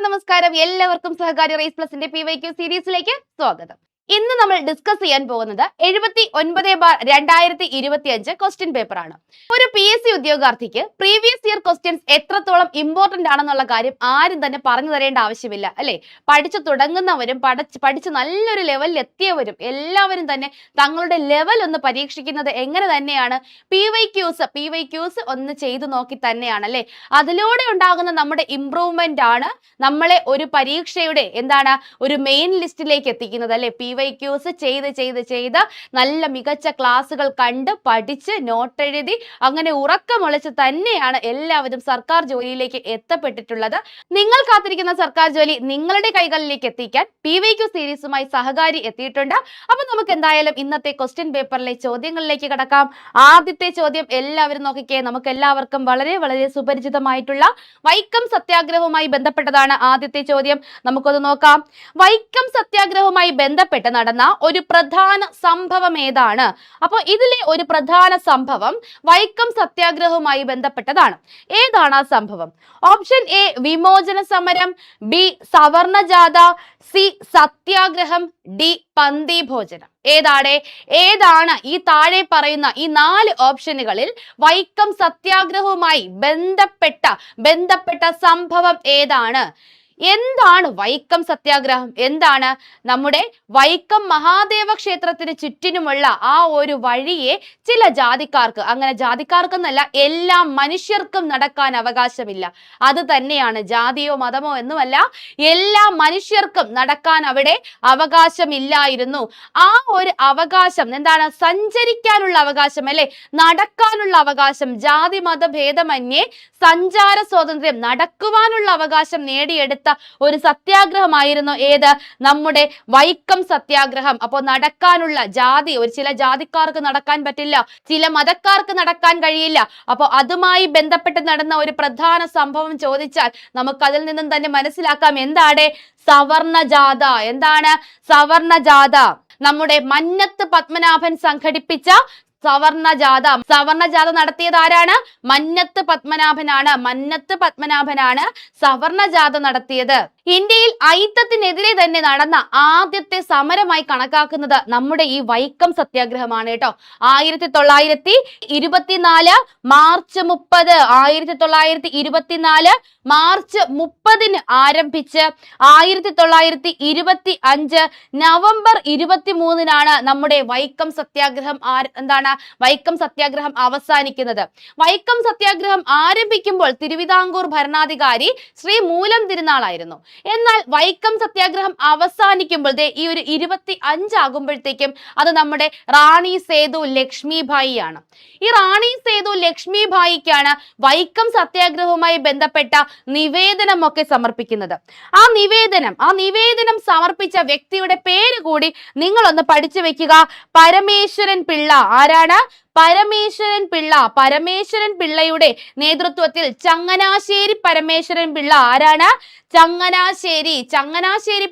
നമസ്കാരം എല്ലാവർക്കും സഹകാരി raise പ്ലസിന്റെ PYQ സീരീസിലേക്ക് സ്വാഗതം. ഇന്ന് നമ്മൾ ഡിസ്കസ് ചെയ്യാൻ പോകുന്നത് 79/2025 ക്വസ്റ്റ്യൻ പേപ്പർ ആണ്. ഒരു PSC ഉദ്യോഗാർത്ഥിക്ക് പ്രീവിയസ് ഇയർ ക്വസ്റ്റ്യൻസ് എത്രത്തോളം ഇമ്പോർട്ടന്റ് ആണെന്നുള്ള കാര്യം ആരും തന്നെ പറഞ്ഞു തരേണ്ട ആവശ്യമില്ല അല്ലേ. പഠിച്ചു തുടങ്ങുന്നവരും പഠിച്ച് നല്ലൊരു ലെവലിൽ എത്തിയവരും എല്ലാവരും തന്നെ തങ്ങളുടെ ലെവൽ ഒന്ന് പരീക്ഷിക്കുന്നത് എങ്ങനെ തന്നെയാണ് PYQs ഒന്ന് ചെയ്തു നോക്കി തന്നെയാണ് അല്ലേ. അതിലൂടെ ഉണ്ടാകുന്ന നമ്മുടെ ഇംപ്രൂവ്മെന്റ് ആണ് നമ്മളെ ഒരു പരീക്ഷയുടെ ഒരു മെയിൻ ലിസ്റ്റിലേക്ക് എത്തിക്കുന്നത് അല്ലേ. PYQs ചെയ്ത് നല്ല മികച്ച ക്ലാസ്സുകൾ കണ്ട് പഠിച്ച് നോട്ട് എഴുതി അങ്ങനെ ഉറക്കമൊളിച്ച് തന്നെയാണ് എല്ലാവരും സർക്കാർ ജോലിയിലേക്ക് എത്തപ്പെട്ടിട്ടുള്ളത്. നിങ്ങൾ കാത്തിരിക്കുന്ന സർക്കാർ ജോലി നിങ്ങളുടെ കൈകളിലേക്ക് എത്തിക്കാൻ PYQ സീരീസുമായി സഹകാരി എത്തിയിട്ടുണ്ട്. അപ്പൊ നമുക്ക് എന്തായാലും ഇന്നത്തെ ക്വസ്റ്റ്യൻ പേപ്പറിലെ ചോദ്യങ്ങളിലേക്ക് കടക്കാം. ആദ്യത്തെ ചോദ്യം എല്ലാവരും നോക്കിക്കേ. നമുക്ക് എല്ലാവർക്കും വളരെ വളരെ സുപരിചിതമായിട്ടുള്ള വൈക്കം സത്യാഗ്രഹവുമായി ബന്ധപ്പെട്ടതാണ് ആദ്യത്തെ ചോദ്യം. നമുക്കൊന്ന് നോക്കാം. വൈക്കം സത്യാഗ്രഹവുമായി ബന്ധപ്പെട്ട് നടന്ന ഒരു പ്രധാന സംഭവം ഏതാണ്? അപ്പോൾ ഇതിലെ ഒരു പ്രധാന സംഭവം വൈക്കം സത്യാഗ്രഹവുമായി ബന്ധപ്പെട്ടതാണ്. ഏതാണ് ആ സംഭവം? ഓപ്ഷൻ എ വിമോചന സമരം, ബി സവർണ ജാഥ, സി സത്യാഗ്രഹം, ഡി പന്തി ഭോജനം. ഏതാണ് ഈ താഴെ പറയുന്ന ഈ 4 ഓപ്ഷനുകളിൽ വൈക്കം സത്യാഗ്രഹവുമായി ബന്ധപ്പെട്ട സംഭവം ഏതാണ്? എന്താണ് വൈക്കം സത്യാഗ്രഹം? എന്താണ്? നമ്മുടെ വൈക്കം മഹാദേവ ക്ഷേത്രത്തിന് ചുറ്റിനുമുള്ള ആ ഒരു വഴിയെ ചില ജാതിക്കാർക്ക്, അങ്ങനെ ജാതിക്കാർക്കെന്നല്ല എല്ലാ മനുഷ്യർക്കും നടക്കാൻ അവകാശമില്ല. അത് തന്നെയാണ്, ജാതിയോ മതമോ എന്നുമല്ല, എല്ലാ മനുഷ്യർക്കും നടക്കാൻ അവിടെ അവകാശമില്ലായിരുന്നു. ആ ഒരു അവകാശം എന്താണ്? സഞ്ചരിക്കാനുള്ള അവകാശം അല്ലെ, നടക്കാനുള്ള അവകാശം, ജാതി മത ഭേദമന്യേ സഞ്ചാര സ്വാതന്ത്ര്യം, നടക്കുവാനുള്ള അവകാശം നേടിയെടുത്ത ഒരു സത്യാഗ്രഹമായിരുന്നു ഏത്? നമ്മുടെ വൈക്കം സത്യാഗ്രഹം. അപ്പോൾ നടക്കാനുള്ള ചില ജാതിക്കാർക്ക് നടക്കാൻ പറ്റില്ല, ചില മതക്കാർക്ക് നടക്കാൻ കഴിയില്ല. അപ്പോൾ അതുമായി ബന്ധപ്പെട്ട് നടന്ന ഒരു പ്രധാന സംഭവം ചോദിച്ചാൽ നമുക്ക് അതിൽ നിന്നും തന്നെ മനസ്സിലാക്കാം എന്താണ് സവർണ ജാഥ. എന്താണ് സവർണ ജാഥ? നമ്മുടെ മന്നത്ത് പത്മനാഭൻ സംഘടിപ്പിച്ച സവർണ ജാഥ നടത്തിയത് ആരാണ്? മന്നത്ത് പത്മനാഭനാണ് സവർണ ജാഥ നടത്തിയത്. ഇന്ത്യയിൽ അയിത്തത്തിനെതിരെ തന്നെ നടന്ന ആദ്യത്തെ സമരമായി കണക്കാക്കുന്നത് നമ്മുടെ ഈ വൈക്കം സത്യാഗ്രഹമാണ് കേട്ടോ. 1924 മാർച്ച് 30 1924 മാർച്ച് 30 ആരംഭിച്ച് 1925 നവംബർ 23 നമ്മുടെ വൈക്കം സത്യാഗ്രഹം അവസാനിക്കുന്നത്. വൈക്കം സത്യാഗ്രഹം ആരംഭിക്കുമ്പോൾ തിരുവിതാംകൂർ ഭരണാധികാരി ശ്രീ മൂലം തിരുനാളായിരുന്നു. എന്നാൽ വൈക്കം സത്യാഗ്രഹം അവസാനിക്കുമ്പോൾ ഈ ഒരു 25 ആകുമ്പോഴത്തേക്കും അത് നമ്മുടെ റാണി സേതു ലക്ഷ്മിഭായി ആണ്. ഈ റാണി സേതു ലക്ഷ്മിഭായിക്കാണ് വൈക്കം സത്യാഗ്രഹവുമായി ബന്ധപ്പെട്ട നിവേദനമൊക്കെ സമർപ്പിക്കുന്നത്. ആ നിവേദനം സമർപ്പിച്ച വ്യക്തിയുടെ പേര് കൂടി നിങ്ങളൊന്ന് പഠിച്ചു വെക്കുക. പരമേശ്വരൻ പിള്ള. ആരാണ്? പരമേശ്വരൻ പിള്ളയുടെ നേതൃത്വത്തിൽ ചങ്ങനാശ്ശേരി പരമേശ്വരൻ പിള്ള. ആരാണ്? ചങ്ങനാശ്ശേരി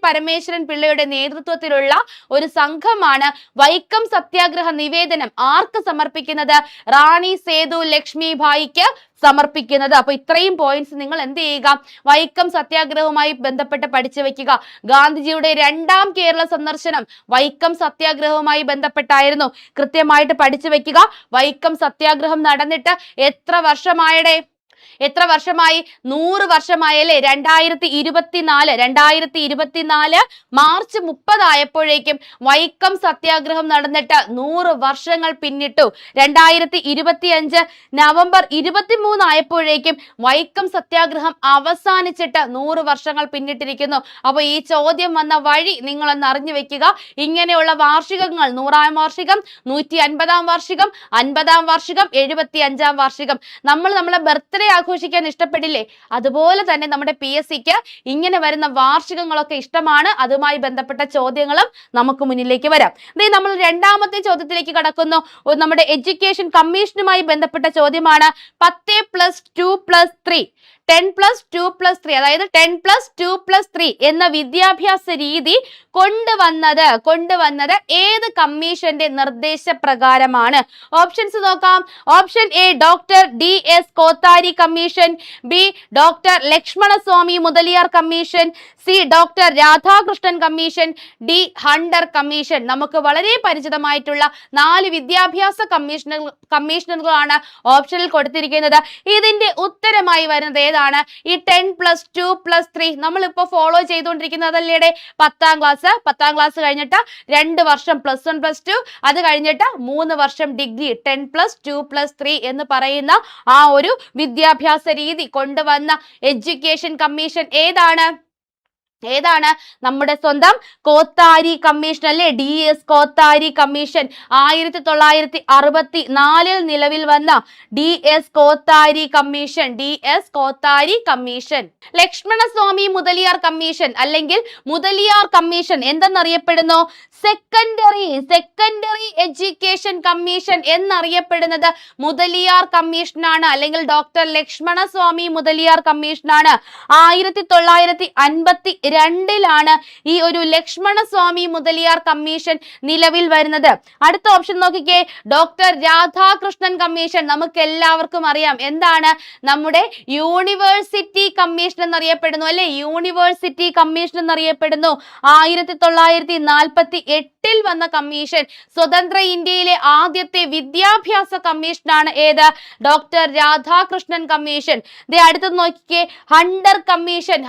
പരമേശ്വരൻ പിള്ളയുടെ നേതൃത്വത്തിലുള്ള ഒരു സംഘമാണ് വൈക്കം സത്യാഗ്രഹ നിവേദനം ആർക്ക് സമർപ്പിക്കുന്നത്? റാണി സേതു ലക്ഷ്മിഭായിക്ക് സമർപ്പിക്കുന്നത്. അപ്പൊ ഇത്രയും പോയിന്റ്സ് നിങ്ങൾ എന്ത് ചെയ്യുക? വൈക്കം സത്യാഗ്രഹവുമായി ബന്ധപ്പെട്ട് പഠിച്ചു വെക്കുക. ഗാന്ധിജിയുടെ 2ാം കേരള സന്ദർശനം വൈക്കം സത്യാഗ്രഹവുമായി ബന്ധപ്പെട്ടായിരുന്നു. കൃത്യമായിട്ട് പഠിച്ചു വെക്കുക. വൈക്കം സത്യാഗ്രഹം നടന്നിട്ട് എത്ര വർഷമായി? 100 വർഷമായി അല്ലേ. 2024 മാർച്ച് 30 ആയപ്പോഴേക്കും വൈക്കം സത്യാഗ്രഹം നടന്നിട്ട് 100 വർഷങ്ങൾ പിന്നിട്ടു. 2025 നവംബർ 23 ആയപ്പോഴേക്കും വൈക്കം സത്യാഗ്രഹം അവസാനിച്ചിട്ട് 100 വർഷങ്ങൾ പിന്നിട്ടിരിക്കുന്നു. അപ്പോൾ ഈ ചോദ്യം വന്ന വഴി നിങ്ങളൊന്ന് അറിഞ്ഞു വെക്കുക. ഇങ്ങനെയുള്ള വാർഷികങ്ങൾ 100ാം വാർഷികം, 150ാം വാർഷികം, 50ാം വാർഷികം, 75ാം വാർഷികം നമ്മളെ ബർത്ത്ഡേ ആഘോഷിക്കാൻ ഇഷ്ടപ്പെടില്ലേ? അതുപോലെ തന്നെ നമ്മുടെ PSCക്ക് ഇങ്ങനെ വരുന്ന വാർഷികങ്ങളൊക്കെ ഇഷ്ടമാണ്. അതുമായി ബന്ധപ്പെട്ട ചോദ്യങ്ങളും നമുക്ക് മുന്നിലേക്ക് വരാം. നമ്മൾ 2ാമത്തെ ചോദ്യത്തിലേക്ക് കടക്കുന്നു. നമ്മുടെ എഡ്യൂക്കേഷൻ കമ്മീഷനുമായി ബന്ധപ്പെട്ട ചോദ്യമാണ്. 10+2+3 10+2+3 അതായത് 10+2+3 എന്ന വിദ്യാഭ്യാസ രീതി കൊണ്ടുവന്നത് ഏത് കമ്മീഷന്റെ നിർദ്ദേശപ്രകാരമാണ്? ഓപ്ഷൻസ് നോക്കാം. Option A doctor DS Kothari commission, B doctor Lakshmanaswami Mudaliar commission, C doctor Radhakrishnan commission, D Hunter commission. നമുക്ക് വളരെ പരിചിതമായിട്ടുള്ള 4 വിദ്യാഭ്യാസ കമ്മീഷനുകളാണ് ഓപ്ഷനിൽ കൊടുത്തിരിക്കുന്നത്. ഇതിന്റെ ഉത്തരമായി വരുന്നത് ഏതാണ്? ഈ 10+2+3 നമ്മളിപ്പോ ഫോളോ ചെയ്തുകൊണ്ടിരിക്കുന്നതല്ലേ 10ാം ക്ലാസ് കഴിഞ്ഞിട്ട് 2 വർഷം +1+2, അത് കഴിഞ്ഞിട്ട് 3 വർഷം ഡിഗ്രി. 10+2+3 എന്ന് പറയുന്ന ആ ഒരു വിദ്യാഭ്യാസ രീതി കൊണ്ടുവന്ന എഡ്യൂക്കേഷൻ കമ്മീഷൻ ഏതാണ്? നമ്മുടെ സ്വന്തം കോത്താരി കമ്മീഷൻ അല്ലെ, DS കോത്താരി കമ്മീഷൻ. 1964 നിലവിൽ വന്ന DS Kothari commission. Lakshmanaswami Mudaliar commission അല്ലെങ്കിൽ മുതലിയാർ കമ്മീഷൻ എന്തെന്നറിയപ്പെടുന്നു? സെക്കൻഡറി എഡ്യൂക്കേഷൻ കമ്മീഷൻ എന്നറിയപ്പെടുന്നത് മുതലിയാർ കമ്മീഷനാണ്, അല്ലെങ്കിൽ ഡോക്ടർ ലക്ഷ്മണസ്വാമി മുതലിയാർ കമ്മീഷനാണ്. 1952 ഈ ഒരു ലക്ഷ്മണസ്വാമി മുതലിയാർ കമ്മീഷൻ നിലവിൽ വരുന്നത്. അടുത്ത ഓപ്ഷൻ നോക്കിക്കേ, ഡോക്ടർ രാധാകൃഷ്ണൻ കമ്മീഷൻ. നമുക്ക് എല്ലാവർക്കും അറിയാം എന്താണ്? നമ്മുടെ യൂണിവേഴ്സിറ്റി കമ്മീഷൻ എന്നറിയപ്പെടുന്നു അല്ലെ, യൂണിവേഴ്സിറ്റി കമ്മീഷൻ എന്നറിയപ്പെടുന്നു. 1948 വന്ന കമ്മീഷൻ. സ്വതന്ത്ര ഇന്ത്യയിലെ ആദ്യത്തെ വിദ്യാഭ്യാസ കമ്മീഷനാണ് ഏത്? Doctor Radhakrishnan commission. അടുത്തത് നോക്കിക്കേ, ഹണ്ടർ കമ്മീഷൻ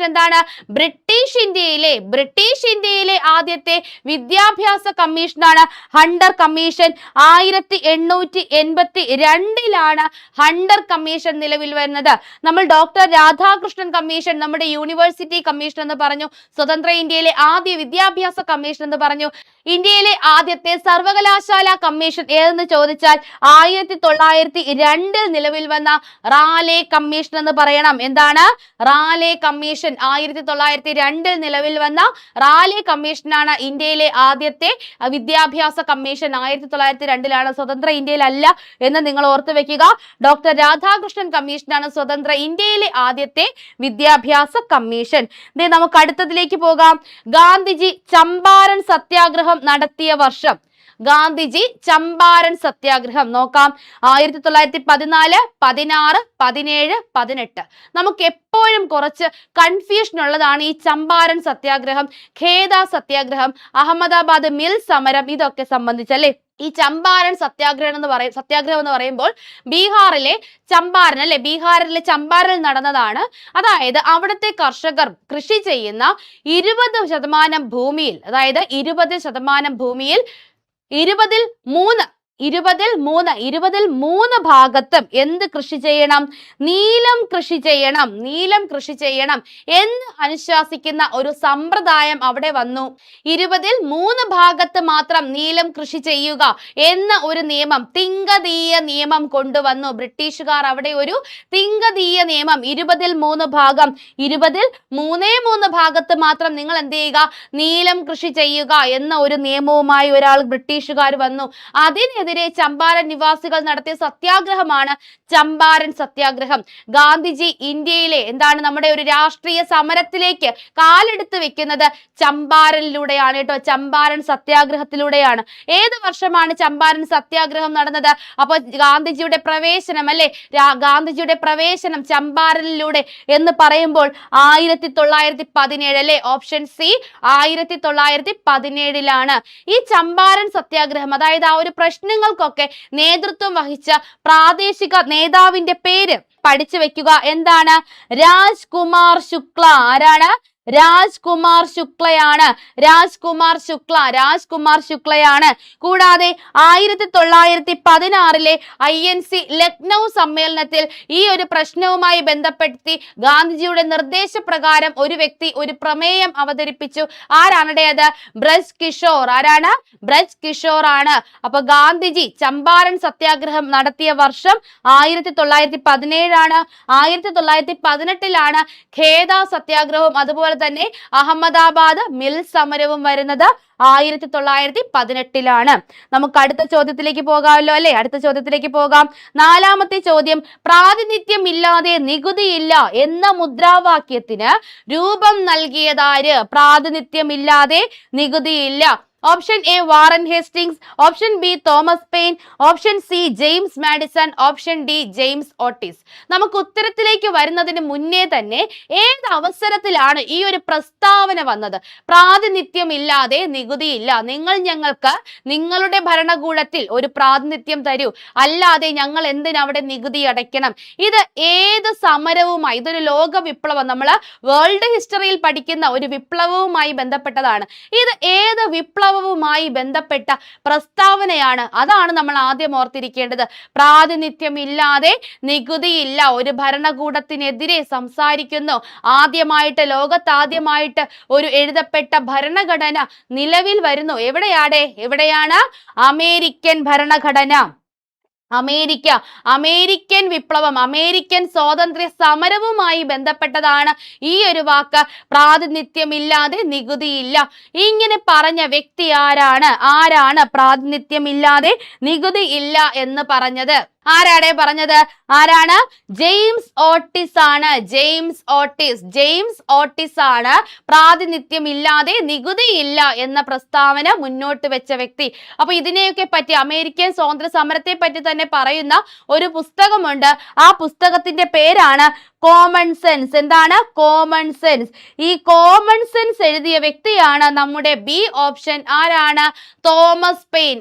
എന്താണ്? ബ്രിട്ടീഷ് ഇന്ത്യയിലെ ആദ്യത്തെ വിദ്യാഭ്യാസ കമ്മീഷനാണ് ഹണ്ടർ കമ്മീഷൻ. 1882 ഹണ്ടർ കമ്മീഷൻ നിലവിൽ വരുന്നത്. നമ്മൾ ഡോക്ടർ രാധാകൃഷ്ണൻ കമ്മീഷൻ നമ്മുടെ യൂണിവേഴ്സിറ്റി കമ്മീഷൻ എന്ന് പറഞ്ഞു, സ്വതന്ത്ര ഇന്ത്യയിലെ ആദ്യ വിദ്യാഭ്യാസ കമ്മീഷൻ എന്ന് പറഞ്ഞു. ഇന്ത്യയിലെ ആദ്യത്തെ സർവകലാശാല കമ്മീഷൻ ഏതെന്ന് ചോദിച്ചാൽ 1902 നിലവിൽ വന്ന റാലെ കമ്മീഷൻ എന്ന് പറയണം. എന്താണ്? റാലെ കമ്മീഷൻ. 1902 നിലവിൽ വന്ന റാലെ കമ്മീഷനാണ് ഇന്ത്യയിലെ ആദ്യത്തെ വിദ്യാഭ്യാസ കമ്മീഷൻ. 1902 സ്വതന്ത്ര ഇന്ത്യയിലല്ല എന്ന് നിങ്ങൾ ഓർത്തു വെക്കുക. ഡോക്ടർ രാധാകൃഷ്ണൻ കമ്മീഷനാണ് സ്വതന്ത്ര ഇന്ത്യയിലെ ആദ്യത്തെ വിദ്യാഭ്യാസ കമ്മീഷൻ. നമുക്ക് അടുത്തതിലേക്ക് പോകാം. ഗാന്ധിജി ചമ്പാരൻ സത്യാഗ്രഹം നടത്തിയ വർഷം. ഗാന്ധിജി ചമ്പാരൻ സത്യാഗ്രഹം നോക്കാം. 1914, 16, 17, 18. നമുക്ക് എപ്പോഴും കുറച്ച് കൺഫ്യൂഷൻ ഉള്ളതാണ് ഈ ചമ്പാരൻ സത്യാഗ്രഹം, ഖേദ സത്യാഗ്രഹം, അഹമ്മദാബാദ് മിൽ സമരം, ഇതൊക്കെ സംബന്ധിച്ചല്ലേ. ഈ ചമ്പാരൻ സത്യാഗ്രഹം എന്ന് പറയുമ്പോൾ ബീഹാറിലെ ചമ്പാരനിൽ നടന്നതാണ്. അതായത് അവിടുത്തെ കർഷകർ കൃഷി ചെയ്യുന്ന 20% ഭൂമിയിൽ, അതായത് 20% ഭൂമിയിൽ 20 ഭാഗത്തും എന്ത് കൃഷി ചെയ്യണം? നീലം കൃഷി ചെയ്യണം എന്ന് അനുശാസിക്കുന്ന ഒരു സമ്പ്രദായം അവിടെ വന്നു. 20 ഭാഗത്ത് മാത്രം നീലം കൃഷി ചെയ്യുക എന്ന ഒരു നിയമം, തിങ്കതീയ നിയമം കൊണ്ടുവന്നു ബ്രിട്ടീഷുകാർ. അവിടെ ഒരു തിങ്കതീയ നിയമം, 20 ഭാഗം, 3 ഭാഗത്ത് മാത്രം നിങ്ങൾ എന്ത് ചെയ്യുക? നീലം കൃഷി ചെയ്യുക എന്ന ഒരു നിയമവുമായി ബ്രിട്ടീഷുകാർ വന്നു. അതിനെതിരെ ചമ്പാരൻ നിവാസികൾ നടത്തിയ സത്യാഗ്രഹമാണ് ചമ്പാരൻ സത്യാഗ്രഹം. ഗാന്ധിജി ഇന്ത്യയിലെ നമ്മുടെ ഒരു രാഷ്ട്രീയ സമരത്തിലേക്ക് കാലെടുത്ത് വെക്കുന്നത് ചമ്പാരനിലൂടെയാണ് കേട്ടോ, ചമ്പാരൻ സത്യാഗ്രഹത്തിലൂടെയാണ്. ഏത് വർഷമാണ് ചമ്പാരൻ സത്യാഗ്രഹം നടന്നത്? അപ്പോൾ ഗാന്ധിജിയുടെ പ്രവേശനം അല്ലെ, ഗാന്ധിജിയുടെ പ്രവേശനം ചമ്പാരനിലൂടെ എന്ന് പറയുമ്പോൾ 1917 അല്ലെ, ഓപ്ഷൻ സി 1917. ഈ ചമ്പാരൻ സത്യാഗ്രഹം, അതായത് ആ ഒരു പ്രശ്നങ്ങൾക്കൊക്കെ നേതൃത്വം വഹിച്ച പ്രാദേശിക നേതാവിന്റെ പേര് പഠിച്ചു വെക്കുക. എന്താണ്? രാജ്കുമാർ ശുക്ല. ആരാണ്? രാജ്കുമാർ ശുക്ലയാണ്. കൂടാതെ 1916 INC ലക്നൗ സമ്മേളനത്തിൽ ഈ ഒരു പ്രശ്നവുമായി ബന്ധപ്പെടുത്തി ഗാന്ധിജിയുടെ നിർദ്ദേശപ്രകാരം ഒരു വ്യക്തി ഒരു പ്രമേയം അവതരിപ്പിച്ചു. ആരാണ് അത്? ബ്രജ് കിഷോർ. ആരാണ്? ബ്രജ് കിഷോർ ആണ്. അപ്പൊ ഗാന്ധിജി ചമ്പാരൻ സത്യാഗ്രഹം നടത്തിയ വർഷം 1917 ആണ്. 1918 ഖേദ സത്യാഗ്രഹവും അതുപോലെ അതുപോലെ തന്നെ അഹമ്മദാബാദ് മിൽ സമരവും വരുന്നത് 1918 നമുക്ക് അടുത്ത ചോദ്യത്തിലേക്ക് പോകാമല്ലോ അല്ലെ? അടുത്ത ചോദ്യത്തിലേക്ക് പോകാം. 4ാമത്തെ ചോദ്യം, പ്രാതിനിധ്യം ഇല്ലാതെ നികുതിയില്ല എന്ന മുദ്രാവാക്യത്തിന് രൂപം നൽകിയതാര്? പ്രാതിനിധ്യം ഇല്ലാതെ നികുതിയില്ല. Option A Warren Hastings, option B Thomas Paine, option C James Madison, option D James Otis. നമുക്ക് ഉത്തരത്തിലേക്ക് വരുന്നതിന് മുന്നേ തന്നെ ഏത് അവസരത്തിലാണ് ഈ ഒരു പ്രസ്താവന വന്നത്? പ്രാതിനിധ്യം ഇല്ലാതെ നികുതിയില്ല, നിങ്ങൾ ഞങ്ങൾക്ക് നിങ്ങളുടെ ഭരണകൂടത്തിൽ ഒരു പ്രാതിനിധ്യം തരൂ, അല്ലാതെ ഞങ്ങൾ എന്തിനവിടെ നികുതി അടയ്ക്കണം. ഇത് ഏത് സമരവുമായി, ഇതൊരു ലോക വിപ്ലവം, നമ്മൾ വേൾഡ് ഹിസ്റ്ററിയിൽ പഠിക്കുന്ന ഒരു വിപ്ലവവുമായി ബന്ധപ്പെട്ടതാണ്. ഇത് ഏത് വിപ്ലവവുമായി ബന്ധപ്പെട്ട പ്രസ്താവനയാണ്? അതാണ് നമ്മൾ ആദ്യം ഓർത്തിരിക്കേണ്ടത്. പ്രാതിനിധ്യം ഇല്ലാതെ നികുതിയില്ല, ഒരു ഭരണകൂടത്തിനെതിരെ സംസാരിക്കുന്നു. ലോകത്താദ്യമായിട്ട് ഒരു എഴുതപ്പെട്ട ഭരണഘടന നിലവിൽ വരുന്നു. എവിടെയാണ്? അമേരിക്കൻ ഭരണഘടന. അമേരിക്കൻ വിപ്ലവം, അമേരിക്കൻ സ്വാതന്ത്ര്യ സമരവുമായി ബന്ധപ്പെട്ടതാണ് ഈ ഒരു വാക്ക്, പ്രാതിനിധ്യമില്ലാതെ നികുതിയില്ല. ഇങ്ങനെ പറഞ്ഞ വ്യക്തി ആരാണ് പ്രാതിനിധ്യമില്ലാതെ നികുതി ഇല്ല എന്ന് പറഞ്ഞത്? ആരാണ്? ജെയിംസ് ഓട്ടിസ് ആണ്. ജെയിംസ് ഓട്ടിസ് ആണ് പ്രാതിനിധ്യം ഇല്ലാതെ നികുതിയില്ല എന്ന പ്രസ്താവന മുന്നോട്ട് വെച്ച വ്യക്തി. അപ്പൊ ഇതിനെയൊക്കെ പറ്റി, അമേരിക്കൻ സ്വാതന്ത്ര്യ സമരത്തെ പറ്റി തന്നെ പറയുന്ന ഒരു പുസ്തകമുണ്ട്. ആ പുസ്തകത്തിന്റെ പേരാണ് കോമൺ സെൻസ്. എന്താണ്? Common sense. ഈ കോമൺ സെൻസ് എഴുതിയ വ്യക്തിയാണ് നമ്മുടെ ബി ഓപ്ഷൻ. ആരാണ്? Thomas pain.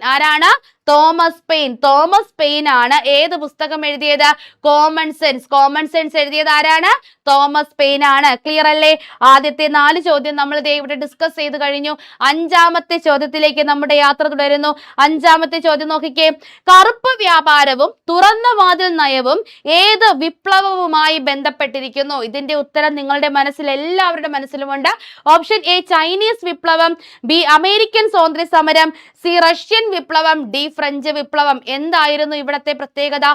തോമസ് പെയിൻ ആണ് ഏത് പുസ്തകം എഴുതിയത്? കോമൺ സെൻസ് എഴുതിയത് ആരാണ്? തോമസ് പെയിൻ ആണ്. ക്ലിയർ അല്ലേ? ആദ്യത്തെ 4 ചോദ്യം നമ്മൾ ഇവിടെ ഡിസ്കസ് ചെയ്ത് കഴിഞ്ഞു. 5ാമത്തെ ചോദ്യത്തിലേക്ക് നമ്മുടെ യാത്ര തുടരുന്നു. 5ാമത്തെ ചോദ്യം നോക്കിക്കേ. കറുപ്പ് വ്യാപാരവും തുറന്ന വാതിൽ നയവും ഏത് വിപ്ലവവുമായി ബന്ധപ്പെട്ടിരിക്കുന്നു? ഇതിന്റെ ഉത്തരം നിങ്ങളുടെ മനസ്സിൽ, എല്ലാവരുടെ മനസ്സിലുമുണ്ട്. ഓപ്ഷൻ എ ചൈനീസ് വിപ്ലവം, ബി അമേരിക്കൻ സ്വാതന്ത്ര്യ സമരം, സി റഷ്യൻ വിപ്ലവം, ഡി ഫ്രഞ്ച് വിപ്ലവം. എന്തായിരുന്നു ഇവിടത്തെ പ്രത്യേകത?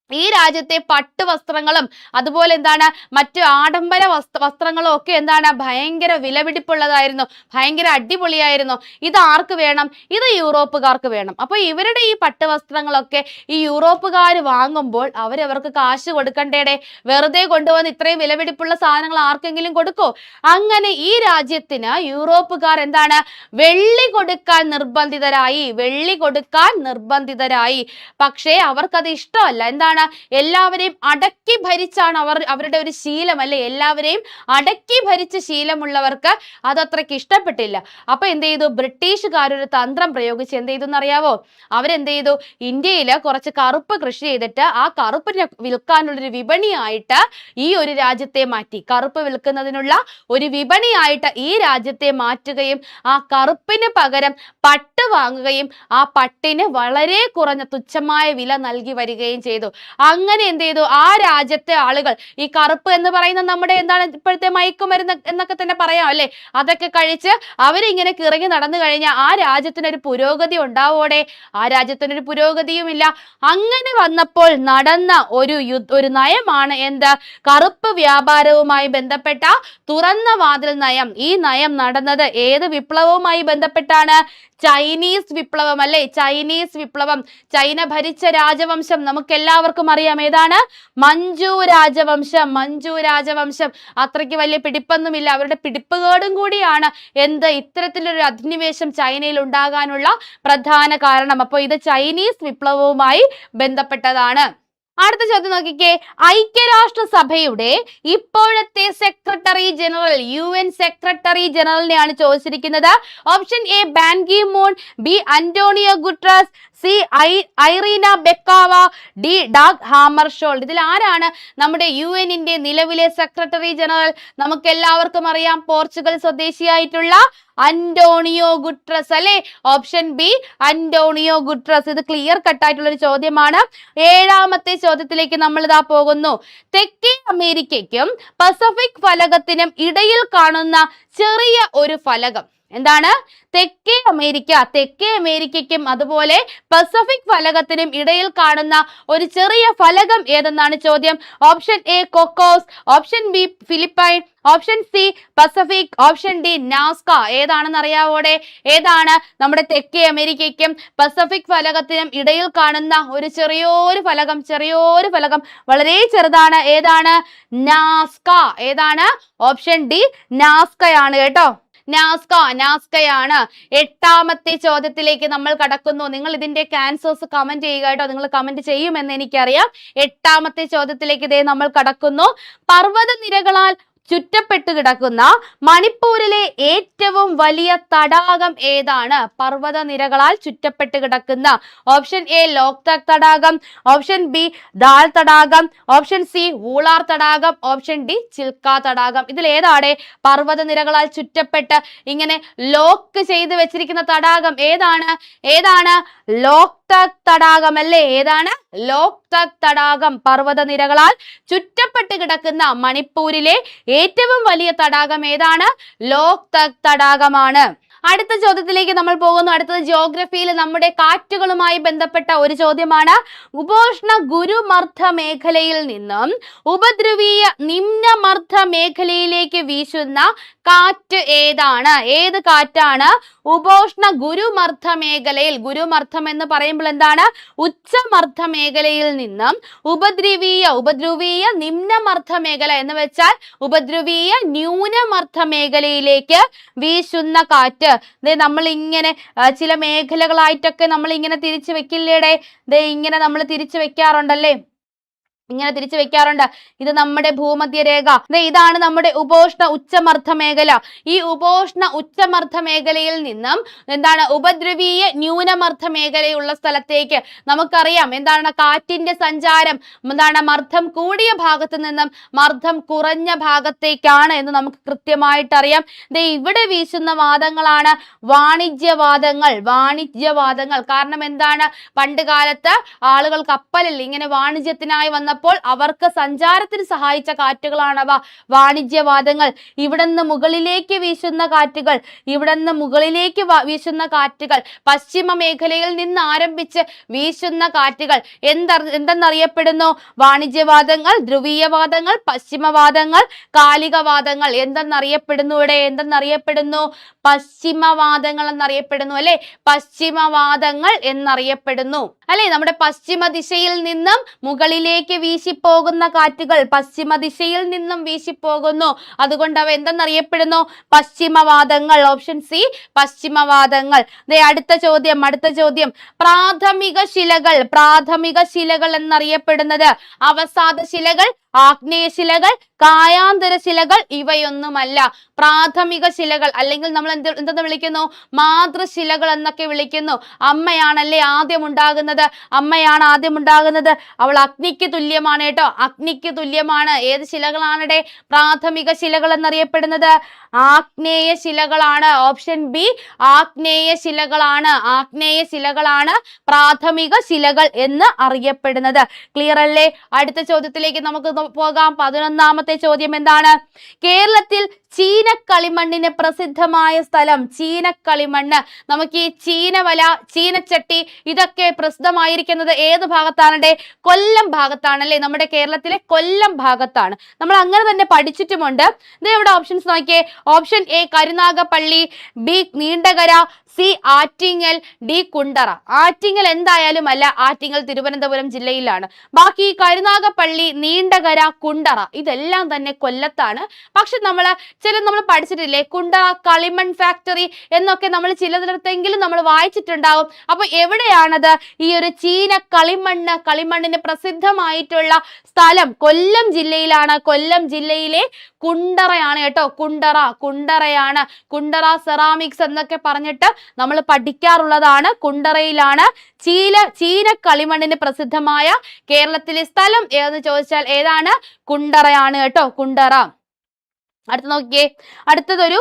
ഈ രാജ്യത്തെ പട്ടുവസ്ത്രങ്ങളും അതുപോലെ മറ്റു ആഡംബര വസ്ത്രങ്ങളും ഒക്കെ ഭയങ്കര വിലപിടിപ്പുള്ളതായിരുന്നു, ഭയങ്കര അടിപൊളിയായിരുന്നു. ഇത് ആർക്ക് വേണം? ഇത് യൂറോപ്പുകാർക്ക് വേണം. അപ്പൊ ഇവരുടെ ഈ പട്ടുവസ്ത്രങ്ങളൊക്കെ ഈ യൂറോപ്പുകാർ വാങ്ങുമ്പോൾ അവരവർക്ക് കാശ് കൊടുക്കണ്ടേടെ? വെറുതെ കൊണ്ടുവന്ന് ഇത്രയും വിലപിടിപ്പുള്ള സാധനങ്ങൾ ആർക്കെങ്കിലും കൊടുക്കോ? അങ്ങനെ ഈ രാജ്യത്തിന് യൂറോപ്പുകാർ വെള്ളി കൊടുക്കാൻ നിർബന്ധിതരായി. പക്ഷേ അവർക്കത് ഇഷ്ടമല്ല. എല്ലാവരെയും അടക്കി ഭരിച്ചാണ് അവരുടെ ഒരു ശീലം അല്ലെ? എല്ലാവരെയും അടക്കി ഭരിച്ച ശീലമുള്ളവർക്ക് അത് അത്രയ്ക്ക് ഇഷ്ടപ്പെട്ടില്ല. അപ്പൊ എന്ത് ചെയ്തു? ബ്രിട്ടീഷുകാരൊരു തന്ത്രം പ്രയോഗിച്ച് എന്ത് ചെയ്തു എന്നറിയാവോ? അവരെന്ത് ചെയ്തു? ഇന്ത്യയിൽ കുറച്ച് കറുപ്പ് കൃഷി ചെയ്തിട്ട് ആ കറുപ്പിനെ വിൽക്കാനുള്ളൊരു വിപണിയായിട്ട് ഈ ഒരു രാജ്യത്തെ മാറ്റി. കറുപ്പ് വിൽക്കുന്നതിനുള്ള ഒരു വിപണിയായിട്ട് ഈ രാജ്യത്തെ മാറ്റുകയും ആ കറുപ്പിന് പകരം പട്ട് വാങ്ങുകയും ആ പട്ടിന് വളരെ കുറഞ്ഞ തുച്ഛമായ വില നൽകി വരികയും ചെയ്തു. അങ്ങനെ എന്ത് ചെയ്തു? ആ രാജ്യത്തെ ആളുകൾ ഈ കറുപ്പ് എന്ന് പറയുന്ന നമ്മുടെ ഇപ്പോഴത്തെ മയക്കുമരുന്ന് എന്നൊക്കെ തന്നെ പറയാം അല്ലെ? അതൊക്കെ കഴിച്ച് അവരിങ്ങനെ കിറങ്ങി നടന്നു കഴിഞ്ഞാൽ ആ രാജ്യത്തിനൊരു പുരോഗതി ഉണ്ടാവോടെ? ആ രാജ്യത്തിനൊരു പുരോഗതിയുമില്ല. അങ്ങനെ വന്നപ്പോൾ നടന്ന ഒരു നയമാണ് കറുപ്പ് വ്യാപാരവുമായി ബന്ധപ്പെട്ട തുറന്ന വാതിൽ നയം. ഈ നയം നടന്നത് ഏത് വിപ്ലവവുമായി ബന്ധപ്പെട്ടാണ്? ചൈനീസ് വിപ്ലവം അല്ലെ? ചൈനീസ് വിപ്ലവം. ചൈന ഭരിച്ച രാജവംശം നമുക്കെല്ലാവർക്കും അറിയാം. ഏതാണ്? മഞ്ചു രാജവംശം. അത്രയ്ക്ക് വലിയ പിടിപ്പൊന്നുമില്ല. അവരുടെ പിടിപ്പുകേടും കൂടിയാണ് ഇത്തരത്തിലൊരു അധിനിവേശം ചൈനയിൽ ഉണ്ടാകാനുള്ള പ്രധാന കാരണം. അപ്പോൾ ഇത് ചൈനീസ് വിപ്ലവവുമായി ബന്ധപ്പെട്ടതാണ്. അടുത്ത ചോദ്യം നോക്കിക്കേ. ഐക്യരാഷ്ട്രസഭയുടെ ഇപ്പോഴത്തെ സെക്രട്ടറി ജനറൽ, UN സെക്രട്ടറി ജനറലിനെയാണ് ചോദിച്ചിരിക്കുന്നത്. Option A Ban Ki Moon, B Antonio Guterres, C Irina Bokova, D Dag Hammarskjold. ഇതിൽ ആരാണ് നമ്മുടെ UN-ന്റെ നിലവിലെ സെക്രട്ടറി ജനറൽ? നമുക്ക് എല്ലാവർക്കും അറിയാം, പോർച്ചുഗൽ സ്വദേശിയായിട്ടുള്ള അന്റോണിയോ ഗുട്ടറസ് അല്ലെ? Option B Antonio Guterres. ഇത് ക്ലിയർ കട്ടായിട്ടുള്ള ഒരു ചോദ്യമാണ്. 7ാമത്തെ ചോദ്യത്തിലേക്ക് നമ്മൾ പോകുന്നു. തെക്കേ അമേരിക്കയ്ക്കും പസഫിക് ഫലകത്തിനും ഇടയിൽ കാണുന്ന ചെറിയ ഒരു ഫലകം. എന്താണ്? തെക്കേ അമേരിക്കയ്ക്കും അതുപോലെ പസഫിക് ഫലകത്തിനും ഇടയിൽ കാണുന്ന ഒരു ചെറിയ ഫലകം ഏതെന്നാണ് ചോദ്യം. Option A Cocos, option B Philippine, option C Pacific, option D Nazca. ഏതാണെന്ന് അറിയാവോടെ? ഏതാണ്? നമ്മുടെ തെക്കേ അമേരിക്കയ്ക്കും പസഫിക് ഫലകത്തിനും ഇടയിൽ കാണുന്ന ഒരു ചെറിയൊരു ഫലകം, വളരെ ചെറുതാണ്. ഏതാണ്? നാസ്ക. ഏതാണ്? ഓപ്ഷൻ ഡി നാസ്കയാണ് കേട്ടോ. നാസ്കയാണ്. 8ാമത്തെ ചോദ്യത്തിലേക്ക് നമ്മൾ കടക്കുന്നു. നിങ്ങൾ ഇതിന്റെ ആൻസേഴ്സ് കമന്റ് ചെയ്യുക കേട്ടോ. നിങ്ങൾ കമന്റ് ചെയ്യുമെന്ന് എനിക്കറിയാം. 8ാമത്തെ ചോദ്യത്തിലേക്ക് ഇതേ നമ്മൾ കടക്കുന്നു. പർവ്വതനിരകളാൽ ചുറ്റപ്പെട്ടു കിടക്കുന്ന മണിപ്പൂരിലെ ഏറ്റവും വലിയ തടാകം ഏതാണ്? പർവ്വതനിരകളാൽ ചുറ്റപ്പെട്ട് കിടക്കുന്ന. ഓപ്ഷൻ എ ലോക്തക് തടാകം, ഓപ്ഷൻ ബി ദാൽ തടാകം, ഓപ്ഷൻ സി വൂളാർ തടാകം, ഓപ്ഷൻ ഡി ചിൽക്ക തടാകം. ഇതിൽ ഏതാണ്? പർവ്വതനിരകളാൽ ചുറ്റപ്പെട്ട് ഇങ്ങനെ ലോക്ക് ചെയ്ത് വെച്ചിരിക്കുന്ന തടാകം ഏതാണ്? ലോക്തക് തടാകം അല്ലേ? ഏതാണ്? ലോക്തക് തടാകം. പർവ്വതനിരകളാൽ ചുറ്റപ്പെട്ട് കിടക്കുന്ന മണിപ്പൂരിലെ ഏറ്റവും വലിയ തടാകം ഏതാണ്? ലോക്തക് തടാകമാണ്. അടുത്ത ചോദ്യത്തിലേക്ക് നമ്മൾ പോകുന്നു. അടുത്തത് ജിയോഗ്രഫിയിൽ നമ്മുടെ കാറ്റുകളുമായി ബന്ധപ്പെട്ട ഒരു ചോദ്യമാണ്. ഉപോഷ്ണ ഗുരുമർദ്ധ മേഖലയിൽ നിന്നും ഉപദ്രവീയ നിമ്നമർദ്ദ മേഖലയിലേക്ക് വീശുന്ന കാറ്റ് ഏതാണ്? ഏത് കാറ്റാണ്? ഉപോഷ്ണ ഗുരുമർദ്ധ മേഖലയിൽ, ഗുരുമർദ്ധം എന്ന് പറയുമ്പോൾ എന്താണ്? ഉച്ചമർദ്ദ മേഖലയിൽ നിന്നും ഉപദ്രവീയ നിമ്നമർദ്ദ മേഖല എന്ന് വെച്ചാൽ ഉപദ്രവീയ ന്യൂനമർദ്ദ മേഖലയിലേക്ക് വീശുന്ന കാറ്റ്. നമ്മൾ ഇങ്ങനെ ചില മേഖലകളായിട്ടൊക്കെ നമ്മൾ ഇങ്ങനെ തിരിച്ചു വെക്കില്ലേടെ? ഇങ്ങനെ നമ്മൾ തിരിച്ചു വെക്കാറുണ്ടല്ലേ? ഇത് നമ്മുടെ ഭൂമധ്യരേഖ. ഇതാണ് നമ്മുടെ ഉപോഷ്ണ ഉച്ചമർദ്ദ മേഖല. ഈ ഉപോഷ്ണ ഉച്ചമർദ്ദ മേഖലയിൽ നിന്നും എന്താണ്? ഉപദ്രവീയ ന്യൂനമർദ്ദ മേഖലയുള്ള സ്ഥലത്തേക്ക് നമുക്കറിയാം എന്താണ് കാറ്റിന്റെ സഞ്ചാരം. എന്താണ്? മർദ്ദം കൂടിയ ഭാഗത്ത് നിന്നും മർദ്ദം കുറഞ്ഞ ഭാഗത്തേക്കാണ് എന്ന് നമുക്ക് കൃത്യമായിട്ട് അറിയാം. ഇവിടെ വീശുന്ന വാദങ്ങളാണ് വാണിജ്യവാദങ്ങൾ. കാരണം എന്താണ്? പണ്ട് കാലത്ത് ആളുകൾ കപ്പലിൽ ഇങ്ങനെ വാണിജ്യത്തിനായി വന്ന അവർക്ക് സഞ്ചാരത്തിന് സഹായിച്ച കാറ്റുകളാണവ വാണിജ്യവാദങ്ങൾ. ഇവിടുന്ന് മുകളിലേക്ക് വീശുന്ന കാറ്റുകൾ പശ്ചിമ മേഖലയിൽ നിന്ന് ആരംഭിച്ച് വീശുന്ന കാറ്റുകൾ എന്തെന്നറിയപ്പെടുന്നു? വാണിജ്യവാദങ്ങൾ, ധ്രുവീയവാദങ്ങൾ, പശ്ചിമവാദങ്ങൾ, കാലികവാദങ്ങൾ. എന്തെന്നറിയപ്പെടുന്നു? പശ്ചിമവാദങ്ങൾ എന്നറിയപ്പെടുന്നു അല്ലെ? പശ്ചിമവാദങ്ങൾ എന്നറിയപ്പെടുന്നു അല്ലെ? നമ്മുടെ പശ്ചിമ ദിശയിൽ നിന്നും മുകളിലേക്ക് വീശിപ്പോകുന്ന കാറ്റുകൾ പശ്ചിമ ദിശയിൽ നിന്നും വീശിപ്പോകുന്നു. അതുകൊണ്ട് അവ എന്തെന്നറിയപ്പെടുന്നു? പശ്ചിമവാദങ്ങൾ. Option C പശ്ചിമവാദങ്ങൾ. അടുത്ത ചോദ്യം. പ്രാഥമിക ശിലകൾ എന്നറിയപ്പെടുന്നത് അവസാദ ശിലകൾ, ആഗ്നേയശിലകൾ, കായാന്തര ശിലകൾ ഇവയൊന്നുമല്ല. പ്രാഥമിക ശിലകൾ അല്ലെങ്കിൽ നമ്മൾ എന്തെന്ന് വിളിക്കുന്നു? മാതൃശിലകൾ എന്നൊക്കെ വിളിക്കുന്നു. അമ്മയാണല്ലേ ആദ്യം ഉണ്ടാകുന്നത്. അവൾ അഗ്നിക്ക് തുല്യമാണ് കേട്ടോ. അഗ്നിക്ക് തുല്യമാണ്. ഏത് ശിലകളാണ് പ്രാഥമിക ശിലകൾ എന്നറിയപ്പെടുന്നത്? ആഗ്നേയ ശിലകളാണ്. ഓപ്ഷൻ ബി ആഗ്നേയ ശിലകളാണ് പ്രാഥമിക ശിലകൾ എന്ന് അറിയപ്പെടുന്നത്. ക്ലിയർ അല്ലേ? അടുത്ത ചോദ്യത്തിലേക്ക് നമുക്ക് പോകാം. 11ാമത്തെ ചോദ്യം എന്താണ്? കേരളത്തിൽ ചീനക്കളിമണ്ണിന് പ്രസിദ്ധമായ സ്ഥലം. ചീനക്കളിമണ്ണ്. നമുക്ക് ഈ ചീനവല, ചീനച്ചട്ടി ഇതൊക്കെ പ്രസിദ്ധമായിരിക്കുന്നത് ഏത് ഭാഗത്താണ്? കൊല്ലം ഭാഗത്താണ് അല്ലെ? നമ്മുടെ കേരളത്തിലെ കൊല്ലം ഭാഗത്താണ്. നമ്മൾ അങ്ങനെ തന്നെ പഠിച്ചിട്ടുമുണ്ട്. ഇവിടെ ഓപ്ഷൻസ് നോക്കിയേ. Option A Karunagappally, B Neendakara, C Attingal, D Kundara. Attingal എന്തായാലും അല്ല. ആറ്റിങ്ങൽ തിരുവനന്തപുരം ജില്ലയിലാണ്. ബാക്കി കരുനാഗപ്പള്ളി, നീണ്ടകര, കുണ്ടറ ഇതെല്ലാം തന്നെ കൊല്ലത്താണ്. പക്ഷെ നമ്മൾ പഠിച്ചിട്ടില്ലേ കുണ്ടറ കളിമൺ ഫാക്ടറി എന്നൊക്കെ നമ്മൾ ചിലതിടത്തെങ്കിലും നമ്മൾ വായിച്ചിട്ടുണ്ടാവും. അപ്പൊ എവിടെയാണത്? ഈ ഒരു ചീന കളിമണ്ണിന് പ്രസിദ്ധമായിട്ടുള്ള സ്ഥലം കൊല്ലം ജില്ലയിലാണ്. കൊല്ലം ജില്ലയിലെ കുണ്ടറയാണ് കേട്ടോ. കുണ്ടറയാണ്. കുണ്ടറ സെറാമിക്സ് എന്നൊക്കെ പറഞ്ഞിട്ട് നമ്മൾ പഠിക്കാറുള്ളതാണ്. കുണ്ടറയിലാണ് ചീന കളിമണ്ണിന് പ്രസിദ്ധമായ കേരളത്തിലെ സ്ഥലം ഏതെന്ന് ചോദിച്ചാൽ ഏതാണ്? കുണ്ടറയാണ് കേട്ടോ. കുണ്ടറ. അടുത്ത നോക്കിയേ. അടുത്തതൊരു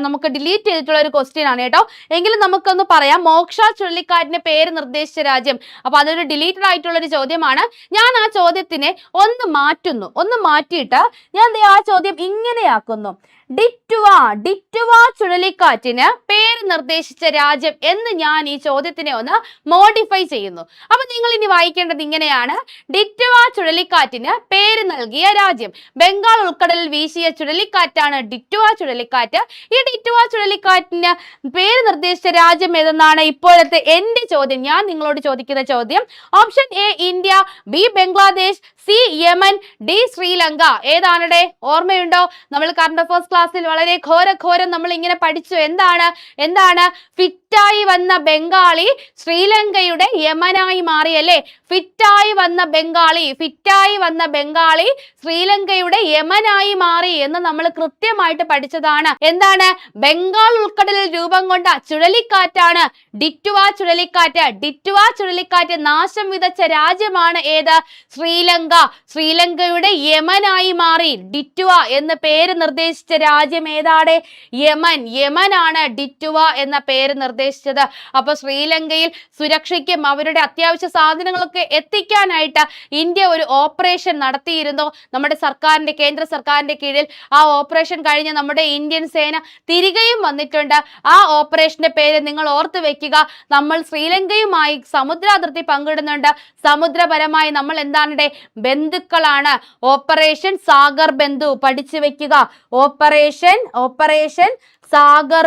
നമുക്ക് ഡിലീറ്റ് ചെയ്തിട്ടുള്ള ഒരു ക്വസ്റ്റ്യൻ ആണ് കേട്ടോ. എങ്കിലും നമുക്കൊന്ന് പറയാം. മോക്ഷ ചുഴലിക്കാറ്റിന്റെ പേര് നിർദ്ദേശിച്ച രാജ്യം. അപ്പൊ അതൊരു ഡിലീറ്റഡ് ആയിട്ടുള്ള ഒരു ചോദ്യമാണ്. ഞാൻ ആ ചോദ്യത്തിനെ ഒന്ന് മാറ്റിയിട്ട് ഞാൻ ആ ചോദ്യം ഇങ്ങനെയാക്കുന്നു. ഡിറ്റുവ ഡിറ്റുവ ചുഴലിക്കാറ്റിന് പേര് നിർദ്ദേശിച്ച രാജ്യം എന്ന് ഞാൻ ഈ ചോദ്യത്തിനെ ഒന്ന് മോഡിഫൈ ചെയ്യുന്നു. അപ്പൊ നിങ്ങൾ ഇനി വായിക്കേണ്ടത് ഇങ്ങനെയാണ്: ഡിറ്റുവ ചുഴലിക്കാറ്റിന് പേര് നൽകിയ രാജ്യം. ബംഗാൾ ഉൾക്കടലിൽ വീശിയ ചുഴലിക്കാറ്റാണ് ഡിറ്റുവ ചുഴലിക്കാറ്റ്. ഈ ഡിറ്റുവ ചുഴലിക്കാറ്റിന് പേര് നിർദ്ദേശിച്ച രാജ്യം ഏതെന്നാണ് ഇപ്പോഴത്തെ എന്റെ ചോദ്യം. ഞാൻ നിങ്ങളോട് ചോദിക്കുന്ന ചോദ്യം. Option A India, B Bangladesh, C Yemen, D Sri Lanka. ഏതാണടെ? ഓർമ്മയുണ്ടോ? നമ്മൾ കറണ്ട് അഫയേഴ്സ് ക്ലാസ്സിൽ വളരെ ഘോരം നമ്മൾ ഇങ്ങനെ പഠിച്ചു. എന്താണ് ഫിറ്റായി വന്ന ബംഗാളി ശ്രീലങ്കയുടെ യമനായി മാറി, അല്ലേ? ഫിറ്റായി വന്ന ബംഗാളി ശ്രീലങ്കയുടെ യമനായി മാറി എന്ന് നമ്മൾ കൃത്യമായിട്ട് പഠിച്ചതാണ്. എന്താണ്? ബംഗാൾ ഉൾക്കടലിൽ രൂപം കൊണ്ട ചുഴലിക്കാറ്റാണ് ഡിറ്റുവ ചുഴലിക്കാറ്റ്. ഡിറ്റുവ ചുഴലിക്കാറ്റ് നാശം വിതച്ച രാജ്യമാണ് ഏത്? ശ്രീലങ്ക. ശ്രീലങ്കയുടെ യമനായി മാറി. ഡിറ്റുവ എന്ന് പേര് നിർദ്ദേശിച്ച രാജ്യം ഏതാണ്? യമനാണ് ഡിറ്റുവ എന്ന പേര് നിർദ്ദേശിച്ചത്. അപ്പൊ ശ്രീലങ്കയിൽ സുരക്ഷയ്ക്കും അവരുടെ അത്യാവശ്യ സാധനങ്ങളൊക്കെ എത്തിക്കാനായിട്ട് ഇന്ത്യ ഒരു ഓപ്പറേഷൻ നടത്തിയിരുന്നു. നമ്മുടെ സർക്കാരിന്റെ, കേന്ദ്ര സർക്കാരിന്റെ കീഴിൽ ആ ഓപ്പറേഷൻ കഴിഞ്ഞ് നമ്മുടെ ഇന്ത്യൻ സേന തിരികെയും വന്നിട്ടുണ്ട്. ആ ഓപ്പറേഷന്റെ പേര് നിങ്ങൾ ഓർത്തു വെക്കുക. നമ്മൾ ശ്രീലങ്കയുമായി സമുദ്രാതിർത്തി പങ്കിടുന്നുണ്ട്. സമുദ്രപരമായി നമ്മൾ എന്താണ്? ബന്ധുക്കളാണ്. ഓപ്പറേഷൻ സാഗർ ബന്ധു പഠിച്ചു വെക്കുക. ഓപ്പറേഷൻ സാഗർ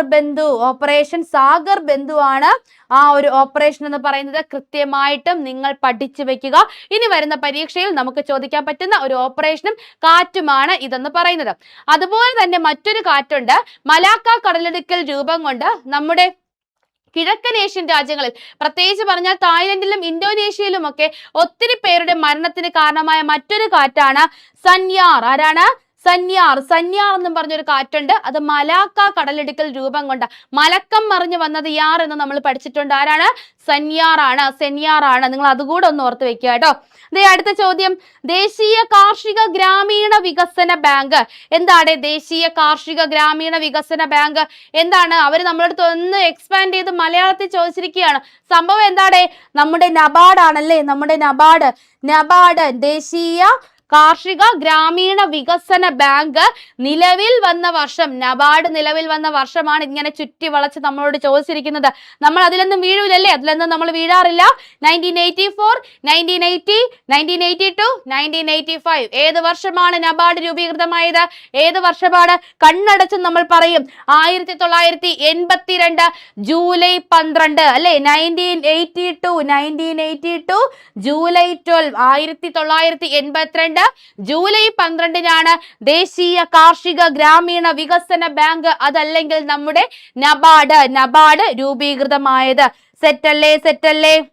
ബന്ധു ആണ് ആ ഒരു ഓപ്പറേഷൻ എന്ന് പറയുന്നത്. കൃത്യമായിട്ടും നിങ്ങൾ പഠിച്ചു വെക്കുക. ഇനി വരുന്ന പരീക്ഷയിൽ നമുക്ക് ചോദിക്കാൻ പറ്റുന്ന ഒരു ഓപ്പറേഷനും കാറ്റുമാണ് ഇതെന്ന് പറയുന്നത്. അതുപോലെ തന്നെ മറ്റൊരു കാറ്റുണ്ട്. മലാക്ക കടലിടുക്കിൽ രൂപം കൊണ്ട് നമ്മുടെ കിഴക്കൻ ഏഷ്യൻ രാജ്യങ്ങളിൽ, പ്രത്യേകിച്ച് പറഞ്ഞാൽ തായ്ലൻഡിലും ഇന്തോനേഷ്യയിലും ഒക്കെ ഒത്തിരി പേരുടെ മരണത്തിന് കാരണമായ മറ്റൊരു കാറ്റാണ് സന്യാർ. ആരാണ്? സന്യാർ എന്നും പറഞ്ഞൊരു കാറ്റുണ്ട്. അത് മലാക്ക കടലിടുക്കൽ രൂപം കൊണ്ട, മലക്കം മറിഞ്ഞു വന്നത് യാർ എന്ന് നമ്മൾ പഠിച്ചിട്ടുണ്ട്. ആരാണ്? സെന്യാറാണ്. നിങ്ങൾ അതുകൂടെ ഒന്ന് ഓർത്ത് വെക്കുക കേട്ടോ. അടുത്ത ചോദ്യം. ദേശീയ കാർഷിക ഗ്രാമീണ വികസന ബാങ്ക്. എന്താണ് ദേശീയ കാർഷിക ഗ്രാമീണ വികസന ബാങ്ക്? എന്താണ്? അവർ നമ്മളടുത്ത് ഒന്ന് എക്സ്പാൻഡ് ചെയ്ത് മലയാളത്തിൽ ചോദിച്ചിരിക്കുകയാണ്. സംഭവം എന്താണ്? നമ്മുടെ നബാർഡ് ആണല്ലേ. നമ്മുടെ നബാർഡ് ദേശീയ കാർഷിക ഗ്രാമീണ വികസന ബാങ്ക് നിലവിൽ വന്ന വർഷം, നബാർഡ് നിലവിൽ വന്ന വർഷമാണ് ഇങ്ങനെ ചുറ്റി വളച്ച് നമ്മളോട് ചോദിച്ചിരിക്കുന്നത്. നമ്മൾ അതിലൊന്നും വീഴൂലല്ലേ? അതിലൊന്നും നമ്മൾ വീഴാറില്ല. 1984, 1980, 1982, 1985. ഏത് വർഷമാണ് നബാർഡ് രൂപീകൃതമായത്? ഏത് വർഷമാണ്? കണ്ണടച്ച് നമ്മൾ പറയും 1982 ജൂലൈ 12 അല്ലെ? 1982 ജൂലൈ 12. 1982 ജൂലൈ 12 ദേശീയ കാർഷിക ഗ്രാമീണ വികസന ബാങ്ക്, അതല്ലെങ്കിൽ നമ്മുടെ നബാർഡ് രൂപീകൃതമായത്. സെറ്റല്ലേ?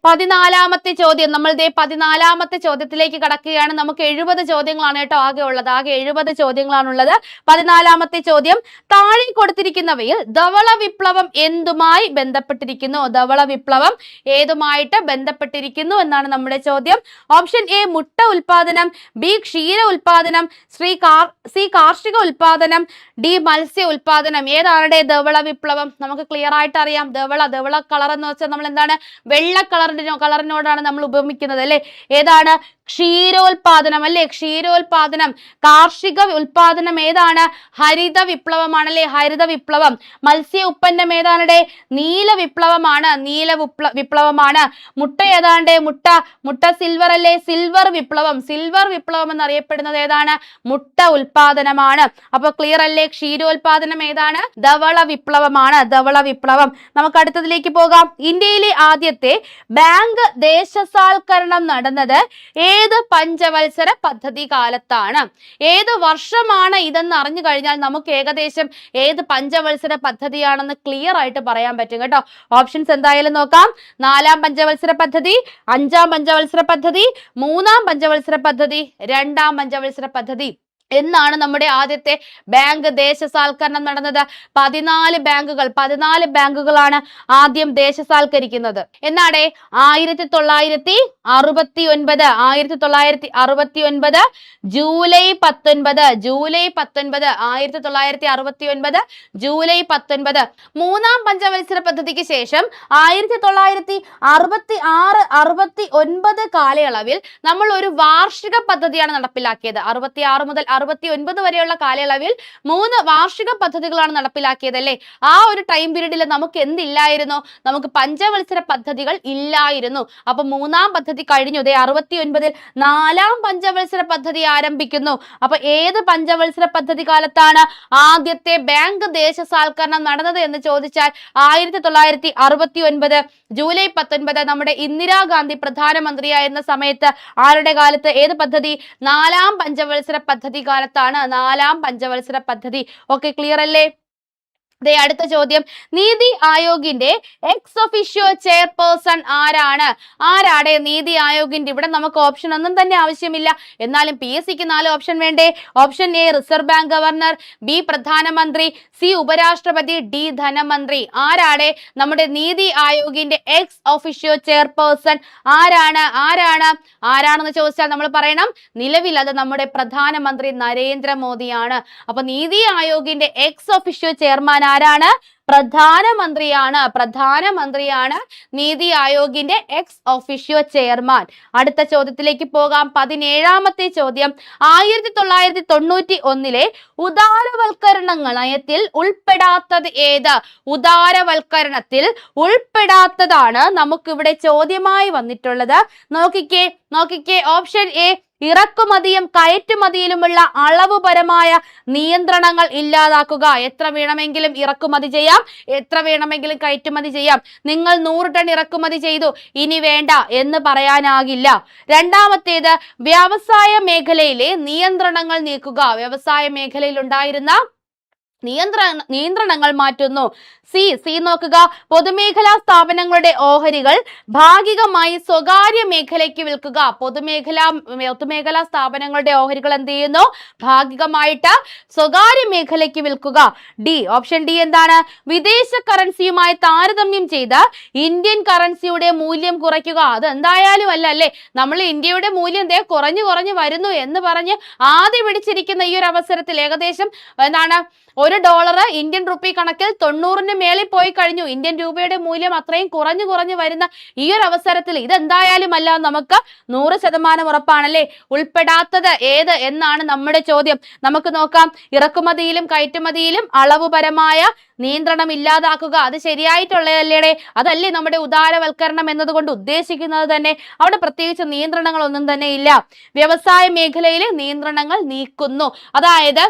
14ാമത്തെ ചോദ്യം. നമ്മൾ 14ാമത്തെ ചോദ്യത്തിലേക്ക് കടക്കുകയാണ്. നമുക്ക് 70 ചോദ്യങ്ങളാണ് കേട്ടോ ആകെ ഉള്ളത്. ആകെ 70 ചോദ്യങ്ങളാണുള്ളത്. 14ാമത്തെ ചോദ്യം. താഴെ കൊടുത്തിരിക്കുന്നവയിൽ ധവള വിപ്ലവം എന്തുമായി ബന്ധപ്പെട്ടിരിക്കുന്നു? ധവള വിപ്ലവം ഏതുമായിട്ട് ബന്ധപ്പെട്ടിരിക്കുന്നു എന്നാണ് നമ്മുടെ ചോദ്യം. ഓപ്ഷൻ എ മുട്ട ഉൽപാദനം, ബി ക്ഷീര ഉൽപാദനം, സി കാർഷിക ഉൽപാദനം, ഡി മത്സ്യ ഉൽപാദനം. ഏതാണ് ധവള വിപ്ലവം? നമുക്ക് ക്ലിയർ ആയിട്ട് അറിയാം. ധവള കളർ എന്ന് വെച്ചാൽ നമ്മൾ എന്താണ്? വെള്ള കളറിനോടാണ് നമ്മൾ ഉപമിക്കുന്നത് അല്ലെ? ഏതാണ്? ക്ഷീരോത്പാദനം അല്ലെ? ക്ഷീരോത്പാദനം. കാർഷിക ഉൽപാദനം ഏതാണ്? ഹരിത വിപ്ലവമാണല്ലേ? ഹരിത വിപ്ലവം. മത്സ്യ ഉൽപ്പന്നം ഏതാണ്? നീല വിപ്ലവമാണ്. വിപ്ലവമാണ്. മുട്ട ഏതാണ്ട്? മുട്ട സിൽവർ അല്ലേ? സിൽവർ വിപ്ലവം എന്നറിയപ്പെടുന്നത് ഏതാണ്? മുട്ട ഉൽപാദനമാണ്. അപ്പൊ ക്ലിയർ അല്ലേ? ക്ഷീരോത്പാദനം ഏതാണ്? ധവള വിപ്ലവമാണ്. ധവള വിപ്ലവം. നമുക്ക് അടുത്തതിലേക്ക് പോകാം. ഇന്ത്യയിലെ ആദ്യത്തെ ബാങ്ക് ദേശസാൽക്കരണം നടന്നത് ഏത് പഞ്ചവത്സര പദ്ധതി കാലത്താണ്? ഏത് വർഷമാണ് ഇതെന്ന് അറിഞ്ഞു കഴിഞ്ഞാൽ നമുക്ക് ഏകദേശം ഏത് പഞ്ചവത്സര പദ്ധതിയാണെന്ന് ക്ലിയർ ആയിട്ട് പറയാൻ പറ്റും കേട്ടോ. ഓപ്ഷൻസ് എന്തായാലും നോക്കാം. 4ാം പഞ്ചവത്സര പദ്ധതി, 5ാം പഞ്ചവത്സര പദ്ധതി, 3ാം പഞ്ചവത്സര പദ്ധതി, 2ാം പഞ്ചവത്സര പദ്ധതി എന്നാണ് നമ്മുടെ ആദ്യത്തെ ബാങ്ക് ദേശസാൽക്കരണം നടന്നത്. 14 ബാങ്കുകളാണ് ആദ്യം ദേശസാൽക്കരിക്കുന്നത്. എന്നാണ് 1969 ജൂലൈ 19 ജൂലൈ 19. 3ാം പഞ്ചവത്സര പദ്ധതിക്ക് ശേഷം 1966-69 കാലയളവിൽ നമ്മൾ ഒരു വാർഷിക പദ്ധതിയാണ് നടപ്പിലാക്കിയത്. 66 മുതൽ 69 വരെയുള്ള കാലയളവിൽ 3 വാർഷിക പദ്ധതികളാണ് നടപ്പിലാക്കിയത് അല്ലേ? ആ ഒരു ടൈം പീരീഡിൽ നമുക്ക് എന്തില്ലായിരുന്നു? നമുക്ക് പഞ്ചവത്സര പദ്ധതികൾ ഇല്ലായിരുന്നു. അപ്പൊ 3-ാം പദ്ധതി കഴിഞ്ഞു. 69-ൽ 4-ാം പഞ്ചവത്സര പദ്ധതി ആരംഭിക്കുന്നു. അപ്പൊ ഏത് പഞ്ചവത്സര പദ്ധതി കാലത്താണ് ആദ്യത്തെ ബാങ്ക് ദേശസാൽക്കരണം നടന്നത് എന്ന് ചോദിച്ചാൽ 1969 ജൂലൈ 19 നമ്മുടെ ഇന്ദിരാഗാന്ധി പ്രധാനമന്ത്രിയായിരുന്ന സമയത്ത് ആരുടെ കാലത്ത്? ഏത് പദ്ധതി? 4-ാം പഞ്ചവത്സര പദ്ധതി കാലത്താണ്. 4-ാം പഞ്ചവത്സര പദ്ധതി. ഓക്കെ, ക്ലിയർ അല്ലേ? അടുത്ത ചോദ്യം, നീതി ആയോഗിന്റെ എക്സ് ഒഫീഷ്യോ ചെയർപേഴ്സൺ ആരാണ്? ആരാടെ നീതി ആയോഗിന്റെ? ഇവിടെ നമുക്ക് ഓപ്ഷൻ ഒന്നും തന്നെ ആവശ്യമില്ല. എന്നാലും PSCക്ക് 4 ഓപ്ഷൻ വേണ്ടേ? Option A reserve bank governor, B പ്രധാനമന്ത്രി, സി ഉപരാഷ്ട്രപതി, ഡി ധനമന്ത്രി. ആരാടെ നമ്മുടെ നീതി ആയോഗിന്റെ എക്സ് ഒഫീഷ്യോ ചെയർപേഴ്സൺ ആരാണ്? ആരാണെന്ന് ചോദിച്ചാൽ നമ്മൾ പറയണം നിലവിൽ അത് നമ്മുടെ പ്രധാനമന്ത്രി നരേന്ദ്രമോദിയാണ്. അപ്പൊ നീതി ആയോഗിന്റെ എക്സ് ഒഫീഷ്യോ ചെയർമാൻ ആരാണ്? പ്രധാനമന്ത്രിയാണ് നീതി ആയോഗിന്റെ എക്സ് ഒഫീഷ്യോ ചെയർമാൻ. അടുത്ത ചോദ്യത്തിലേക്ക് പോകാം. 17ാമത്തെ ചോദ്യം, 1991-ലെ ഉദാരവൽക്കരണ നയത്തിൽ ഉൾപ്പെടാത്തത് ഏത്? ഉദാരവൽക്കരണത്തിൽ ഉൾപ്പെടാത്തതാണ് നമുക്കിവിടെ ചോദ്യമായി വന്നിട്ടുള്ളത്. നോക്കിക്കേ ഓപ്ഷൻ എ ഇറക്കുമതിയും കയറ്റുമതിയിലുമുള്ള അളവുപരമായ നിയന്ത്രണങ്ങൾ ഇല്ലാതാക്കുക. എത്ര വേണമെങ്കിലും ഇറക്കുമതി ചെയ്യാം, എത്ര വേണമെങ്കിലും കയറ്റുമതി ചെയ്യാം. നിങ്ങൾ 100 ടൺ ഇറക്കുമതി ചെയ്തു, ഇനി വേണ്ട എന്ന് പറയാനാകില്ല. രണ്ടാമത്തേത് വ്യവസായ മേഖലയിലെ നിയന്ത്രണങ്ങൾ നീക്കുക. വ്യവസായ മേഖലയിൽ ഉണ്ടായിരുന്ന നിയന്ത്രണങ്ങൾ മാറ്റുന്നു. സി നോക്കുക, പൊതുമേഖലാ സ്ഥാപനങ്ങളുടെ ഓഹരികൾ ഭാഗികമായി സ്വകാര്യ മേഖലയ്ക്ക് വിൽക്കുക. പൊതുമേഖലാ സ്ഥാപനങ്ങളുടെ ഓഹരികൾ എന്ത് ചെയ്യുന്നു? ഭാഗികമായിട്ട് സ്വകാര്യ മേഖലയ്ക്ക് വിൽക്കുക. ഓപ്ഷൻ ഡി എന്താണ്? വിദേശ കറൻസിയുമായി താരതമ്യം ചെയ്ത് ഇന്ത്യൻ കറൻസിയുടെ മൂല്യം കുറയ്ക്കുക. അത് എന്തായാലും അല്ലേ? നമ്മൾ ഇന്ത്യയുടെ മൂല്യം കുറഞ്ഞു വരുന്നു എന്ന് പറഞ്ഞ് ആദ്യം പിടിച്ചിരിക്കുന്ന ഈ ഒരു അവസരത്തിൽ ഏകദേശം എന്താണ് $1 ഇന്ത്യൻ റുപ്പി കണക്കിൽ 90-ന് മേളിൽ പോയി കഴിഞ്ഞു. ഇന്ത്യൻ രൂപയുടെ മൂല്യം അത്രയും കുറഞ്ഞു വരുന്ന ഈ ഒരു അവസരത്തിൽ ഇതെന്തായാലും അല്ല, നമുക്ക് 100% ഉറപ്പാണല്ലേ? ഉൾപ്പെടാത്തത് ഏത് എന്നാണ് നമ്മുടെ ചോദ്യം. നമുക്ക് നോക്കാം. ഇറക്കുമതിയിലും കയറ്റുമതിയിലും അളവുപരമായ നിയന്ത്രണം ഇല്ലാതാക്കുക. അത് ശരിയായിട്ടുള്ളതല്ലേ? അതല്ലേ നമ്മുടെ ഉദാരവൽക്കരണം എന്നതുകൊണ്ട് ഉദ്ദേശിക്കുന്നത് തന്നെ? അവിടെ പ്രത്യേകിച്ച് നിയന്ത്രണങ്ങളൊന്നും തന്നെ ഇല്ല. വ്യവസായ മേഖലയിലെ നിയന്ത്രണങ്ങൾ നീക്കുന്നു. അതായത്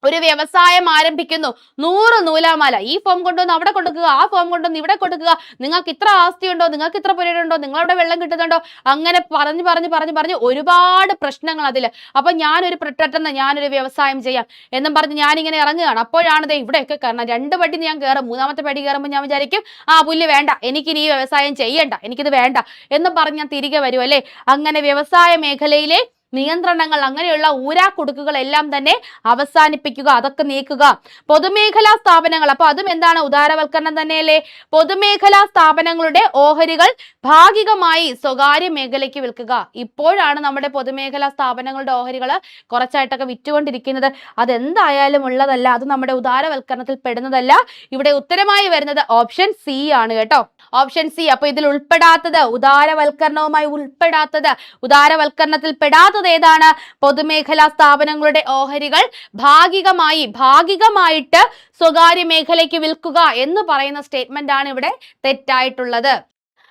ഒരു വ്യവസായം ആരംഭിക്കുന്നു, 100 നൂലാമാല, ഈ ഫോം കൊണ്ടുവന്ന് അവിടെ കൊടുക്കുക, ആ ഫോം കൊണ്ടുവന്ന് ഇവിടെ കൊടുക്കുക, നിങ്ങൾക്ക് ഇത്ര ആസ്തിയുണ്ടോ, നിങ്ങൾക്ക് ഇത്ര പുരയുണ്ടോ, നിങ്ങളവിടെ വെള്ളം കിട്ടുന്നുണ്ടോ, അങ്ങനെ പറഞ്ഞ് ഒരുപാട് പ്രശ്നങ്ങൾ അതിൽ. അപ്പൊ ഞാനൊരു വ്യവസായം ചെയ്യാം എന്നും പറഞ്ഞ് ഞാനിങ്ങനെ ഇറങ്ങുകയാണ്. അപ്പോഴാണ് ഇവിടെയൊക്കെ കയറണം. 2 പടി ഞാൻ കയറും, 3-ാമത്തെ പടി കയറുമ്പോൾ ഞാൻ വിചാരിക്കും പുല്ല് വേണ്ട, എനിക്കിനി ഈ വ്യവസായം ചെയ്യണ്ട, എനിക്കിത് വേണ്ട എന്ന് പറഞ്ഞ് ഞാൻ തിരികെ വരും അല്ലേ? അങ്ങനെ വ്യവസായ മേഖലയിലെ നിയന്ത്രണങ്ങൾ, അങ്ങനെയുള്ള ഊരാക്കുടുക്കുകളെല്ലാം തന്നെ അവസാനിപ്പിക്കുക, അതൊക്കെ നീക്കുക. പൊതുമേഖലാ സ്ഥാപനങ്ങൾ, അപ്പൊ അതും എന്താണ്? ഉദാരവൽക്കരണം തന്നെയല്ലേ? പൊതുമേഖലാ സ്ഥാപനങ്ങളുടെ ഓഹരികൾ ഭാഗികമായി സ്വകാര്യ മേഖലയ്ക്ക് വിൽക്കുക. ഇപ്പോഴാണ് നമ്മുടെ പൊതുമേഖലാ സ്ഥാപനങ്ങളുടെ ഓഹരികൾ കുറച്ചായിട്ടൊക്കെ വിറ്റുകൊണ്ടിരിക്കുന്നത്. അതെന്തായാലും ഉള്ളതല്ല, അത് നമ്മുടെ ഉദാരവൽക്കരണത്തിൽ പെടുന്നതല്ല. ഇവിടെ ഉത്തരമായി വരുന്നത് ഓപ്ഷൻ സി ആണ് കേട്ടോ. Option C. അപ്പൊ ഇതിൽ ഉൾപ്പെടാത്തത്, ഉദാരവൽക്കരണവുമായി ഉദാരവൽക്കരണത്തിൽ പെടാത്തത് ഏതാണ്? പൊതുമേഖലാ സ്ഥാപനങ്ങളുടെ ഓഹരികൾ ഭാഗികമായിട്ട് സ്വകാര്യ മേഖലയ്ക്ക് വിൽക്കുക എന്ന് പറയുന്ന സ്റ്റേറ്റ്മെന്റ് ആണ് ഇവിടെ തെറ്റായിട്ടുള്ളത്.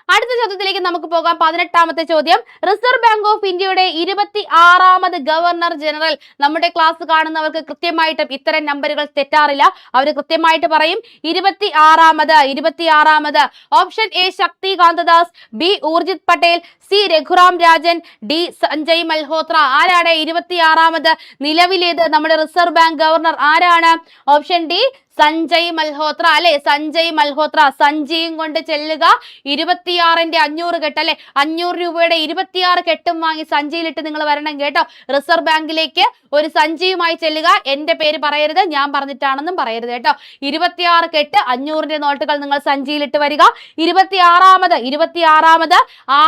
അടുത്ത ചോദ്യത്തിലേക്ക് നമുക്ക് പോകാം. 18ാമത്തെ ചോദ്യം, റിസർവ് ബാങ്ക് ഓഫ് ഇന്ത്യയുടെ 26ാമത് ഗവർണർ ജനറൽ. നമ്മുടെ ക്ലാസ് കാണുന്നവർക്ക് കൃത്യമായിട്ടും ഇത്തരം നമ്പറുകൾ തെറ്റാറില്ല, അവർ കൃത്യമായിട്ട് പറയും 26ാമത്. Option A Shakti Kanta Das, B Urjit Patel, C Raghuram Rajan, D Sanjay Malhotra. ആരാണ് 26ാമത് നിലവിലേത് നമ്മുടെ റിസർവ് ബാങ്ക് ഗവർണർ? ആരാണ്? ഓപ്ഷൻ ഡി സഞ്ജയ് മൽഹോത്ര അല്ലെ? സഞ്ജയ് മൽഹോത്ര. സഞ്ജയും കൊണ്ട് ചെല്ലുക, 26ന്റെ 500 കെട്ട് അല്ലെ? 500 രൂപയുടെ 26 കെട്ടും വാങ്ങി സഞ്ചിയിലിട്ട് നിങ്ങൾ വരണം കേട്ടോ. റിസർവ് ബാങ്കിലേക്ക് ഒരു സഞ്ചിയുമായി ചെല്ലുക. എന്റെ പേര് പറയരുത്, ഞാൻ പറഞ്ഞിട്ടാണെന്നും പറയരുത് കേട്ടോ. 26 കെട്ട് 500ന്റെ നോട്ടുകൾ നിങ്ങൾ സഞ്ചിയിലിട്ട് വരിക. 26ാമത്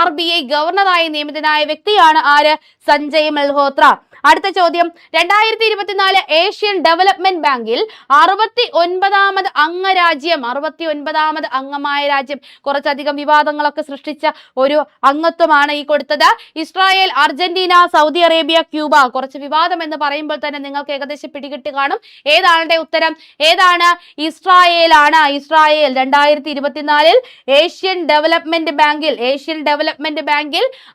RBI ഗവർണറായി നിയമിതനായ വ്യക്തിയാണ് ആര്? സഞ്ജയ് മൽഹോത്ര. അടുത്ത ചോദ്യം, 2024 ഏഷ്യൻ ഡെവലപ്മെന്റ് ബാങ്കിൽ 69ാമത് അംഗരാജ്യം, 69ാമത് അംഗമായ രാജ്യം, കുറച്ചധികം വിവാദങ്ങളൊക്കെ സൃഷ്ടിച്ച ഒരു അംഗത്വമാണ് ഈ കൊടുത്തത്. Israel, Argentina, Saudi Arabia, Cuba. കുറച്ച് വിവാദം എന്ന് പറയുമ്പോൾ തന്നെ നിങ്ങൾക്ക് ഏകദേശം പിടികിട്ടി കാണും ഏതാണ് ഉത്തരം. ഏതാണ്? ഇസ്രായേൽ ആണ്. ഇസ്രായേൽ 2024 ഏഷ്യൻ ഡെവലപ്മെന്റ് ബാങ്കിൽ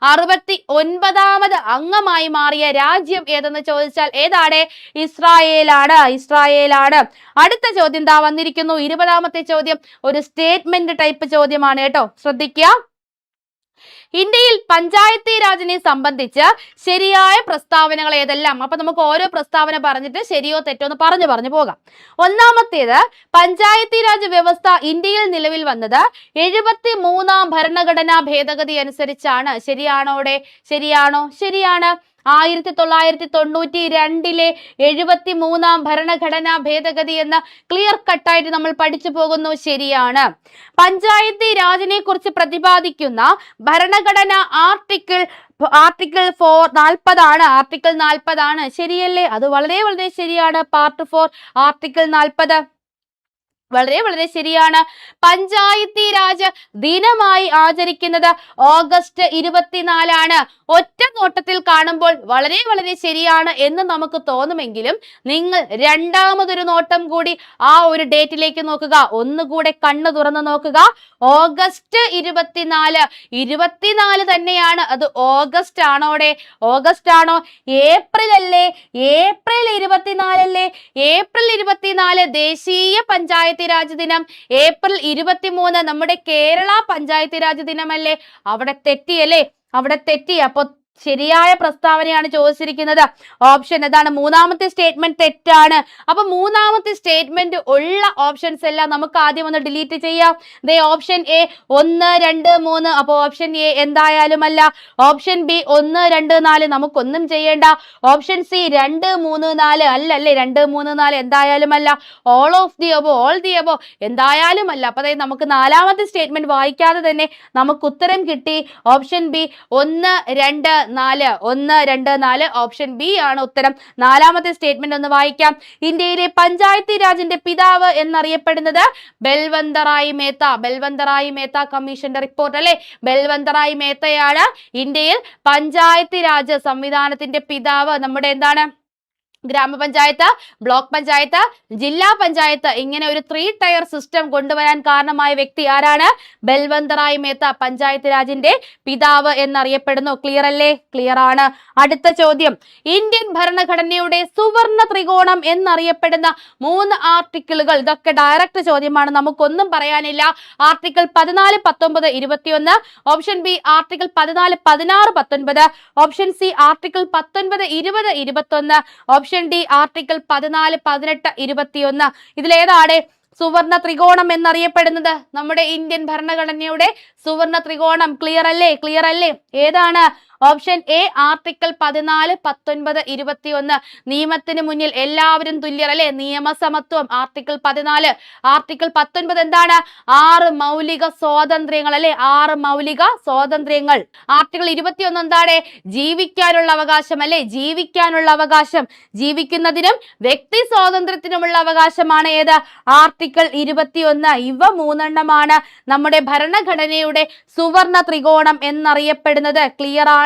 69ാമത് അംഗമായി മാറിയ രാജ്യം ഏതെന്ന് ചോദിച്ചാൽ ഏതാണ്? ഇസ്രായേലാണ്. ഇസ്രായേലാണ്. അടുത്ത ചോദ്യം ദാ വന്നിരിക്കുന്നു. 20ാമത്തെ ചോദ്യം ഒരു സ്റ്റേറ്റ്മെന്റ് ടൈപ്പ് ചോദ്യമാണ് കേട്ടോ, ശ്രദ്ധിക്കുക. ഇന്ത്യയിൽ പഞ്ചായത്തി രാജിനെ സംബന്ധിച്ച് ശരിയായ പ്രസ്താവനകൾ ഏതെല്ലാം? അപ്പൊ നമുക്ക് ഓരോ പ്രസ്താവന പറഞ്ഞിട്ട് ശരിയോ തെറ്റോ എന്ന് പറഞ്ഞു പോകാം. ഒന്നാമത്തേത്, പഞ്ചായത്തി രാജ് വ്യവസ്ഥ ഇന്ത്യയിൽ നിലവിൽ വന്നത് 73ാം ഭരണഘടനാ ഭേദഗതി അനുസരിച്ചാണ്. ശരിയാണോടെ? ശരിയാണോ? ശരിയാണ്. 1992 73ാം ഭരണഘടനാ ഭേദഗതി എന്ന് ക്ലിയർ കട്ടായിട്ട് നമ്മൾ പഠിച്ചു പോകുന്നു. ശരിയാണ്. പഞ്ചായത്തി രാജിനെ കുറിച്ച് പ്രതിപാദിക്കുന്ന ഭരണഘടന ആർട്ടിക്കിൾ 40 ആണ്. ആർട്ടിക്കിൾ 40 ആണ്. ശരിയല്ലേ? അത് വളരെ വളരെ ശരിയാണ്. പാർട്ട് 4 ആർട്ടിക്കിൾ 40 വളരെ ശരിയാണ്. പഞ്ചായത്തി രാജ് ദിനമായി ആചരിക്കുന്നത് ഓഗസ്റ്റ് 24 ആണ്. ഒറ്റ നോട്ടത്തിൽ കാണുമ്പോൾ വളരെ ശരിയാണ് എന്ന് നമുക്ക് തോന്നുമെങ്കിലും നിങ്ങൾ രണ്ടാമതൊരു നോട്ടം കൂടി ആ ഒരു ഡേറ്റിലേക്ക് നോക്കുക. ഒന്നുകൂടെ കണ്ണു തുറന്ന് നോക്കുക. ഓഗസ്റ്റ് 24 തന്നെയാണ്. അത് ഓഗസ്റ്റ് ആണോടെ? ഓഗസ്റ്റ് ആണോ? ഏപ്രിൽ അല്ലേ? ഏപ്രിൽ 24 അല്ലേ? ഏപ്രിൽ 24 ദേശീയ പഞ്ചായത്ത് രാജ് ദിനം. ഏപ്രിൽ 23 നമ്മുടെ കേരള പഞ്ചായത്ത് രാജ് ദിനമല്ലേ? അവിടെ തെറ്റിയല്ലേ? അവിടെ തെറ്റി. അപ്പൊ ശരിയായ പ്രസ്താവനയാണ് ചോദിച്ചിരിക്കുന്നത്. ഓപ്ഷൻ ഏതാണ്? മൂന്നാമത്തെ സ്റ്റേറ്റ്മെന്റ് തെറ്റാണ്. അപ്പൊ മൂന്നാമത്തെ സ്റ്റേറ്റ്മെന്റ് ഉള്ള ഓപ്ഷൻസ് എല്ലാം നമുക്ക് ആദ്യം ഒന്ന് ഡിലീറ്റ് ചെയ്യാം. Option A 1, 2, 3. അപ്പൊ ഓപ്ഷൻ എ എന്തായാലും അല്ല. ഓപ്ഷൻ ബി 1, 2, 4 നമുക്കൊന്നും ചെയ്യേണ്ട. ഓപ്ഷൻ സി 2, 3, 4 അല്ലല്ലേ? 2, 3, 4 എന്തായാലും അല്ല. All of the above, all the above എന്തായാലും അല്ല. അപ്പൊ നമുക്ക് നാലാമത്തെ സ്റ്റേറ്റ്മെന്റ് വായിക്കാതെ തന്നെ നമുക്ക് ഉത്തരം കിട്ടി. Option B 1, 2, 4. 1, 2, 4 ഓപ്ഷൻ ബി ആണ് ഉത്തരം. നാലാമത്തെ സ്റ്റേറ്റ്മെന്റ് ഒന്ന് വായിക്കാം. ഇന്ത്യയിലെ പഞ്ചായത്തി രാജിന്റെ പിതാവ് എന്നറിയപ്പെടുന്നത് ബൽവന്തറായി മേത്ത. ബൽവന്തറായി മേത്ത കമ്മീഷന്റെ റിപ്പോർട്ട് അല്ലെ? ബൽവന്തറായി മേത്തയാണ് ഇന്ത്യയിൽ പഞ്ചായത്തി രാജ് സംവിധാനത്തിന്റെ പിതാവ്. നമ്മുടെ എന്താണ്? ഗ്രാമപഞ്ചായത്ത്, ബ്ലോക്ക് പഞ്ചായത്ത്, ജില്ലാ പഞ്ചായത്ത്, ഇങ്ങനെ ഒരു 3 ടയർ സിസ്റ്റം കൊണ്ടുവരാൻ കാരണമായ വ്യക്തി ആരാണ്? ബൽവന്തറായി മേത്ത, പഞ്ചായത്ത് രാജിന്റെ പിതാവ് എന്നറിയപ്പെടുന്നു. ക്ലിയർ അല്ലേ? ക്ലിയർ ആണ്. അടുത്ത ചോദ്യം, ഇന്ത്യൻ ഭരണഘടനയുടെ സുവർണ ത്രികോണം എന്നറിയപ്പെടുന്ന 3 ആർട്ടിക്കിളുകൾ. ഇതൊക്കെ ഡയറക്റ്റ് ചോദ്യമാണ്, നമുക്കൊന്നും പറയാനില്ല. Article 14, 19, 21. Option B article 14, 16, 19. Option C article 19, 20, 21. Option D article 14, 18, 21. ഇതിലേതാണ് സുവർണ ത്രികോണം എന്നറിയപ്പെടുന്നത്? നമ്മുടെ ഇന്ത്യൻ ഭരണഘടനയുടെ സുവർണ ത്രികോണം. ക്ലിയർ അല്ലേ? ക്ലിയർ അല്ലേ? ഏതാണ്? Option A article 14, 19, 21. നിയമത്തിന് മുന്നിൽ എല്ലാവരും തുല്യർ അല്ലെ? നിയമസമത്വം. ആർട്ടിക്കിൾ 14. ആർട്ടിക്കിൾ 19 എന്താണ്? 6 മൗലിക സ്വാതന്ത്ര്യങ്ങൾ അല്ലെ? 6 മൗലിക സ്വാതന്ത്ര്യങ്ങൾ. ആർട്ടിക്കിൾ 21 എന്താണ്? ജീവിക്കാനുള്ള അവകാശം അല്ലെ? ജീവിക്കാനുള്ള അവകാശം. ജീവിക്കുന്നതിനും വ്യക്തി സ്വാതന്ത്ര്യത്തിനുമുള്ള അവകാശമാണ് ഏത്? ആർട്ടിക്കിൾ 21. ഇവ 3 നമ്മുടെ ഭരണഘടനയുടെ സുവർണ ത്രികോണം എന്നറിയപ്പെടുന്നത്. ക്ലിയർ ആണ്.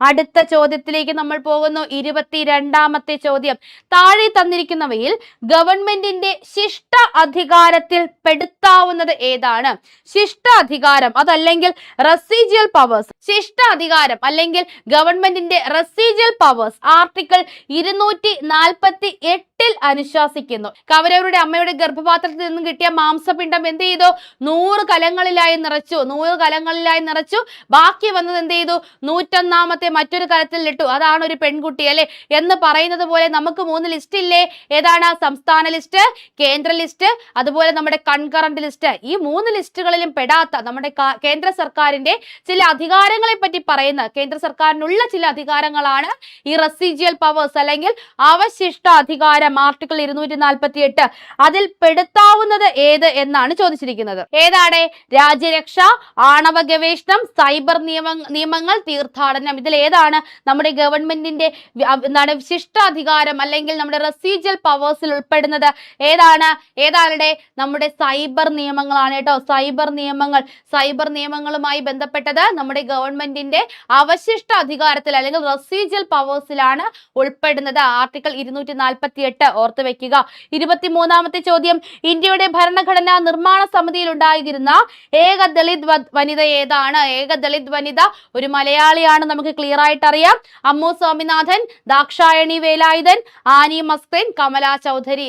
അടുത്ത ചോദ്യത്തിലേക്ക് നമ്മൾ പോകുന്നു. 22ാമത്തെ ചോദ്യം, താഴെ തന്നിരിക്കുന്നവയിൽ ഗവൺമെന്റിന്റെ ശിഷ്ട അധികാരത്തിൽ പെടുത്താവുന്നത് ഏതാണ്? ശിഷ്ട അധികാരം അതല്ലെങ്കിൽ റെസിജ്വൽ പവേഴ്സ്. ശിഷ്ട അധികാരം അല്ലെങ്കിൽ ഗവൺമെന്റിന്റെ റെസിജ്വൽ പവേഴ്സ് ആർട്ടിക്കിൾ 248 അനുശാസിക്കുന്നു. കവരവരുടെ അമ്മയുടെ ഗർഭപാത്രത്തിൽ നിന്നും കിട്ടിയ മാംസപിണ്ഡം എന്ത് ചെയ്തു? 100 കലങ്ങളിലായി നിറച്ചു. 100 കലങ്ങളിലായി നിറച്ചു. ബാക്കി വന്നത് എന്ത് ചെയ്തു? 101ാമത്തെ മറ്റൊരു കലത്തിൽ ഇട്ടു. അതാണ് ഒരു പെൺകുട്ടി അല്ലെ എന്ന് പറയുന്നത് പോലെ നമുക്ക് 3 ലിസ്റ്റ് ഇല്ലേ? ഏതാണ്? സംസ്ഥാന ലിസ്റ്റ്, കേന്ദ്ര ലിസ്റ്റ്, അതുപോലെ നമ്മുടെ കൺകറന്റ് ലിസ്റ്റ്. ഈ 3 ലിസ്റ്റുകളിലും പെടാത്ത നമ്മുടെ കേന്ദ്ര സർക്കാരിന്റെ ചില അധികാരങ്ങളെ പറ്റി പറയുന്ന, കേന്ദ്ര സർക്കാരിനുള്ള ചില അധികാരങ്ങളാണ് ഈ റെസിജ്വൽ പവേഴ്സ് അല്ലെങ്കിൽ അവശിഷ്ട അധികാരം. അധികാരം ആർട്ടിക്കിൾ 248 അതിൽ പെടുത്താവുന്നത് ഏത് എന്നാണ് ചോദിച്ചിരിക്കുന്നത്. ഏതാണ്? രാജ്യരക്ഷ, ആണവ ഗവേഷണം, സൈബർ നിയമങ്ങൾ, തീർത്ഥാടനം. ഇതിൽ ഏതാണ് നമ്മുടെ ഗവൺമെന്റിന്റെ എന്താണ് വിശിഷ്ടാധികാരം അല്ലെങ്കിൽ നമ്മുടെ റെസിജ്വൽ പവേഴ്സിൽ ഉൾപ്പെടുന്നത്? ഏതാണ്? നമ്മുടെ സൈബർ നിയമങ്ങളാണ് കേട്ടോ. സൈബർ നിയമങ്ങളുമായി ബന്ധപ്പെട്ടത് നമ്മുടെ ഗവൺമെന്റിന്റെ അവശിഷ്ട അധികാരത്തിൽ അല്ലെങ്കിൽ റെസിജ്വൽ പവേഴ്സിലാണ് ഉൾപ്പെടുന്നത്. ആർട്ടിക്കിൾ 248 ഓർത്ത് വെക്കുക. 23ാമത്തെ ചോദ്യം, ഇന്ത്യയുടെ ഭരണഘടനാ നിർമ്മാണ സമിതിയിൽ ഉണ്ടായിരുന്ന ഏക ദളിത് വനിത ഏതാണ്? ഏക ദളിത് വനിത ഒരു മലയാളിയാണ്, നമുക്ക് ക്ലിയർ ആയിട്ട് അറിയാം. അമ്മു സ്വാമിനാഥൻ, ദാക്ഷായണി വേലായുധൻ, ആനി മസ്ക്രിൻ, കമല ചൗധരി.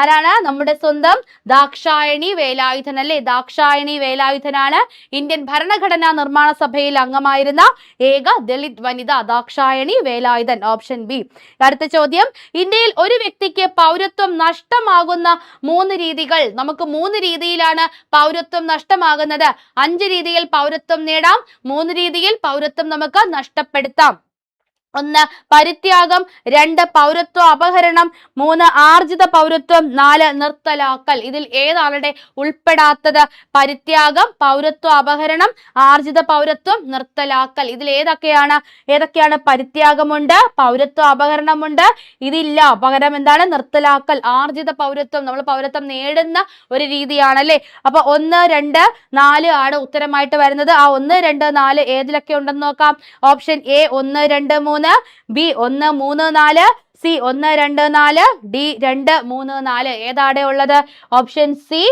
ആരാണ്? നമ്മുടെ സ്വന്തം ദാക്ഷായണി വേലായുധൻ അല്ലേ. ദാക്ഷായണി വേലായുധനാണ് ഇന്ത്യൻ ഭരണഘടനാ നിർമ്മാണ സഭയിൽ അംഗമായിരുന്ന ഏക ദളിത് വനിത. Dakshayani Velayudhan, option B. അടുത്ത ചോദ്യം, ഇന്ത്യയിൽ ഒരു വ്യക്തിക്ക് പൗരത്വം നഷ്ടമാകുന്ന 3 രീതികൾ. നമുക്ക് 3 രീതിയിലാണ് പൗരത്വം നഷ്ടമാകുന്നത്. 5 രീതിയിൽ പൗരത്വം നേടാം, 3 രീതിയിൽ പൗരത്വം നമുക്ക് നഷ്ടപ്പെടുത്താം. 1 പരിത്യാഗം, 2 പൗരത്വ അപഹരണം, 3 ആർജിത പൗരത്വം, 4 നിർത്തലാക്കൽ. ഇതിൽ ഏതാണ് ഉൾപ്പെടാത്തത്? പരിത്യാഗം, പൗരത്വ അപഹരണം, ആർജിത പൗരത്വം, നിർത്തലാക്കൽ. ഇതിൽ ഏതൊക്കെയാണ്? പരിത്യാഗമുണ്ട്, പൗരത്വ അപഹരണമുണ്ട്, ഇതില്ല. പകരം എന്താണ്? നിർത്തലാക്കൽ. ആർജിത പൗരത്വം, നമ്മൾ പൗരത്വം നേടുന്ന ഒരു രീതിയാണല്ലേ. അപ്പൊ 1, 2, 4 ആണ് ഉത്തരമായിട്ട് വരുന്നത്. ആ 1, 2, 4 ഏതിലൊക്കെ ഉണ്ടെന്ന് നോക്കാം. Option A 1, 2, 3, B 1, 3, 4, C 1, 2, 4, D 2, 3, 4. ഏതാണ് ഉള്ളത്? Option C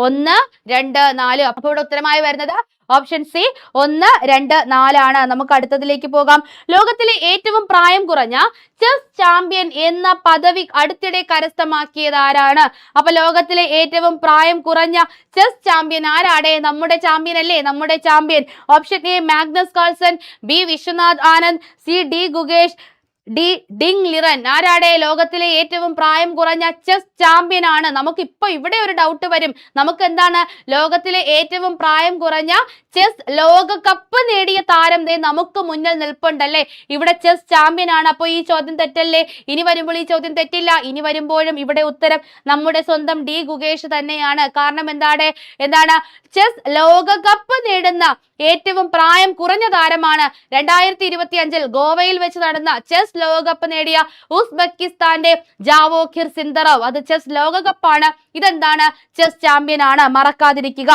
1, 2, 4. അപ്പോൾ ഇവിടെ ഉത്തരമായി വരുന്നത് ഓപ്ഷൻ സി 1, 2, 4 ആണ്. നമുക്ക് അടുത്തതിലേക്ക് പോകാം. ലോകത്തിലെ ഏറ്റവും പ്രായം കുറഞ്ഞ ചെസ് ചാമ്പ്യൻ എന്ന പദവി അടുത്തിടെ കരസ്ഥമാക്കിയത് ആരാണ്? അപ്പൊ ലോകത്തിലെ ഏറ്റവും പ്രായം കുറഞ്ഞ ചെസ് ചാമ്പ്യൻ ആരാടെ? നമ്മുടെ ചാമ്പ്യൻ അല്ലേ, നമ്മുടെ champion. Option A Magnus Carlsen, B Viswanath Anand, C D Gukesh, D Ding Liren. ആരാടെ ലോകത്തിലെ ഏറ്റവും പ്രായം കുറഞ്ഞ ചെസ് ചാമ്പ്യൻ ആണ്? നമുക്ക് ഇപ്പൊ ഇവിടെ ഒരു ഡൗട്ട് വരും. നമുക്ക് എന്താണ് ലോകത്തിലെ ഏറ്റവും പ്രായം കുറഞ്ഞ ചെസ് ലോകകപ്പ് നേടിയ താരം നമുക്ക് മുന്നിൽ നിൽപ്പുണ്ടല്ലേ. ഇവിടെ ചെസ് ചാമ്പ്യൻ ആണ്. അപ്പൊ ഈ ചോദ്യം തെറ്റല്ലേ? ഇനി വരുമ്പോൾ ഈ ചോദ്യം തെറ്റില്ല. ഇനി വരുമ്പോഴും ഇവിടെ ഉത്തരം നമ്മുടെ സ്വന്തം ഡി ഗുഗേഷ് തന്നെയാണ്. കാരണം എന്താണ് ചെസ് ലോകകപ്പ് നേടുന്ന ഏറ്റവും പ്രായം കുറഞ്ഞ താരമാണ് 2025 ഗോവയിൽ വെച്ച് നടന്ന ചെസ് ലോകകപ്പ് നേടിയ ഉസ്ബെക്കിസ്ഥാന്റെ ജാവോഖിർ സിന്ദറോവ്. അത് ചെസ് ലോകകപ്പാണ്. ഇതെന്താണ്? ചെസ് ചാമ്പ്യൻ ആണ്, മറക്കാതിരിക്കുക.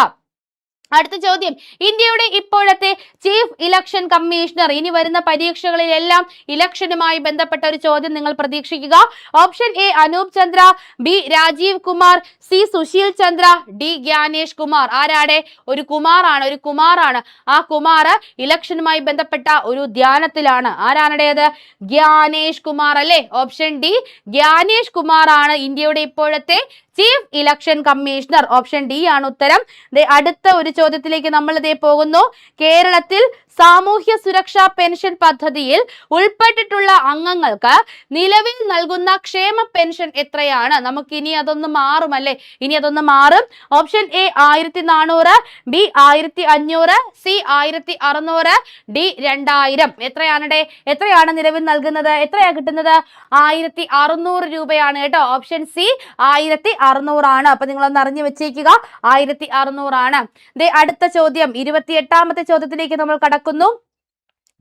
അടുത്ത ചോദ്യം, ഇന്ത്യയുടെ ഇപ്പോഴത്തെ ചീഫ് ഇലക്ഷൻ കമ്മീഷണർ. ഇനി വരുന്ന പരീക്ഷകളിലെല്ലാം ഇലക്ഷനുമായി ബന്ധപ്പെട്ട ഒരു ചോദ്യം നിങ്ങൾ പ്രതീക്ഷിക്കുക. Option A Anoop Chandra, B Rajeev Kumar, C Sushil Chandra, D Gyanesh Kumar. ആരാടെ? ഒരു കുമാറാണ്. ആ കുമാർ ഇലക്ഷനുമായി ബന്ധപ്പെട്ട ഒരു ധ്യാനത്തിലാണ്. ആരാണടേത്? ഗ്യാനേഷ് കുമാർ അല്ലേ. ഓപ്ഷൻ ഡി ഗ്യാനേഷ് കുമാർ ആണ് ഇന്ത്യയുടെ ഇപ്പോഴത്തെ chief election commissioner. Option D ആണ് ഉത്തരം. അടുത്ത ഒരു ചോദ്യത്തിലേക്ക് നമ്മൾ പോകുന്നു. കേരളത്തിൽ സാമൂഹ്യ സുരക്ഷാ പെൻഷൻ പദ്ധതിയിൽ ഉൾപ്പെട്ടിട്ടുള്ള അംഗങ്ങൾക്ക് നിലവിൽ നൽകുന്ന ക്ഷേമ പെൻഷൻ എത്രയാണ്? നമുക്ക് ഇനി അതൊന്ന് മാറുമല്ലേ, ഇനി അതൊന്ന് മാറും. Option A 1400, B 1500, C 1600, D 2000. എത്രയാണ് നിലവിൽ നൽകുന്നത്? എത്രയാ കിട്ടുന്നത്? 1600 രൂപയാണ് കേട്ടോ. ഓപ്ഷൻ സി 1600 ആണ്. അപ്പൊ നിങ്ങളൊന്ന് അറിഞ്ഞു വെച്ചേക്കുക, 1600 ആണ്. അടുത്ത ചോദ്യം 28ാമത്തെ ചോദ്യത്തിലേക്ക് നമ്മൾ കടക്കുന്നു.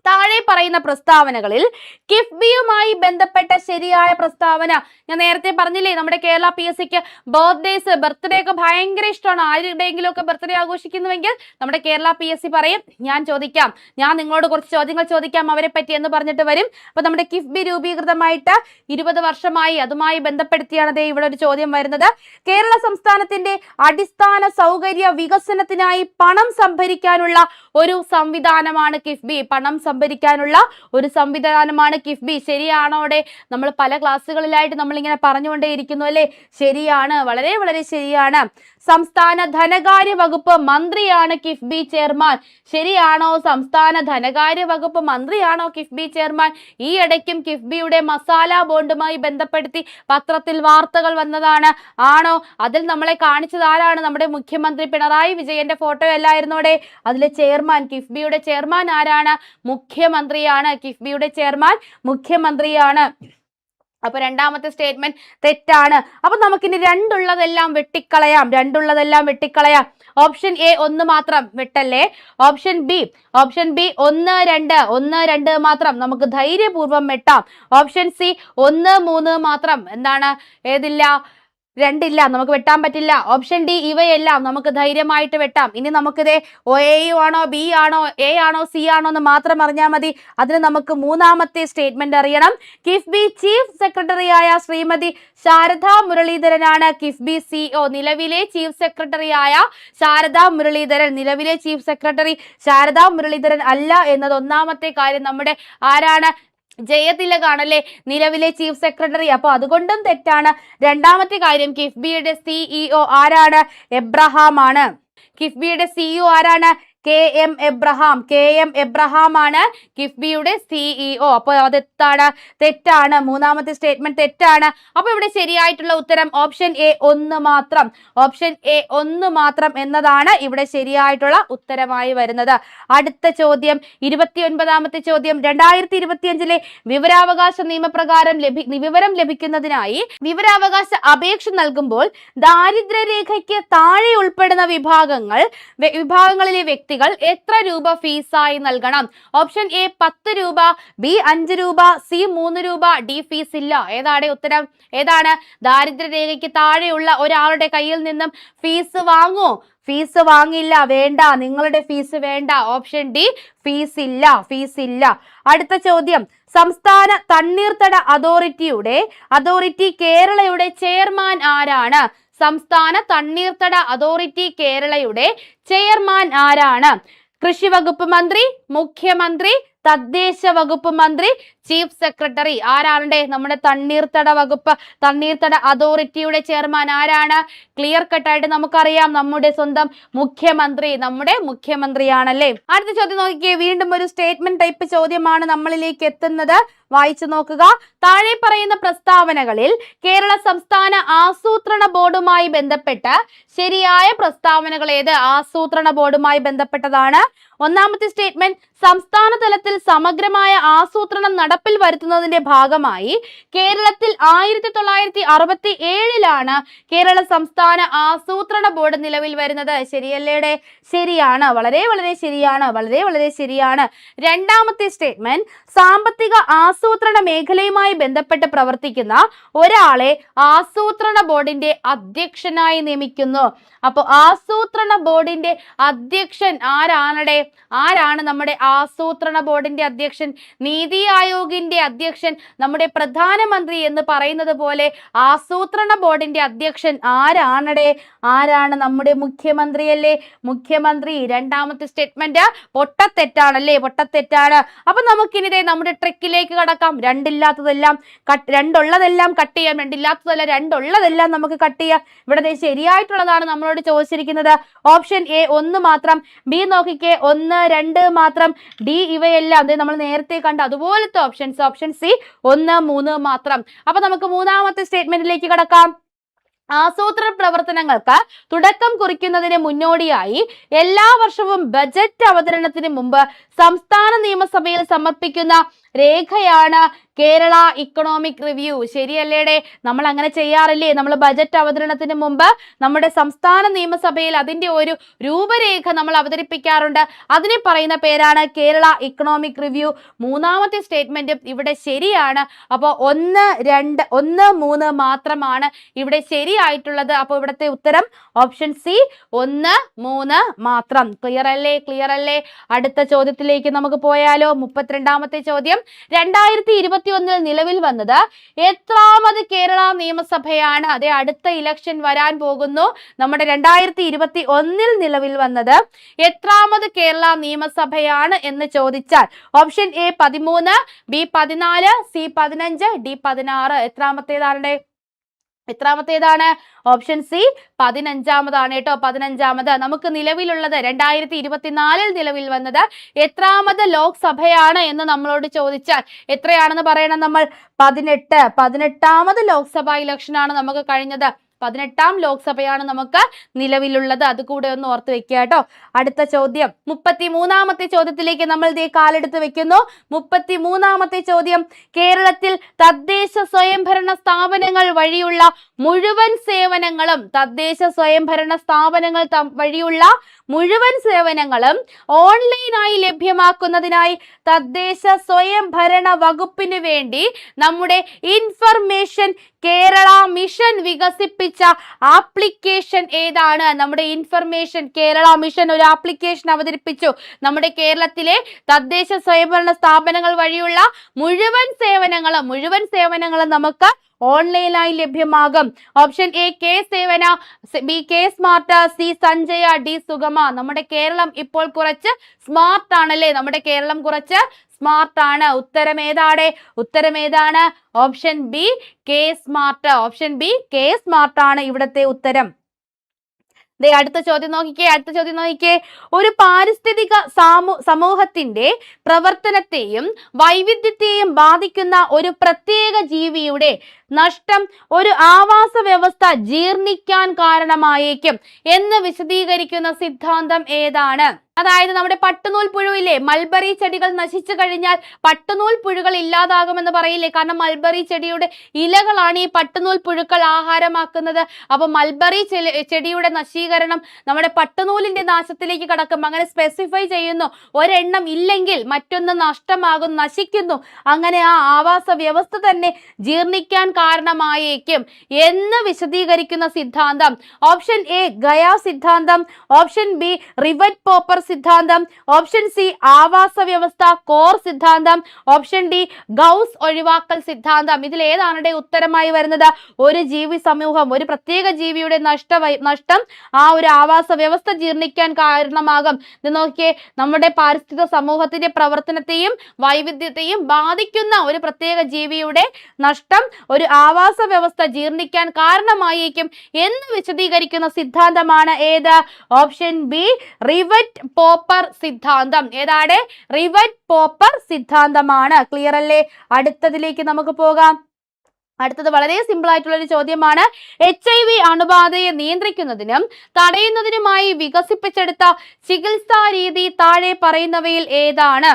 താഴെ പറയുന്ന പ്രസ്താവനകളിൽ കിഫ്ബിയുമായി ബന്ധപ്പെട്ട ശരിയായ പ്രസ്താവന. ഞാൻ നേരത്തെ പറഞ്ഞില്ലേ, നമ്മുടെ കേരള PSCക്ക് ബർത്ത്ഡേ ഒക്കെ ഭയങ്കര ഇഷ്ടമാണ്. ആരുടെയെങ്കിലും ഒക്കെ ബർത്ത്ഡേ ആഘോഷിക്കുന്നുവെങ്കിൽ നമ്മുടെ കേരള PSC പറയും ഞാൻ നിങ്ങളോട് കുറച്ച് ചോദ്യങ്ങൾ ചോദിക്കാം അവരെ പറ്റി എന്ന് പറഞ്ഞിട്ട് വരും. അപ്പൊ നമ്മുടെ കിഫ്ബി രൂപീകൃതമായിട്ട് 20 വർഷമായി. അതുമായി ബന്ധപ്പെടുത്തിയാണ് ഇവിടെ ഒരു ചോദ്യം വരുന്നത്. കേരള സംസ്ഥാനത്തിന്റെ അടിസ്ഥാന സൗകര്യ വികസനത്തിനായി പണം സംഭരിക്കാനുള്ള ഒരു സംവിധാനമാണ് കിഫ്ബി. പണം സംഭരിക്കാനുള്ള ഒരു സംവിധാനമാണ് കിഫ്ബി. ശരിയാണോടെ? നമ്മൾ പല ക്ലാസ്സുകളിലായിട്ട് നമ്മൾ ഇങ്ങനെ പറഞ്ഞുകൊണ്ടേയിരിക്കുന്നു അല്ലേ. ശരിയാണ്, വളരെ വളരെ ശരിയാണ്. സംസ്ഥാന ധനകാര്യ വകുപ്പ് മന്ത്രിയാണ് കിഫ്ബി ചെയർമാൻ. ശരിയാണോ? സംസ്ഥാന ധനകാര്യ വകുപ്പ് മന്ത്രിയാണോ കിഫ്ബി ചെയർമാൻ? ഈ ഇടയ്ക്കും കിഫ്ബിയുടെ മസാല ബോണ്ടുമായി ബന്ധപ്പെടുത്തി പത്രത്തിൽ വാർത്തകൾ വന്നതാണ്. ആണോ? അതിൽ നമ്മളെ കാണിച്ചത് ആരാണ്? നമ്മുടെ മുഖ്യമന്ത്രി പിണറായി വിജയന്റെ ഫോട്ടോ അല്ലായിരുന്നോടെ? അതിലെ ചെയർമാൻ, കിഫ്ബിയുടെ ചെയർമാൻ ആരാണ്? മുഖ്യമന്ത്രിയാണ്. കിഫ്ബിയുടെ ചെയർമാൻ മുഖ്യമന്ത്രിയാണ്. അപ്പൊ രണ്ടാമത്തെ സ്റ്റേറ്റ്മെന്റ് തെറ്റാണ്. അപ്പൊ നമുക്കിനി രണ്ടുള്ളതെല്ലാം വെട്ടിക്കളയാം. ഓപ്ഷൻ എ 1 മാത്രം വെട്ടല്ലേ. ഓപ്ഷൻ ബി 1 2 മാത്രം നമുക്ക് ധൈര്യപൂർവ്വം വെട്ടാം. ഓപ്ഷൻ സി 1 3 മാത്രം, എന്താണ്, ഏതില്ല, രണ്ടില്ല, നമുക്ക് വെട്ടാൻ പറ്റില്ല. ഓപ്ഷൻ ഡി ഇവയെല്ലാം നമുക്ക് ധൈര്യമായിട്ട് വെട്ടാം. ഇനി നമുക്കിതേ എ ആണോ ബി ആണോ എ ആണോ സി ആണോ എന്ന് മാത്രം അറിഞ്ഞാൽ മതി. അതിന് നമുക്ക് മൂന്നാമത്തെ സ്റ്റേറ്റ്മെന്റ് അറിയണം. കിഫ്ബി ചീഫ് സെക്രട്ടറിയായ ശ്രീമതി ശാരദാ മുരളീധരനാണ് കിഫ്ബി സിഇഒ. നിലവിലെ ചീഫ് സെക്രട്ടറിയായ ശാരദാ മുരളീധരൻ, നിലവിലെ ചീഫ് സെക്രട്ടറി ശാരദാ മുരളീധരൻ അല്ല എന്നത് ഒന്നാമത്തെ കാര്യം. നമ്മുടെ ആരാണ്, ജയതിലകാണല്ലേ നിലവിലെ ചീഫ് സെക്രട്ടറി. അപ്പൊ അതുകൊണ്ടും തെറ്റാണ്. രണ്ടാമത്തെ കാര്യം, കിഫ്ബിയുടെ സിഇഒ ആരാണ്, എബ്രഹാം ആണ്. കിഫ്ബിയുടെ സിഇഒ ആരാണ്, KM എബ്രഹാം ആണ് കിഫ്ബിയുടെ സിഇഒ. അപ്പോൾ അതെത്താണ്, തെറ്റാണ്. മൂന്നാമത്തെ സ്റ്റേറ്റ്മെന്റ് തെറ്റാണ്. അപ്പൊ ഇവിടെ ശരിയായിട്ടുള്ള ഉത്തരം ഓപ്ഷൻ എ 1 മാത്രം. ഓപ്ഷൻ എ 1 മാത്രം എന്നതാണ് ഇവിടെ ശരിയായിട്ടുള്ള ഉത്തരമായി വരുന്നത്. അടുത്ത ചോദ്യം, 29ാമത്തെ ചോദ്യം. 2025 വിവരാവകാശ നിയമപ്രകാരം വിവരം ലഭിക്കുന്നതിനായി വിവരാവകാശ അപേക്ഷ നൽകുമ്പോൾ ദാരിദ്ര്യരേഖയ്ക്ക് താഴെ ഉൾപ്പെടുന്ന വിഭാഗങ്ങളിലെ വ്യക്തികൾ എത്ര രൂപ ഫീസായി നൽകണം? ഓപ്ഷൻ എ 10 രൂപ, ബി 5 രൂപ, സി 3 രൂപ, ഡി ഫീസ് ഇല്ല. ഏതാണ് ഉത്തരം? ഏതാണ്? ദാരിദ്ര്യരേഖയ്ക്ക് താഴെയുള്ള ഒരാളുടെ കയ്യിൽ നിന്നും ഫീസ് വാങ്ങൂ? ഫീസ് വാങ്ങില്ല, വേണ്ട, നിങ്ങളുടെ ഫീസ് വേണ്ട. ഓപ്ഷൻ ഡി ഫീസ് ഇല്ല. അടുത്ത ചോദ്യം, സംസ്ഥാന തണ്ണീർത്തട അതോറിറ്റി കേരളയുടെ ചെയർമാൻ ആരാണ്? സംസ്ഥാന തണ്ണീർത്തട അതോറിറ്റി കേരളയുടെ ചെയർമാൻ ആരാണ്? കൃഷി വകുപ്പ് മന്ത്രി, മുഖ്യമന്ത്രി, തദ്ദേശ വകുപ്പ് മന്ത്രി, ചീഫ് സെക്രട്ടറി. ആരാണ് നമ്മുടെ തണ്ണീർത്തട അതോറിറ്റിയുടെ ചെയർമാൻ ആരാണ്? ക്ലിയർ കട്ടായിട്ട് നമുക്കറിയാം, നമ്മുടെ സ്വന്തം മുഖ്യമന്ത്രിയാണല്ലേ. അടുത്ത ചോദ്യം നോക്കിക്കേ, വീണ്ടും ഒരു സ്റ്റേറ്റ്മെന്റ് ടൈപ്പ് ചോദ്യമാണ് നമ്മളിലേക്ക് എത്തുന്നത്. വായിച്ചു നോക്കുക. താഴെ പറയുന്ന പ്രസ്താവനകളിൽ കേരള സംസ്ഥാന ആസൂത്രണ ബോർഡുമായി ബന്ധപ്പെട്ട് ശരിയായ പ്രസ്താവനകൾ ഏത്? ആസൂത്രണ ബോർഡുമായി ബന്ധപ്പെട്ടതാണ്. ഒന്നാമത്തെ സ്റ്റേറ്റ്മെന്റ്, സംസ്ഥാന തലത്തിൽ സമഗ്രമായ ആസൂത്രണം നടപ്പിൽ വരുത്തുന്നതിന്റെ ഭാഗമായി കേരളത്തിൽ 1967 കേരള സംസ്ഥാന ആസൂത്രണ ബോർഡ് നിലവിൽ വരുന്നത്. ശരിയല്ലേടെ? ശരിയാണ്. വളരെ ശരിയാണ്. രണ്ടാമത്തെ സ്റ്റേറ്റ്മെന്റ്, സാമ്പത്തിക ആസൂത്രണ മേഖലയുമായി ബന്ധപ്പെട്ട് പ്രവർത്തിക്കുന്ന ഒരാളെ ആസൂത്രണ ബോർഡിന്റെ അധ്യക്ഷനായി നിയമിക്കുന്നു. അപ്പോൾ ആസൂത്രണ ബോർഡിന്റെ അധ്യക്ഷൻ ആരാണ് നമ്മുടെ ആസൂത്രണ ബോർഡിന്റെ അധ്യക്ഷൻ? നീതി ആയോഗിന്റെ അധ്യക്ഷൻ നമ്മുടെ പ്രധാനമന്ത്രി എന്ന് പറയുന്നത് പോലെ ആസൂത്രണ ബോർഡിന്റെ അധ്യക്ഷൻ ആരാണ്? നമ്മുടെ മുഖ്യമന്ത്രിയല്ലേ, മുഖ്യമന്ത്രി. രണ്ടാമത്തെ സ്റ്റേറ്റ്മെന്റ് പൊട്ടത്തെറ്റാണല്ലേ, പൊട്ടത്തെറ്റാണ്. അപ്പൊ നമുക്കിനി നമ്മുടെ ട്രിക്കിലേക്ക് കടക്കാം. രണ്ടുള്ളതെല്ലാം കട്ട് ചെയ്യാം, രണ്ടുള്ളതെല്ലാം നമുക്ക് കട്ട് ചെയ്യാം. ഇവിടെ ശരിയായിട്ടുള്ളതാണ് നമ്മളോട് ചോദിച്ചിരിക്കുന്നത്. ഓപ്ഷൻ എ 1 മാത്രം, ബി നോക്കിക്കേ 1 2 മാത്രം, ഡി ഇവയെല്ലാം നമ്മൾ നേരത്തെ കണ്ട അതുപോലത്തെ ഓപ്ഷൻസ്. ഓപ്ഷൻ സി 1 3 മാത്രം. അപ്പൊ നമുക്ക് മൂന്നാമത്തെ സ്റ്റേറ്റ്മെന്റിലേക്ക് കടക്കാം. ആസൂത്രണ പ്രവർത്തനങ്ങൾക്ക് തുടക്കം കുറിക്കുന്നതിന് മുന്നോടിയായി എല്ലാ വർഷവും ബജറ്റ് അവതരണത്തിന് മുമ്പ് സംസ്ഥാന നിയമസഭയിൽ സമർപ്പിക്കുന്ന രേഖയാണ് കേരള ഇക്കണോമിക് റിവ്യൂ. ശരിയല്ലേടെ? നമ്മൾ അങ്ങനെ ചെയ്യാറില്ലേ? നമ്മൾ ബജറ്റ് അവതരണത്തിന് മുമ്പ് നമ്മുടെ സംസ്ഥാന നിയമസഭയിൽ അതിന്റെ ഒരു രൂപരേഖ നമ്മൾ അവതരിപ്പിക്കാറുണ്ട്. അതിനെ പറയുന്ന പേരാണ് കേരള ഇക്കണോമിക് റിവ്യൂ. മൂന്നാമത്തെ സ്റ്റേറ്റ്മെന്റും ഇവിടെ ശരിയാണ്. അപ്പോൾ 1 3 മാത്രമാണ് ഇവിടെ ശരിയായിട്ടുള്ളത്. അപ്പോൾ ഇവിടുത്തെ ഉത്തരം ഓപ്ഷൻ സി 1 3 മാത്രം. ക്ലിയർ അല്ലേ? അടുത്ത ചോദ്യത്തിലേക്ക് നമുക്ക് പോയാലോ. 32ാമത്തെ ചോദ്യം, 2021 നിലവിൽ വന്നത് എത്രാമത് കേരള നിയമസഭയാണ്? അതെ, അടുത്ത ഇലക്ഷൻ വരാൻ പോകുന്നു. നമ്മുടെ 2021 നിലവിൽ വന്നത് എത്രാമത് കേരള നിയമസഭയാണ് എന്ന് ചോദിച്ചാൽ option A 13, B 14, C 15, D 16. എത്രാമത്തേതാണ്? ഓപ്ഷൻ സി 15ാമതാണ് കേട്ടോ. 15ാമത്. നമുക്ക് നിലവിലുള്ളത് 2024 നിലവിൽ വന്നത് എത്രാമത് ലോക്സഭയാണ് എന്ന് നമ്മളോട് ചോദിച്ചാൽ എത്രയാണെന്ന് പറയണം നമ്മൾ. 18ാമത് ലോക്സഭാ ഇലക്ഷൻ ആണ് നമുക്ക് കഴിഞ്ഞത്. 18ാം ലോക്സഭയാണ് നമുക്ക് നിലവിലുള്ളത്. അത് കൂടെ ഒന്ന് ഓർത്ത് വെക്കുക കേട്ടോ. അടുത്ത ചോദ്യം 33ാമത്തെ ചോദ്യത്തിലേക്ക് നമ്മൾ ദേ കാലെടുത്ത് വെക്കുന്നു. 33ാമത്തെ ചോദ്യം, കേരളത്തിൽ തദ്ദേശ സ്വയംഭരണ സ്ഥാപനങ്ങൾ വഴിയുള്ള മുഴുവൻ സേവനങ്ങളും ഓൺലൈനായി ലഭ്യമാക്കുന്നതിനായി തദ്ദേശ സ്വയംഭരണ വകുപ്പിന് വേണ്ടി നമ്മുടെ ഇൻഫർമേഷൻ കേരള മിഷൻ വികസിപ്പിച്ച ആപ്ലിക്കേഷൻ ഏതാണ്? നമ്മുടെ ഇൻഫർമേഷൻ കേരള മിഷൻ ഒരു ആപ്ലിക്കേഷൻ അവതരിപ്പിച്ചു. നമ്മുടെ കേരളത്തിലെ തദ്ദേശ സ്വയംഭരണ സ്ഥാപനങ്ങൾ വഴിയുള്ള മുഴുവൻ സേവനങ്ങളും നമുക്ക് ഓൺലൈനായി ലഭ്യമാകും. Option A K Sevana, B K smart, C Sanjaya, D Sugama. നമ്മുടെ കേരളം ഇപ്പോൾ കുറച്ച് സ്മാർട്ട് ആണല്ലേ? നമ്മുടെ കേരളം കുറച്ച് സ്മാർട്ട് ആണ്. ഉത്തരം ഏതാണ്? ഓപ്ഷൻ ബി കെ സ്മാർട്ട് ആണ് ഇവിടത്തെ ഉത്തരം. അടുത്ത ചോദ്യം നോക്കിക്കേ. ഒരു പാരിസ്ഥിതിക സമൂഹത്തിന്റെ പ്രവർത്തനത്തെയും വൈവിധ്യത്തെയും ബാധിക്കുന്ന ഒരു പ്രത്യേക ജീവിയുടെ നഷ്ടം ഒരു ആവാസ വ്യവസ്ഥ ജീർണിക്കാൻ കാരണമായേക്കും എന്ന് വിശദീകരിക്കുന്ന സിദ്ധാന്തം ഏതാണ്? അതായത് നമ്മുടെ പട്ടുനൂൽ പുഴുവില്ലേ, മൾബറി ചെടികൾ നശിച്ചു കഴിഞ്ഞാൽ പട്ടുനൂൽ പുഴുകൾ ഇല്ലാതാകുമെന്ന് പറയില്ലേ? കാരണം മൾബറി ചെടിയുടെ ഇലകളാണ് ഈ പട്ടുനൂൽ പുഴുക്കൾ ആഹാരമാക്കുന്നത്. അപ്പൊ മൾബറി ചെടിയുടെ നശീകരണം നമ്മുടെ പട്ടുനൂലിന്റെ നാശത്തിലേക്ക് കടക്കും. അങ്ങനെ സ്പെസിഫൈ ചെയ്യുന്നു. ഒരെണ്ണം ഇല്ലെങ്കിൽ മറ്റൊന്ന് നശിക്കുന്നു. അങ്ങനെ ആ ആവാസ വ്യവസ്ഥ തന്നെ ജീർണിക്കാൻ കാരണമായേക്കും എന്ന് വിശദീകരിക്കുന്ന സിദ്ധാന്തം. ഓപ്ഷൻ എ ഗയാ സിദ്ധാന്തം, ഓപ്ഷൻ ബി റിവറ്റ് പോപ്പർ സിദ്ധാന്തം, ഓപ്ഷൻ സി ആവാസ വ്യവസ്ഥ കോർ സിദ്ധാന്തം, ഓപ്ഷൻ ഡി ഗൗസ് ഒഴിവാക്കൽ സിദ്ധാന്തം. ഇതിൽ ഏതാണ് ഉത്തരമായി വരുന്നത്? ഒരു ജീവി സമൂഹം, ഒരു പ്രത്യേക ജീവിയുടെ നഷ്ടം ആ ഒരു ആവാസ വ്യവസ്ഥ ജീർണിക്കാൻ കാരണമാകും. ഇത് നോക്കിയേ, നമ്മുടെ പാരിസ്ഥിതിക സമൂഹത്തിന്റെ പ്രവർത്തനത്തെയും വൈവിധ്യത്തെയും ബാധിക്കുന്ന ഒരു പ്രത്യേക ജീവിയുടെ നഷ്ടം ഒരു ആവാസ വ്യവസ്ഥ ജീർണിക്കാൻ കാരണമായേക്കും എന്ന് വിശദീകരിക്കുന്ന സിദ്ധാന്തമാണ് ഏത്? ഓപ്ഷൻ ബി റിവറ്റ് പോപ്പർ സിദ്ധാന്തം. ഏതാണ്? റിവറ്റ് പോപ്പർ സിദ്ധാന്തമാണ്. ക്ലിയർ അല്ലേ? അടുത്തതിലേക്ക് നമുക്ക് പോകാം. അടുത്തത് വളരെ സിമ്പിൾ ആയിട്ടുള്ള ഒരു ചോദ്യമാണ്. HIV അണുബാധയെ നിയന്ത്രിക്കുന്നതിനും തടയുന്നതിനുമായി വികസിപ്പിച്ചെടുത്ത ചികിത്സാ രീതി താഴെ പറയുന്നവയിൽ ഏതാണ്?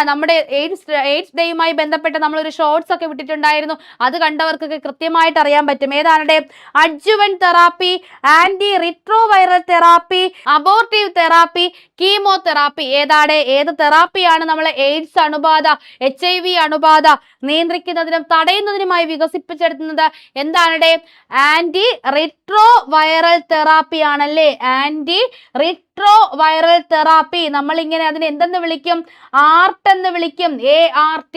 നമ്മുടെ എയ്ഡ്സ് ഡേയുമായി ബന്ധപ്പെട്ട് നമ്മളൊരു ഷോർട്സ് ഒക്കെ വിട്ടിട്ടുണ്ടായിരുന്നു. അത് കണ്ടവർക്കൊക്കെ കൃത്യമായിട്ട് അറിയാൻ പറ്റും. ഏതാണ്? Adjuvant therapy, anti retroviral therapy, abortive therapy, chemotherapy. ഏത് തെറാപ്പിയാണ് നമ്മൾ എയ്ഡ്സ് അണുബാധ, HIV അണുബാധ നിയന്ത്രിക്കുന്നതിനും തടയുന്നതിനുമായി വികസിപ്പിച്ചെടുക്കുന്നത്? എന്താണ്? ആന്റി റിട്രോവൈറൽ തെറാപ്പി ആണല്ലേ? Anti retroviral therapy. നമ്മൾ ഇങ്ങനെ അതിനെ എന്തെന്ന് വിളിക്കും? ആർട്ട് എന്ന് വിളിക്കും. ART.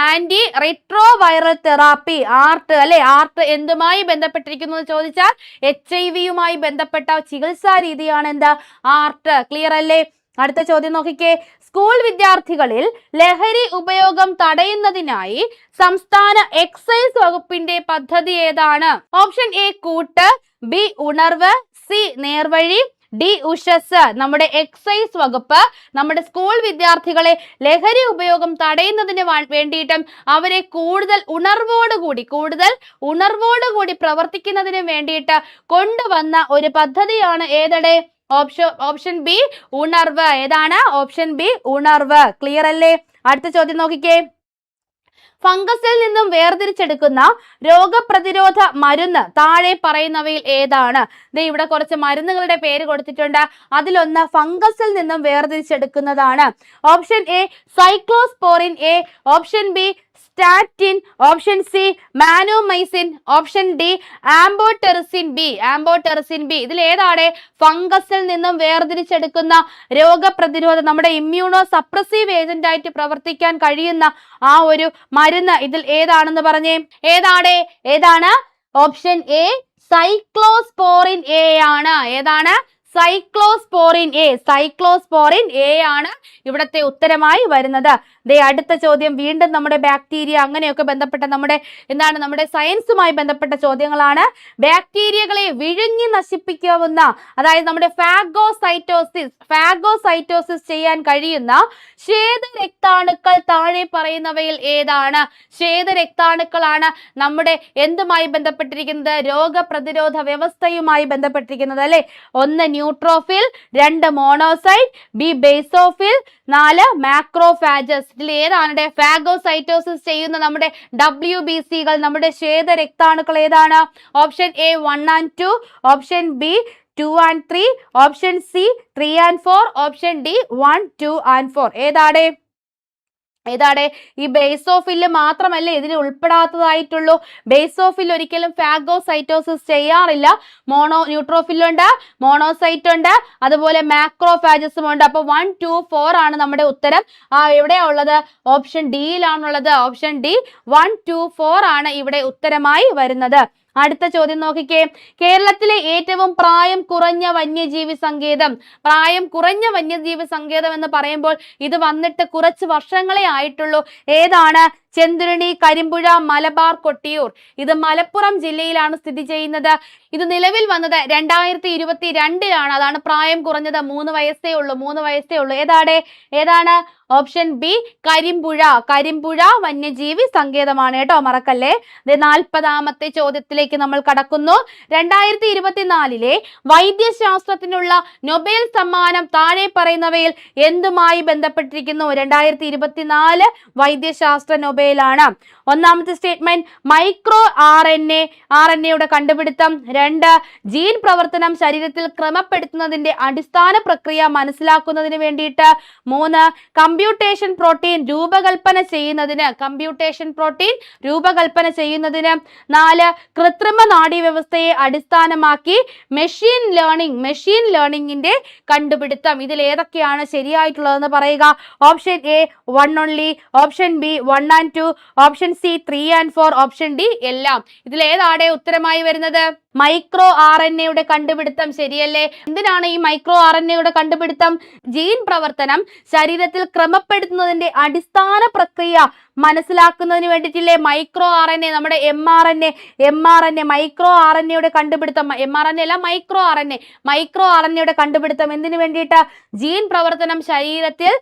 Anti retroviral therapy, ART അല്ലെ? ആർട്ട് എന്തുമായി ബന്ധപ്പെട്ടിരിക്കുന്നു എന്ന് ചോദിച്ചാൽ HIV ബന്ധപ്പെട്ട ചികിത്സാ രീതിയാണ് എന്താ? ആർട്ട്. ക്ലിയർ അല്ലേ? അടുത്ത ചോദ്യം നോക്കിക്കേ. സ്കൂൾ വിദ്യാർത്ഥികളിൽ ലഹരി ഉപയോഗം തടയുന്നതിനായി സംസ്ഥാന എക്സൈസ് വകുപ്പിന്റെ പദ്ധതി ഏതാണ്? ഓപ്ഷൻ എ കൂട്ട്, ബി ഉണർവ്, സി നേർവഴി, ഡി ഉഷസ്. നമ്മുടെ എക്സൈസ് വകുപ്പ് നമ്മുടെ സ്കൂൾ വിദ്യാർത്ഥികളെ ലഹരി ഉപയോഗം തടയുന്നതിന് വേണ്ടിയിട്ടും അവരെ കൂടുതൽ ഉണർവോടുകൂടി പ്രവർത്തിക്കുന്നതിന് വേണ്ടിയിട്ട് കൊണ്ടുവന്ന ഒരു പദ്ധതിയാണ് ഏതടെ? ഓപ്ഷൻ ബി ഉണർവ്. ഏതാണ്? ഓപ്ഷൻ ബി ഉണർവ്. ക്ലിയർ അല്ലേ? അടുത്ത ചോദ്യം നോക്കിക്കേ. ഫംഗസിൽ നിന്നും വേർതിരിച്ചെടുക്കുന്ന രോഗപ്രതിരോധ മരുന്ന് താഴെ പറയുന്നവയിൽ ഏതാണ്? ഇവിടെ കുറച്ച് മരുന്നുകളുടെ പേര് കൊടുത്തിട്ടുണ്ട്. അതിലൊന്ന് ഫംഗസിൽ നിന്നും വേർതിരിച്ചെടുക്കുന്നതാണ്. Option A cyclosporin A, option B statin, option C monomycin, option D amphotericin B. ഇതിൽ ഏതാണ് ഫംഗസിൽ നിന്നും വേർതിരിച്ചെടുക്കുന്ന രോഗപ്രതിരോധ നമ്മുടെ ഇമ്മ്യൂണോ സപ്രസീവ് ഏജന്റ് ആയിട്ട് പ്രവർത്തിക്കാൻ കഴിയുന്ന ആ ഒരു മരുന്ന് ഇതിൽ ഏതാണെന്ന് പറഞ്ഞേ? ഏതാണ്? ഓപ്ഷൻ എ സൈക്ലോസ്പോറിൻ എ ആണ്. ഏതാണ്? Cyclosporin A. സൈക്ലോസ്പോറിൻ എ ആണ് ഇവിടത്തെ ഉത്തരമായി വരുന്നത്. ദേ അടുത്ത ചോദ്യം വീണ്ടും നമ്മുടെ ബാക്ടീരിയ അങ്ങനെയൊക്കെ ബന്ധപ്പെട്ട നമ്മുടെ സയൻസുമായി ബന്ധപ്പെട്ട ചോദ്യങ്ങളാണ്. ബാക്ടീരിയകളെ വിഴുങ്ങി നശിപ്പിക്കാവുന്ന, അതായത് നമ്മുടെ ഫാഗോസൈറ്റോസിസ് ചെയ്യാൻ കഴിയുന്ന ശ്വേതരക്താണുക്കൾ താഴെ പറയുന്നവയിൽ ഏതാണ്? ശ്വേതരക്താണുക്കളാണ് നമ്മുടെ എന്തുമായി ബന്ധപ്പെട്ടിരിക്കുന്നത്? രോഗപ്രതിരോധ വ്യവസ്ഥയുമായി ബന്ധപ്പെട്ടിരിക്കുന്നത് അല്ലെ. 1 ന്യൂട്രോഫിൽ, 2 മോണോസൈറ്റ്, ബി ബേസോഫിൽ, 4 മാക്രോഫാജസ്. ഇതിൽ ഏതാണ് ഫാഗോസൈറ്റോസിസ് ചെയ്യുന്ന നമ്മുടെ WBC കൾ, നമ്മുടെ ശ്വേതരക്താണുക്കൾ ഏതാണ്? Option A 1 and 2, option B 2 and 3, option C 3 and 4, option D 1, 2 and 4. ഏതാണ്? ഈ ബേസോഫില് മാത്രമല്ലേ ഇതിന് ഉൾപ്പെടാത്തതായിട്ടുള്ളൂ. ബേസോഫിൽ ഒരിക്കലും ഫാഗോസൈറ്റോസിസ് ചെയ്യാറില്ല. ന്യൂട്രോഫിലുണ്ട്, മോണോസൈറ്റ് ഉണ്ട്, അതുപോലെ മാക്രോഫാജസും ഉണ്ട്. അപ്പൊ 1, 2, 4 ആണ് നമ്മുടെ ഉത്തരം. എവിടെയാ ഉള്ളത്? ഓപ്ഷൻ ഡിയിലാണുള്ളത്. ഓപ്ഷൻ ഡി 1, 2, 4 ആണ് ഇവിടെ ഉത്തരമായി വരുന്നത്. അടുത്ത ചോദ്യം നോക്കിക്കേ. കേരളത്തിലെ ഏറ്റവും പ്രായം കുറഞ്ഞ വന്യജീവി സങ്കേതം. പ്രായം കുറഞ്ഞ വന്യജീവി സങ്കേതം എന്ന് പറയുമ്പോൾ ഇത് വന്നിട്ട് കുറച്ച് വർഷങ്ങളെ ആയിട്ടുള്ളൂ. ഏതാണ്? ചെന്തുരുണി, കരിമ്പുഴ, മലബാർ, കൊട്ടിയൂർ. ഇത് മലപ്പുറം ജില്ലയിലാണ് സ്ഥിതി ചെയ്യുന്നത്. ഇത് നിലവിൽ വന്നത് 2022-ലാണ്. അതാണ് പ്രായം കുറഞ്ഞത്. 3 വയസ്സേ ഉള്ളൂ. ഏതാണ്? ഓപ്ഷൻ ബി കരിമ്പുഴ വന്യജീവി സങ്കേതമാണ് കേട്ടോ, മറക്കല്ലേ. 40ാമത്തെ ചോദ്യത്തിലേക്ക് നമ്മൾ കടക്കുന്നു. 2024-ലെ വൈദ്യശാസ്ത്രത്തിനുള്ള നൊബേൽ സമ്മാനം താഴെ പറയുന്നവയിൽ എന്തുമായി ബന്ധപ്പെട്ടിരിക്കുന്നു? 2024 വൈദ്യശാസ്ത്ര നൊബേലാണ്. ഒന്നാമത്തെ സ്റ്റേറ്റ്മെന്റ് മൈക്രോ RNA-യുടെ കണ്ടുപിടുത്തം. 2 ജീൻ പ്രവർത്തനം ശരീരത്തിൽ ക്രമപ്പെടുത്തുന്നതിന്റെ അടിസ്ഥാന പ്രക്രിയ മനസ്സിലാക്കുന്നതിന് വേണ്ടിയിട്ട്. 3 കമ്പ്യൂട്ടേഷൻ പ്രോട്ടീൻ രൂപകൽപ്പന ചെയ്യുന്നതിന്. 4 കൃത്രിമ നാഡീവ്യവസ്ഥയെ അടിസ്ഥാനമാക്കി മെഷീൻ ലേണിംഗിന്റെ കണ്ടുപിടുത്തം. ഇതിൽ ഏതൊക്കെയാണ് ശരിയായിട്ടുള്ളതെന്ന് പറയുക. Option A 1 only, option B 1 and 2, option C 3 and 4, option D എല്ലാം. ഇതിൽ ഏതാണ് ഉത്തരമായി വരുന്നത്? മൈക്രോ RNA-യുടെ കണ്ടുപിടുത്തം. ശരിയല്ലേ? എന്തിനാണ് ഈ മൈക്രോ RNA-യുടെ കണ്ടുപിടുത്തം? ജീൻ പ്രവർത്തനം ശരീരത്തിൽ ക്രമപ്പെടുത്തുന്നതിന്റെ അടിസ്ഥാന പ്രക്രിയ മനസ്സിലാക്കുന്നതിന് വേണ്ടിയിട്ടില്ലേ മൈക്രോ RNA, നമ്മുടെ mRNA മൈക്രോ RNA-യുടെ കണ്ടുപിടുത്തം. mRNA അല്ല, മൈക്രോ RNA-യുടെ കണ്ടുപിടുത്തം എന്തിനു വേണ്ടിയിട്ട്? ജീൻ പ്രവർത്തനം ശരീരത്തിൽ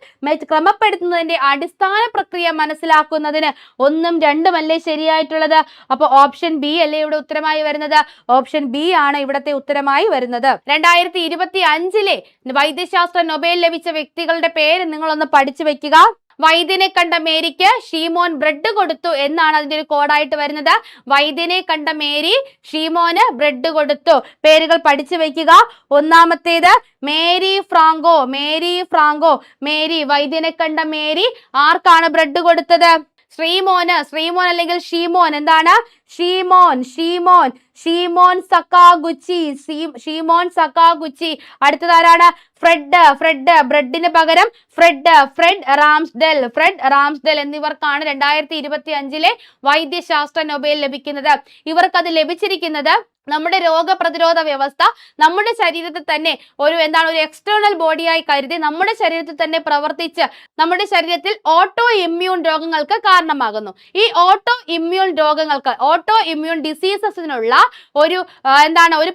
ക്രമപ്പെടുത്തുന്നതിന്റെ അടിസ്ഥാന പ്രക്രിയ മനസ്സിലാക്കുന്നതിന്. 1ഉം 2ഉം അല്ലേ ശരിയായിട്ടുള്ളത്? അപ്പൊ ഓപ്ഷൻ ബി അല്ലേ ഇവിടെ ഉത്തരമായി വരുന്നത്? ഓപ്ഷൻ ബി ആണ് ഇവിടത്തെ ഉത്തരമായി വരുന്നത്. 2025-ലെ വൈദ്യശാസ്ത്ര നൊബേൽ ലഭിച്ച വ്യക്തികളുടെ പേര് നിങ്ങളൊന്ന് പഠിച്ചു വെക്കുക. വൈദ്യനെ കണ്ട മേരിക്ക് ഷീമോൻ ബ്രെഡ് കൊടുത്തു എന്നാണ് അതിന്റെ ഒരു കോഡായിട്ട് വരുന്നത്. വൈദ്യനെ കണ്ട മേരി ഷീമോന് ബ്രെഡ് കൊടുത്തു. പേരുകൾ പഠിച്ചു വെക്കുക. ഒന്നാമത്തേത് മേരി ഫ്രാങ്കോ. മേരി, വൈദ്യനെ കണ്ട മേരി ആർക്കാണ് ബ്രെഡ് കൊടുത്തത്? ശ്രീമോൻ അല്ലെങ്കിൽ ഷീമോൻ. എന്താണ്? ഷീമോൻ സക്കാഗുച്ചി. അടുത്തതാരാണ്? ഫ്രെഡ്. ബ്രെഡിന് പകരം ഫ്രെഡ് റാംസ്ഡെൽ എന്നിവർക്കാണ് 2025-ലെ വൈദ്യശാസ്ത്ര നൊബേൽ ലഭിക്കുന്നത്. ഇവർക്ക് അത് ലഭിച്ചിരിക്കുന്നത് നമ്മുടെ രോഗപ്രതിരോധ വ്യവസ്ഥ നമ്മുടെ ശരീരത്തിൽ തന്നെ ഒരു എക്സ്റ്റേണൽ ബോഡിയായി കരുതി നമ്മുടെ ശരീരത്തിൽ തന്നെ പ്രവർത്തിച്ച് നമ്മുടെ ശരീരത്തിൽ ഓട്ടോ ഇമ്മ്യൂൺ രോഗങ്ങൾക്ക് കാരണമാകുന്നു. ഈ ഓട്ടോ ഇമ്മ്യൂൺ ഡിസീസസിനുള്ള ഒരു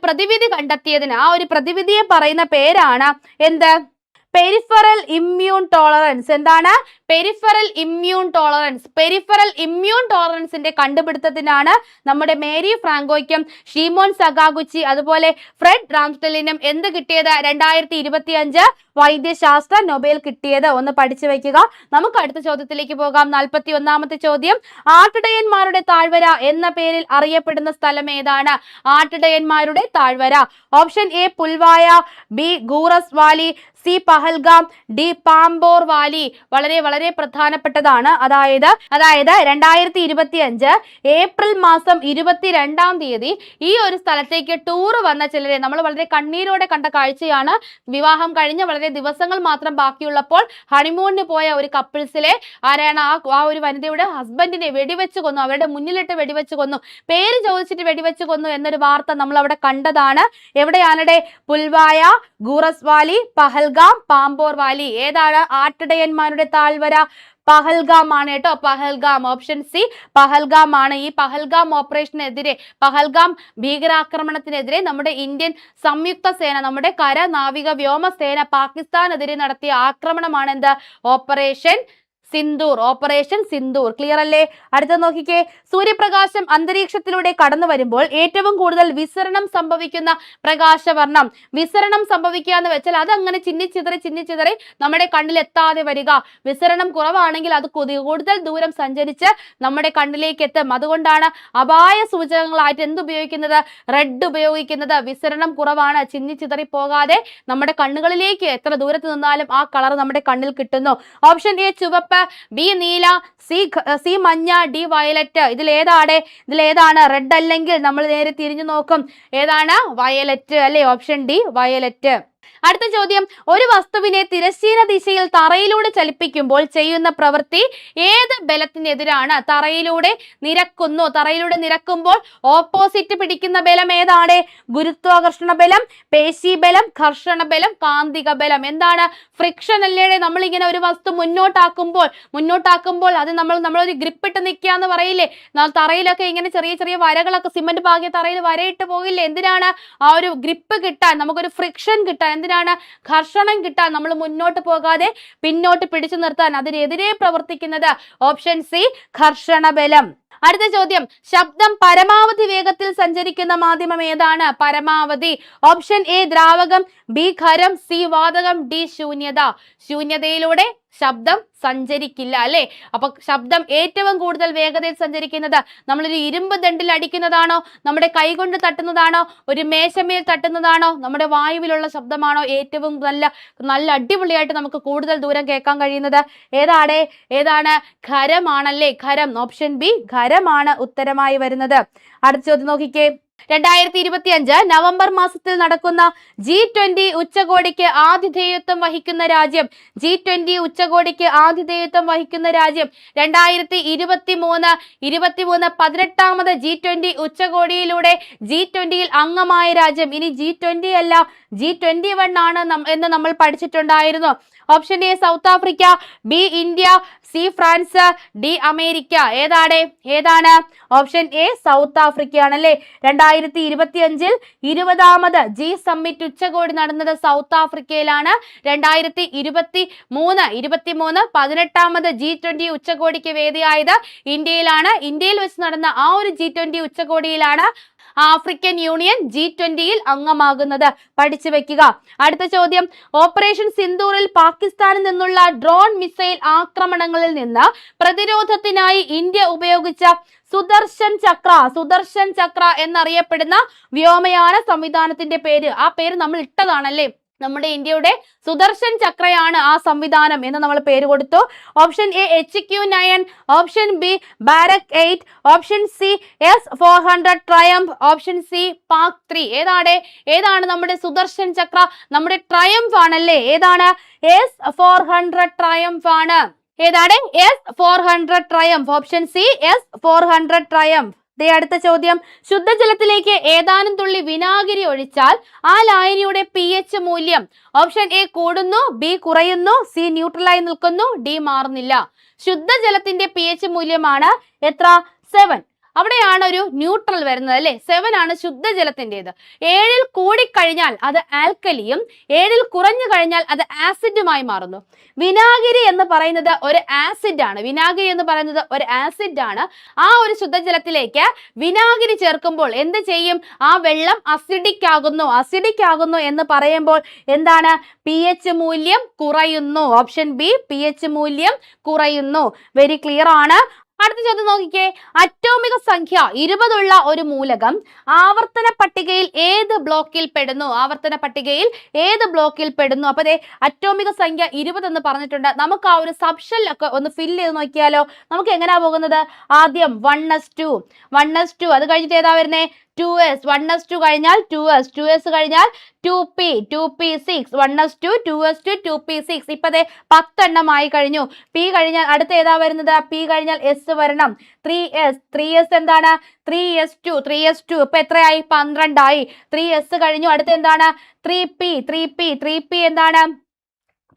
പ്രതിവിധി കണ്ടെത്തിയതിന് ആ ഒരു പ്രതിവിധിയെ പറയുന്ന പേരാണ് എന്ത്? Peripheral immune tolerance. എന്താണ്? പെരിഫറൽ ഇമ്മ്യൂൺ ടോളറൻസിന്റെ കണ്ടുപിടുത്തത്തിനാണ് നമ്മുടെ മേരി ഫ്രാങ്കോയ്ക്കും ഷീമോൻ സക്കാഗുച്ചി അതുപോലെ ഫ്രെഡ് റാംസ്ഡെലിനും എന്ത് കിട്ടിയത്? 2025 വൈദ്യശാസ്ത്ര നൊബേൽ കിട്ടിയത്. ഒന്ന് പഠിച്ചു വെക്കുക. നമുക്ക് അടുത്ത ചോദ്യത്തിലേക്ക് പോകാം. 41ാമത്തെ ചോദ്യം. ആട്ടിടയന്മാരുടെ താഴ്വര എന്ന പേരിൽ അറിയപ്പെടുന്ന സ്ഥലം ഏതാണ്? ആട്ടിടയന്മാരുടെ താഴ്വര. Option A Pulwama, B Gurez valley, C C Pahalgam, D Pampore valley. വളരെ വളരെ പ്രധാനപ്പെട്ടതാണ്. അതായത് 2025 ഏപ്രിൽ മാസം 22-ാം തീയതി ഈ ഒരു സ്ഥലത്തേക്ക് ടൂർ വന്ന ചിലരെ നമ്മൾ വളരെ കണ്ണീരോടെ കണ്ട കാഴ്ചയാണ്. വിവാഹം കഴിഞ്ഞ് വളരെ ദിവസങ്ങൾ മാത്രം ബാക്കിയുള്ളപ്പോൾ ഹണിമൂണിന് പോയ ഒരു കപ്പിൾസിലെ ആരാണ് ആ ഒരു വനിതയുടെ ഹസ്ബൻഡിനെ വെടിവെച്ച് കൊന്നു, അവരുടെ മുന്നിലിട്ട് വെടിവെച്ച് കൊന്നു, പേര് ചോദിച്ചിട്ട് വെടിവെച്ച് കൊന്നു എന്നൊരു വാർത്ത നമ്മൾ അവിടെ കണ്ടതാണ്. എവിടെയാണ്? പുൽവായ, ഗൂറസ് വാലി, പഹൽഗാം, പാമ്പോർ വാലി. ഏതാണ് ആട്ടിടയന്മാരുടെ താഴ്വര? പഹൽഗാം ആണ് കേട്ടോ. പഹൽഗാം, ഓപ്ഷൻ സി പഹൽഗാം ആണ്. ഈ പഹൽഗാം ഓപ്പറേഷനെതിരെ, പഹൽഗാം ഭീകരാക്രമണത്തിനെതിരെ നമ്മുടെ ഇന്ത്യൻ സംയുക്ത സേന, നമ്മുടെ കര നാവിക വ്യോമസേന പാകിസ്ഥാനെതിരെ നടത്തിയ ആക്രമണമാണ് എന്ത്? Operation Sindoor. Operation Sindoor. Clear അല്ലേ? അടുത്ത നോക്കിക്കേ. സൂര്യപ്രകാശം അന്തരീക്ഷത്തിലൂടെ കടന്നു വരുമ്പോൾ ഏറ്റവും കൂടുതൽ വിസരണം സംഭവിക്കുന്ന പ്രകാശവർണം. വിസരണം സംഭവിക്കുക എന്ന് വെച്ചാൽ അതങ്ങനെ ചിന്നിച്ചിതറി നമ്മുടെ കണ്ണിൽ എത്താതെ വരിക. വിസരണം കുറവാണെങ്കിൽ അത് കൂടുതൽ ദൂരം സഞ്ചരിച്ച് നമ്മുടെ കണ്ണിലേക്ക് എത്തും. അതുകൊണ്ടാണ് അപായ സൂചകങ്ങളായിട്ട് എന്തുപയോഗിക്കുന്നത്? റെഡ് ഉപയോഗിക്കുന്നത്. വിസരണം കുറവാണ്, ചിന്നിച്ചിതറി പോകാതെ നമ്മുടെ കണ്ണുകളിലേക്ക് എത്ര ദൂരത്ത് നിന്നാലും ആ കളർ നമ്മുടെ കണ്ണിൽ കിട്ടുന്നു. ഓപ്ഷൻ എ ചുവപ്പ്, ബി നീല, സി മഞ്ഞ, ഡി വയലറ്റ്. ഇതിലേതാണ്? റെഡ് അല്ലെങ്കിൽ നമ്മൾ നേരെ തിരിഞ്ഞു നോക്കും. ഏതാണ്? വയലറ്റ് അല്ലെ? Option D violet. അടുത്ത ചോദ്യം, ഒരു വസ്തുവിനെ തിരശ്ചീന ദിശയിൽ തറയിലൂടെ ചലിപ്പിക്കുമ്പോൾ ചെയ്യുന്ന പ്രവൃത്തി ഏത് ബലത്തിനെതിരാണ്? തറയിലൂടെ നിരക്കുമ്പോൾ ഓപ്പോസിറ്റ് പിടിക്കുന്ന ബലം ഏതാണ്? ഗുരുത്വാകർഷണ ബലം, പേശി ബലം, ഘർഷണ ബലം, കാന്തിക ബലം. എന്താണ്? ഫ്രിക്ഷൻ അല്ലേ? നമ്മളിങ്ങനെ ഒരു വസ്തു മുന്നോട്ടാക്കുമ്പോൾ അത് നമ്മളൊരു ഗ്രിപ്പിട്ട് നിൽക്കുക എന്ന് പറയില്ലേ? തറയിലൊക്കെ ഇങ്ങനെ ചെറിയ ചെറിയ വരകളൊക്കെ സിമന്റ് പാകിയ തറയിൽ വരയിട്ട് പോകില്ലേ? എന്തിനാണ്? ആ ഒരു ഗ്രിപ്പ് കിട്ടാൻ, നമുക്കൊരു ഫ്രിക്ഷൻ കിട്ടാൻ. എന്തിനാണ്? ഘർഷണം കിട്ടാൻ, നമ്മൾ മുന്നോട്ട് പോകാതെ പിന്നോട്ട് പിടിച്ചു നിർത്താൻ, അതിനെതിരെ പ്രവർത്തിക്കുന്നത്. ഓപ്ഷൻ സി ഘർഷണ ബലം. അടുത്ത ചോദ്യം, ശബ്ദം പരമാവധി വേഗത്തിൽ സഞ്ചരിക്കുന്ന മാധ്യമം ഏതാണ്? പരമാവധി. ഓപ്ഷൻ എ ദ്രാവകം, ബി ഖരം, സി വാതകം, ഡി ശൂന്യത. ശൂന്യതയിലൂടെ ശബ്ദം സഞ്ചരിക്കില്ല അല്ലെ? അപ്പൊ ശബ്ദം ഏറ്റവും കൂടുതൽ വേഗതയിൽ സഞ്ചരിക്കുന്നത് നമ്മളൊരു ഇരുമ്പ് ദണ്ടിൽ അടിക്കുന്നതാണോ, നമ്മുടെ കൈകൊണ്ട് തട്ടുന്നതാണോ, ഒരു മേശമേൽ തട്ടുന്നതാണോ, നമ്മുടെ വായുവിലുള്ള ശബ്ദമാണോ ഏറ്റവും നല്ല അടിപൊളിയായിട്ട് നമുക്ക് കൂടുതൽ ദൂരം കേൾക്കാൻ കഴിയുന്നത്? ഏതാണ്? ഖരമാണല്ലേ? ഖരം. ഓപ്ഷൻ ബി ഖരമാണ് ഉത്തരമായി വരുന്നത്. അടുത്ത ചോദ്യം നോക്കിക്കേ. 2025 നവംബർ മാസത്തിൽ നടക്കുന്ന G20 ഉച്ചകോടിക്ക് ആതിഥേയത്വം വഹിക്കുന്ന രാജ്യം. G20 ഉച്ചകോടിക്ക് ആതിഥേയത്വം വഹിക്കുന്ന രാജ്യം. 2023 18ാമത് G20 ഉച്ചകോടിയിലൂടെ G20യിൽ അംഗമായ രാജ്യം. ഇനി G20 അല്ല, G21 ആണ് എന്ന് നമ്മൾ പഠിച്ചിട്ടുണ്ടായിരുന്നു. Option A South Africa, B India, C France, D America. ഏതാണ്? ഓപ്ഷൻ എ സൗത്ത് ആഫ്രിക്ക ആണല്ലേ? 2025 20ാമത് ജി സമ്മിറ്റ് ഉച്ചകോടി നടന്നത് സൗത്ത് ആഫ്രിക്കയിലാണ്. 2023 18ാമത് G20 ഉച്ചകോടിക്ക് വേദിയായത് ഇന്ത്യയിലാണ്. ഇന്ത്യയിൽ വെച്ച് നടന്ന ആ ഒരു G20 ഉച്ചകോടിയിലാണ് ആഫ്രിക്കൻ യൂണിയൻ G20യിൽ അംഗമാകുന്നത്. പഠിച്ചു വെക്കുക. അടുത്ത ചോദ്യം, ഓപ്പറേഷൻ സിന്ദൂറിൽ പാകിസ്ഥാനിൽ നിന്നുള്ള ഡ്രോൺ മിസൈൽ ആക്രമണങ്ങളിൽ നിന്ന് പ്രതിരോധത്തിനായി ഇന്ത്യ ഉപയോഗിച്ച സുദർശൻ ചക്ര എന്നറിയപ്പെടുന്ന വ്യോമയാന സംവിധാനത്തിന്റെ പേര്. ആ പേര് നമ്മൾ ഇട്ടതാണല്ലേ? നമ്മുടെ ഇന്ത്യയുടെ സുദർശൻ ചക്രയാണ് ആ സംവിധാനം എന്ന് നമ്മൾ പേര് കൊടുത്തു. Option A HQ-9, option B Barak 8, option C S-400 triumph, option C Pak 3. ഏതാണ് നമ്മുടെ സുദർശൻ ചക്ര? നമ്മുടെ ട്രയംഫ് ആണല്ലേ? ഏതാണ്? S-400 ട്രയംഫ് ആണ്. S-400 triumph. Option C S-400 triumph. അടുത്ത ചോദ്യം, ശുദ്ധജലത്തിലേക്ക് ഏതാനും തുള്ളി വിനാഗിരി ഒഴിച്ചാൽ ആ ലായനിയുടെ pH മൂല്യം. ഓപ്ഷൻ എ കൂടുന്നു, ബി കുറയുന്നു, സി ന്യൂട്രലായി നിൽക്കുന്നു, ഡി മാറുന്നില്ല. ശുദ്ധജലത്തിന്റെ pH മൂല്യമാണ് എത്ര? 7. അവിടെയാണ് ഒരു ന്യൂട്രൽ വരുന്നത് അല്ലെ? 7 ആണ് ശുദ്ധജലത്തിൻ്റെത്. 7ൽ കൂടിക്കഴിഞ്ഞാൽ അത് ആൽക്കലിയും 7ൽ കുറഞ്ഞു കഴിഞ്ഞാൽ അത് ആസിഡുമായി മാറുന്നു. വിനാഗിരി എന്ന് പറയുന്നത് ഒരു ആസിഡ് ആണ്. ആ ഒരു ശുദ്ധജലത്തിലേക്ക് വിനാഗിരി ചേർക്കുമ്പോൾ എന്ത് ചെയ്യും? ആ വെള്ളം അസിഡിക് ആകുന്നു എന്ന് പറയുമ്പോൾ എന്താണ്? pH മൂല്യം കുറയുന്നു. ഓപ്ഷൻ ബി pH മൂല്യം കുറയുന്നു. വെരി ക്ലിയർ ആണ്. അടുത്ത ചോദ്യം നോക്കിക്കേ, അറ്റോമിക സംഖ്യ 20 ഉള്ള ഒരു മൂലകം ആവർത്തന പട്ടികയിൽ ഏത് ബ്ലോക്കിൽ പെടുന്നു? ആവർത്തന പട്ടികയിൽ ഏത് ബ്ലോക്കിൽ പെടുന്നു? അപ്പൊ അറ്റോമിക സംഖ്യ 20 എന്ന് പറഞ്ഞിട്ടുണ്ട്. നമുക്ക് ആ ഒരു സബ്ഷെൽ ഒക്കെ ഒന്ന് ഫില്ല് ചെയ്ത് നോക്കിയാലോ? നമുക്ക് എങ്ങനെയാ പോകുന്നത്? ആദ്യം 1s2 അത് കഴിഞ്ഞിട്ട് ഏതാ വരുന്നേ? 2s 1s2 കഴിഞ്ഞാൽ 2s കഴിഞ്ഞാൽ 2p 6 1s2 2s2 2p 6. ഇപ്പൊ 10 എണ്ണമായി കഴിഞ്ഞു. p കഴിഞ്ഞാൽ അടുത്ത ഏതാ വരുന്നത്? p കഴിഞ്ഞാൽ s വരണം. 3s എന്താണ്? 3s2 ഇപ്പൊ എത്രയായി? 12 ആയി. 3s കഴിഞ്ഞു. അടുത്ത എന്താണ്? 3p എന്താണ്?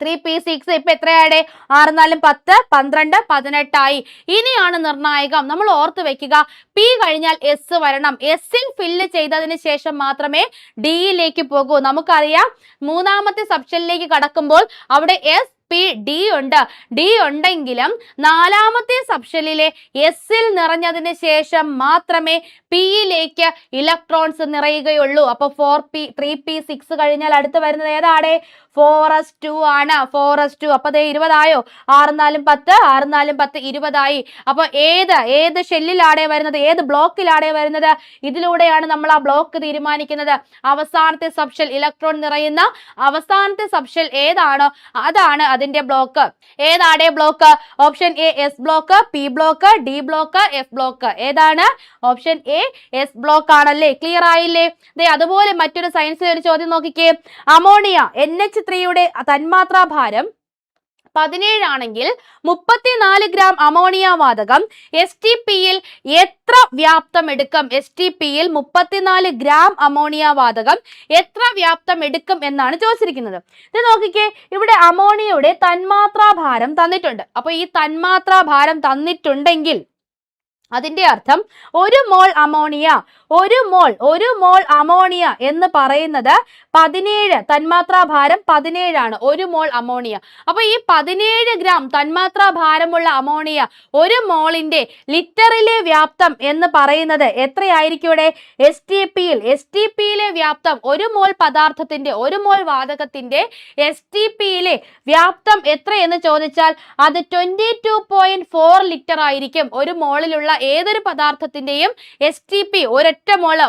3p6 ഇപ്പൊ എത്രയാടെ? 6 4 10 12 18 ആയി. ഇനിയാണ് നിർണായകം. നമ്മൾ ഓർത്ത് വെക്കുക, p കഴിഞ്ഞാൽ s വരണം. s-ൽ ഫില്ല് ചെയ്തതിന് ശേഷം മാത്രമേ d-യിലേക്ക് പോകൂ. നമുക്കറിയാം, മൂന്നാമത്തെ സബ്ഷനിലേക്ക് കടക്കുമ്പോൾ അവിടെ s d ഉണ്ടെങ്കിലും നാലാമത്തെ സബ്ഷനിലെ s-ൽ നിറഞ്ഞതിന് ശേഷം മാത്രമേ p-യിലേക്ക് ഇലക്ട്രോൺസ് നിറയുകയുള്ളൂ. അപ്പൊ 3p6 കഴിഞ്ഞാൽ അടുത്ത് വരുന്നത് ഏതാണ്? 4s2 ആണ്. 4s2 അപ്പൊ 20 ആയോ? 6 4 10 6 4 10 20 ആയി. അപ്പൊ ഏത് ഷെല്ലിലാണേ വരുന്നത്? ഏത് ബ്ലോക്കിലാണേ വരുന്നത്? ഇതിലൂടെയാണ് നമ്മൾ ആ ബ്ലോക്ക് തീരുമാനിക്കുന്നത്. അവസാനത്തെ സബ്ഷെൽ, ഇലക്ട്രോൺ നിറയുന്ന അവസാനത്തെ സബ്ഷെൽ ഏതാണോ അതാണ് അതിന്റെ ബ്ലോക്ക്. ഏതാണേ block? Option A S block, P block, D block, F block. ഏതാണ്? ഓപ്ഷൻ എ എസ് ബ്ലോക്ക് ആണല്ലേ? ക്ലിയർ ആയില്ലേ? അതുപോലെ മറ്റൊരു സയൻസിലെ ഒരു ചോദ്യം നോക്കിക്കേ. അമോണിയ NH3യുടെ തന്മാത്രാ ഭാരം 17 ആണെങ്കിൽ 34 ഗ്രാം അമോണിയ വാതകം STP-യിൽ എത്ര വ്യാപ്തം എടുക്കും? STP-യിൽ 34 ഗ്രാം അമോണിയ വാതകം എത്ര വ്യാപ്തം എടുക്കും എന്നാണ് ചോദിച്ചിരിക്കുന്നത്. ഇത് നോക്കിക്കേ, ഇവിടെ അമോണിയയുടെ തന്മാത്രാ ഭാരം തന്നിട്ടുണ്ട്. അപ്പൊ ഈ തന്മാത്രാ ഭാരം തന്നിട്ടുണ്ടെങ്കിൽ അതിന്റെ അർത്ഥം ഒരു മോൾ അമോണിയ എന്ന് പറയുന്നത് 17 തന്മാത്രാ ഭാരം 17 ആണ്. ഒരു മോൾ അമോണിയ. അപ്പൊ ഈ 17 ഗ്രാം തന്മാത്രാ ഭാരമുള്ള അമോണിയ ഒരു മോളിന്റെ ലിറ്ററിലെ വ്യാപ്തം എന്ന് പറയുന്നത് എത്രയായിരിക്കും? ഇവിടെ STP-യിലെ വ്യാപ്തം, ഒരു മോൾ പദാർത്ഥത്തിന്റെ, ഒരു മോൾ വാതകത്തിന്റെ STP-യിലെ വ്യാപ്തം എത്രയെന്ന് ചോദിച്ചാൽ അത് 22.4 ലിറ്റർ ആയിരിക്കും. ഒരു മോളിലുള്ള ഏതൊരു പദാർത്ഥത്തിന്റെയും STP,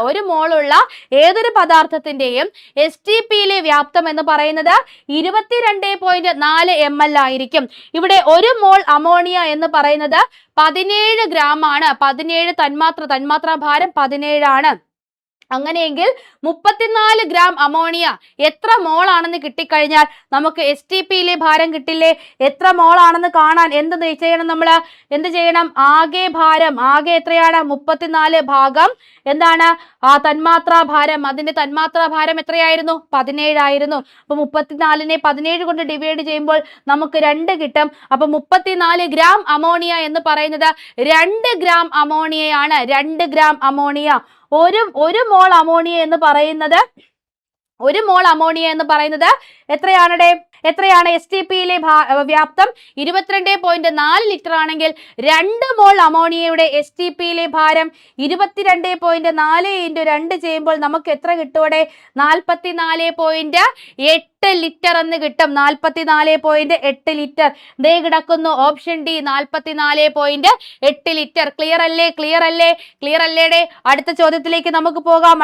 ഒരു മോളുള്ള ഏതൊരു പദാർത്ഥത്തിന്റെയും STP-യിലെ വ്യാപ്തം എന്ന് പറയുന്നത് 22.4 ml ആയിരിക്കും. ഇവിടെ ഒരു മോൾ അമോണിയ എന്ന് പറയുന്നത് 17 ഗ്രാം ആണ്. 17 തന്മാത്രാ ഭാരം 17 ആണ്. അങ്ങനെയെങ്കിൽ 34 ഗ്രാം അമോണിയ എത്ര മോൾ ആണെന്ന് കിട്ടിക്കഴിഞ്ഞാൽ നമുക്ക് STP-യിലെ ഭാരം കിട്ടില്ലേ? എത്ര മോൾ ആണെന്ന് കാണാൻ എന്ത് ചെയ്യണം? നമ്മൾ എന്ത് ചെയ്യണം? ആകെ ഭാരം, ആകെ എത്രയാണ്? 34 ഭാഗം എന്താണ്? ആ തന്മാത്രാ ഭാരം. അതിന്റെ തന്മാത്രാ ഭാരം എത്രയായിരുന്നു? 17 ആയിരുന്നു. അപ്പൊ 34നെ 17 കൊണ്ട് ഡിവൈഡ് ചെയ്യുമ്പോൾ നമുക്ക് 2 കിട്ടും. അപ്പൊ 34 ഗ്രാം അമോണിയ എന്ന് പറയുന്നത് 2 ഗ്രാം അമോണിയയാണ്. 2 gram ammonia. ഒരു മോൾ അമോണിയ എന്ന് പറയുന്നത് എത്രയാണ്? STP-യിലെ വ്യാപ്തം 22.4 ലിറ്റർ ആണെങ്കിൽ 2 മോൾ അമോണിയയുടെ STP-യിലെ ഭാരം 22.4 × 2 ചെയ്യുമ്പോൾ നമുക്ക് എത്ര കിട്ടും? 44.8 ലിറ്റർ എന്ന് കിട്ടും. 44.8 ലിറ്റർ. ദേ കിടക്കുന്നു ഓപ്ഷൻ ഡി, 44.8 ലിറ്റർ. ക്ലിയർ അല്ലേ? അടുത്ത ചോദ്യത്തിലേക്ക് നമുക്ക് പോകാം.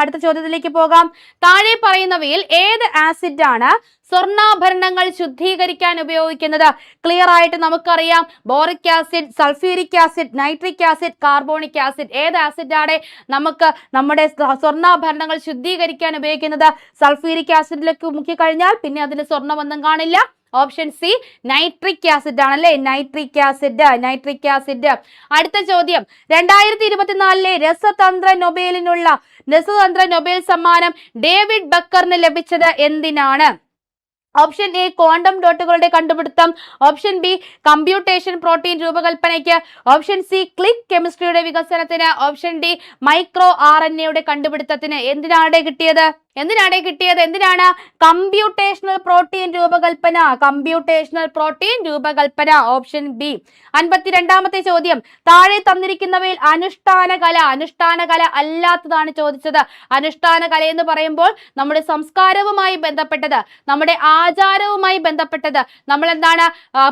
താഴെ പറയുന്നവയിൽ ഏത് ആസിഡ് ആണ് സ്വർണ്ണാഭരണങ്ങൾ ശുദ്ധീകരിക്കാൻ ഉപയോഗിക്കുന്നത്? ക്ലിയർ ആയിട്ട് നമുക്കറിയാം, boric acid, sulphuric acid, nitric acid, carbonic acid. ഏത് ആസിഡാണ് നമുക്ക് നമ്മുടെ സ്വർണ്ണാഭരണങ്ങൾ ശുദ്ധീകരിക്കാൻ ഉപയോഗിക്കുന്നത്? സൾഫ്യൂരിക് ആസിഡിലേക്ക് മുക്കിക്കഴിഞ്ഞാൽ പിന്നെ അതിൽ സ്വർണ്ണമൊന്നും കാണില്ല. ഓപ്ഷൻ സി നൈട്രിക് ആസിഡ് ആണല്ലേ? Nitric acid. അടുത്ത ചോദ്യം, 2024 രസതന്ത്ര നൊബേൽ സമ്മാനം ഡേവിഡ് ബക്കറിന് ലഭിച്ചത് എന്തിനാണ്? ഓപ്ഷൻ എ ക്വാണ്ടം ഡോട്ടുകളുടെ കണ്ടുപിടുത്തം, ഓപ്ഷൻ ബി കമ്പ്യൂട്ടേഷൻ പ്രോട്ടീൻ രൂപകൽപ്പനയ്ക്ക്, ഓപ്ഷൻ സി ക്ലിക്ക് കെമിസ്ട്രിയുടെ വികസനത്തിന്, ഓപ്ഷൻ ഡി മൈക്രോ RNA യുടെ കണ്ടുപിടുത്തത്തിന്. എന്തിനാണ് കിട്ടിയത്? എന്തിനാണ് കിട്ടിയത്? എന്തിനാണ്? കമ്പ്യൂട്ടേഷണൽ പ്രോട്ടീൻ രൂപകൽപ്പന. കമ്പ്യൂട്ടേഷണൽ പ്രോട്ടീൻ രൂപകൽപ്പന. Option B. 52ാമത്തെ ചോദ്യം, താഴെ തന്നിരിക്കുന്നവയിൽ അനുഷ്ഠാന കല അല്ലാത്തതാണ് ചോദിച്ചത്. അനുഷ്ഠാന കല എന്ന് പറയുമ്പോൾ നമ്മുടെ സംസ്കാരവുമായി ബന്ധപ്പെട്ടത്, നമ്മുടെ ആചാരവുമായി ബന്ധപ്പെട്ടത്, നമ്മൾ എന്താണ്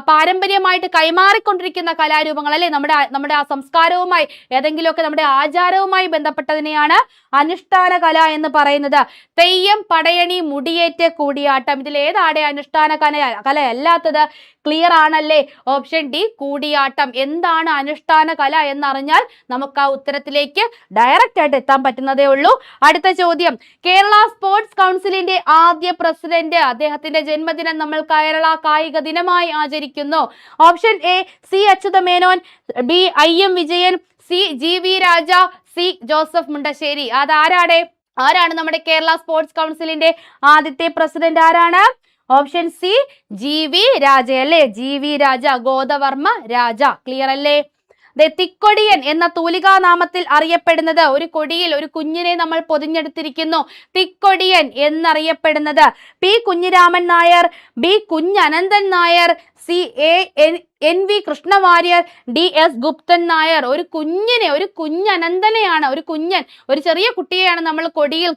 പാരമ്പര്യമായിട്ട് കൈമാറിക്കൊണ്ടിരിക്കുന്ന കലാരൂപങ്ങൾ അല്ലെ, നമ്മുടെ ആ സംസ്കാരവുമായി ഏതെങ്കിലുമൊക്കെ നമ്മുടെ ആചാരവുമായി ബന്ധപ്പെട്ടതിനെയാണ് അനുഷ്ഠാന കല എന്ന് പറയുന്നത്. തെയ്യം, പടയണി, മുടിയേറ്റ്, കൂടിയാട്ടം, ഇതിൽ ഏതാണ് അനുഷ്ഠാന കലയല്ലാത്തത്? ക്ലിയർ ആണല്ലേ? Option D, Koodiyattam. എന്താണ് അനുഷ്ഠാന കല എന്നറിഞ്ഞാൽ നമുക്ക് ആ ഉത്തരത്തിലേക്ക് ഡയറക്റ്റ് ആയിട്ട് എത്താൻ പറ്റുന്നതേ ഉള്ളൂ. അടുത്ത ചോദ്യം, കേരള സ്പോർട്സ് കൗൺസിലിന്റെ ആദ്യ പ്രസിഡന്റ്, അദ്ദേഹത്തിന്റെ ജന്മദിനം നമ്മൾ കേരള കായിക ദിനമായി ആചരിക്കുന്നു. Option A, C Achutha Menon, B IM Vijayan, C GV Raja, C Joseph Mundassery. ആരാണ് നമ്മുടെ കേരള സ്പോർട്സ് കൗൺസിലിന്റെ ആദ്യത്തെ പ്രസിഡന്റ്? ആരാണ്? ഓപ്ഷൻ സി, GV രാജ അല്ലേ? GV രാജ, ഗോദവർമ്മ രാജ. ക്ലിയർ അല്ലേ? തിക്കൊടിയൻ എന്ന തൂലികാ നാമത്തിൽ അറിയപ്പെടുന്നത്, ഒരു കൊടിയിൽ ഒരു കുഞ്ഞിനെ നമ്മൾ പൊതിഞ്ഞെടുത്തിരിക്കുന്നു. തിക്കൊടിയൻ എന്നറിയപ്പെടുന്നത് P Kunhiraman Nair, B Kunhananthan Nair, C NV Krishna Variar, DS Guptan Nair. ഒരു കുഞ്ഞനന്തനെയാണ്, ഒരു ചെറിയ കുട്ടിയെയാണ് നമ്മൾ കൊടിയിൽ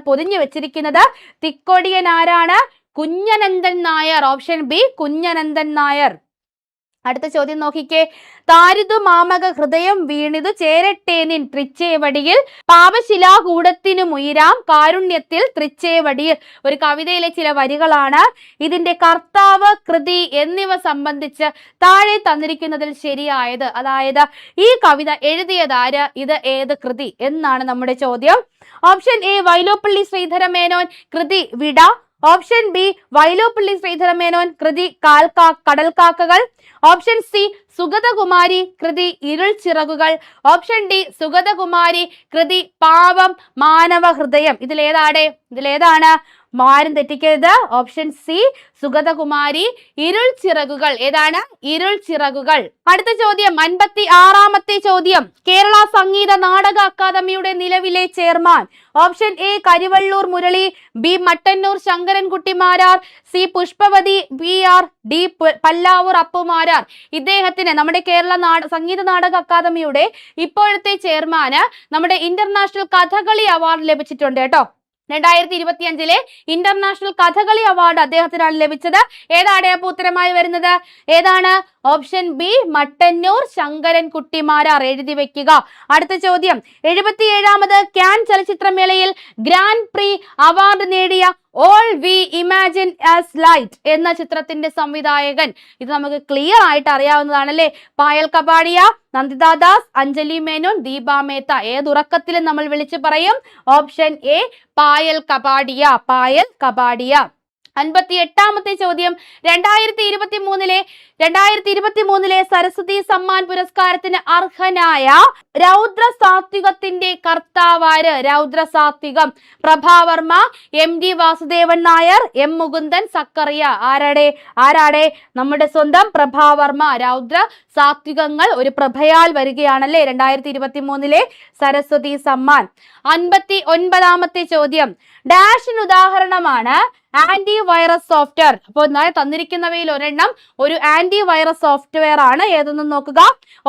പൊതിഞ്ഞു വെച്ചിരിക്കുന്നത്. തിക്കൊടിയൻ ആരാണ്? കുഞ്ഞനന്തൻ നായർ. Option B, Kunhananthan Nair. അടുത്ത ചോദ്യം നോക്കിക്കേ, താരിതു മാമക ഹൃദയം വീണിതു ചേരട്ടേനിൻ തൃച്ചേവടിയിൽ പാപശിലാകൂടത്തിനു മുയിരാം കാരുണ്യത്തിൽ തൃച്ചേവടിയിൽ. ഒരു കവിതയിലെ ചില വരികളാണ്. ഇതിന്റെ കർത്താവ്, കൃതി എന്നിവ സംബന്ധിച്ച് താഴെ തന്നിരിക്കുന്നതിൽ ശരിയായത്, അതായത് ഈ കവിത എഴുതിയതാര്, ഇത് ഏത് കൃതി എന്നാണ് നമ്മുടെ ചോദ്യം. ഓപ്ഷൻ എ, വൈലോപ്പള്ളി ശ്രീധരമേനോൻ, കൃതി വിട. ഓപ്ഷൻ ബി, വൈലോപ്പള്ളി ശ്രീധരമേനോൻ, കൃതി കടൽക്കാക്കകൾ. ഓപ്ഷൻ സി, സുഗതകുമാരി, കൃതി ഇരുൾ ചിറകുകൾ. ഓപ്ഷൻ ഡി, സുഗതകുമാരി, കൃതി പാവം മാനവ ഹൃദയം. ഇതിലേതാണ്? മാരും തെറ്റിക്കരുത്. ഓപ്ഷൻ സി, സുഗതകുമാരി, ഇരുൾ ചിറകുകൾ. ഏതാണ്? ഇരുൾ ചിറകുകൾ. അടുത്ത ചോദ്യം, 56ാമത്തെ ചോദ്യം, കേരള സംഗീത നാടക അക്കാദമിയുടെ നിലവിലെ chairman. Option A, Karivellur Murali, B Mattannur Sankarankutty Marar, C Pushpavathi PR, D Pallavur Appu Marar. ഇദ്ദേഹത്തിന് നമ്മുടെ കേരള സംഗീത നാടക അക്കാദമിയുടെ ഇപ്പോഴത്തെ ചെയർമാന് നമ്മുടെ ഇന്റർനാഷണൽ കഥകളി അവാർഡ് ലഭിച്ചിട്ടുണ്ട് കേട്ടോ. 2025 ഇന്റർനാഷണൽ കഥകളി അവാർഡ് അദ്ദേഹത്തിനാണ് ലഭിച്ചത്. ഏതാണ് അപ്പൊ ഉത്തരമായി വരുന്നത്? ഏതാണ്? Option B, Mattannur Sankarankutty Marar. എഴുതി വെക്കുക. അടുത്ത ചോദ്യം, 77ാമത് ക്യാൻ ചലച്ചിത്രമേളയിൽ ഗ്രാൻഡ് പ്രീ അവാർഡ് നേടിയ all we imagine as light എന്ന ചിത്രത്തിന്റെ സംവിധായകൻ. ഇത് നമുക്ക് ക്ലിയർ ആയിട്ട് അറിയാവുന്നതാണല്ലേ. പായൽ കപാടിയ, നന്ദിത ദാസ്, അഞ്ജലി മേനോൻ, ദീപ മേത്ത. ഏതുറക്കത്തിലും നമ്മൾ വിളിച്ചു പറയും ഓപ്ഷൻ എ, പായൽ കപാടിയ. 58ാമത്തെ ചോദ്യം, 2023 സരസ്വതി സമ്മാൻ പുരസ്കാരത്തിന് അർഹനായ രൗദ്ര സാത്വികത്തിന്റെ കർത്താവാര്? രൗദ്ര സാത്വികം. Prabha Varma, MD Vasudevan Nair, M Mukundan, Zacharia. ആരാടെ? നമ്മുടെ സ്വന്തം പ്രഭാവർമ്മ. രൗദ്ര സാത്വികങ്ങൾ ഒരു പ്രഭയാൽ വരികയാണല്ലേ 2023 സരസ്വതി സമ്മാൻ. 59ാമത്തെ ചോദ്യം, ഡാഷിന് ഉദാഹരണമാണ് ആന്റി വൈറസ് സോഫ്റ്റ്വെയർ. അപ്പോൾ തന്നിരിക്കുന്നവയിൽ ഒരെണ്ണം ഒരു ആന്റി വൈറസ് സോഫ്റ്റ്വെയർ ആണ്. ഏതൊന്നും നോക്കുക.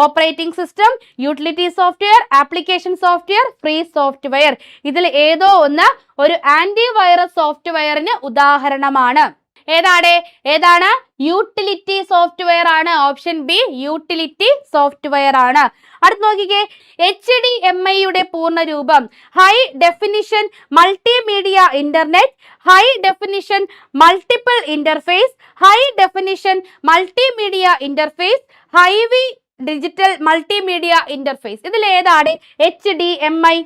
Operating system, utility software, application software, free software. ഇതിൽ ഏതോ ഒന്ന് ഒരു ആന്റി വൈറസ് സോഫ്റ്റ്വെയറിന് ഉദാഹരണമാണ്. ഏതാണ്? യൂട്ടിലിറ്റി സോഫ്റ്റ്വെയർ ആണ്. ഓപ്ഷൻ ബി, യൂട്ടിലിറ്റി സോഫ്റ്റ്വെയർ ആണ്. അടുത്ത് നോക്കിക്കേ, HDMI പൂർണ്ണ രൂപം high definition multimedia internet, high definition multiple interface, high definition multimedia interface, heavy digital multimedia interface. ഇതിൽ ഏതാണ് HDMI?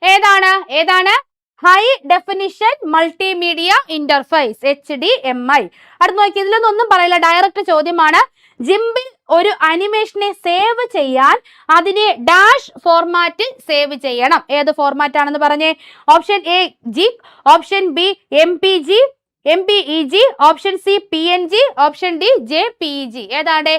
ഏതാണ്? High definition multimedia interface, HDMI. അടുത്ത് നോക്കി, ഇതിലൊന്നും പറയില്ല, ഡയറക്റ്റ് ചോദ്യമാണ്. ജിംബിൽ ഒരു അനിമേഷനെ സേവ് ചെയ്യാൻ അതിനെ ഡാഷ് ഫോർമാറ്റിൽ സേവ് ചെയ്യണം. ഏത് ഫോർമാറ്റ് ആണെന്ന് പറഞ്ഞേ. Option A, GIF, option B, MPEG, option C, PNG, option D, JPEG. ഏതാണ്?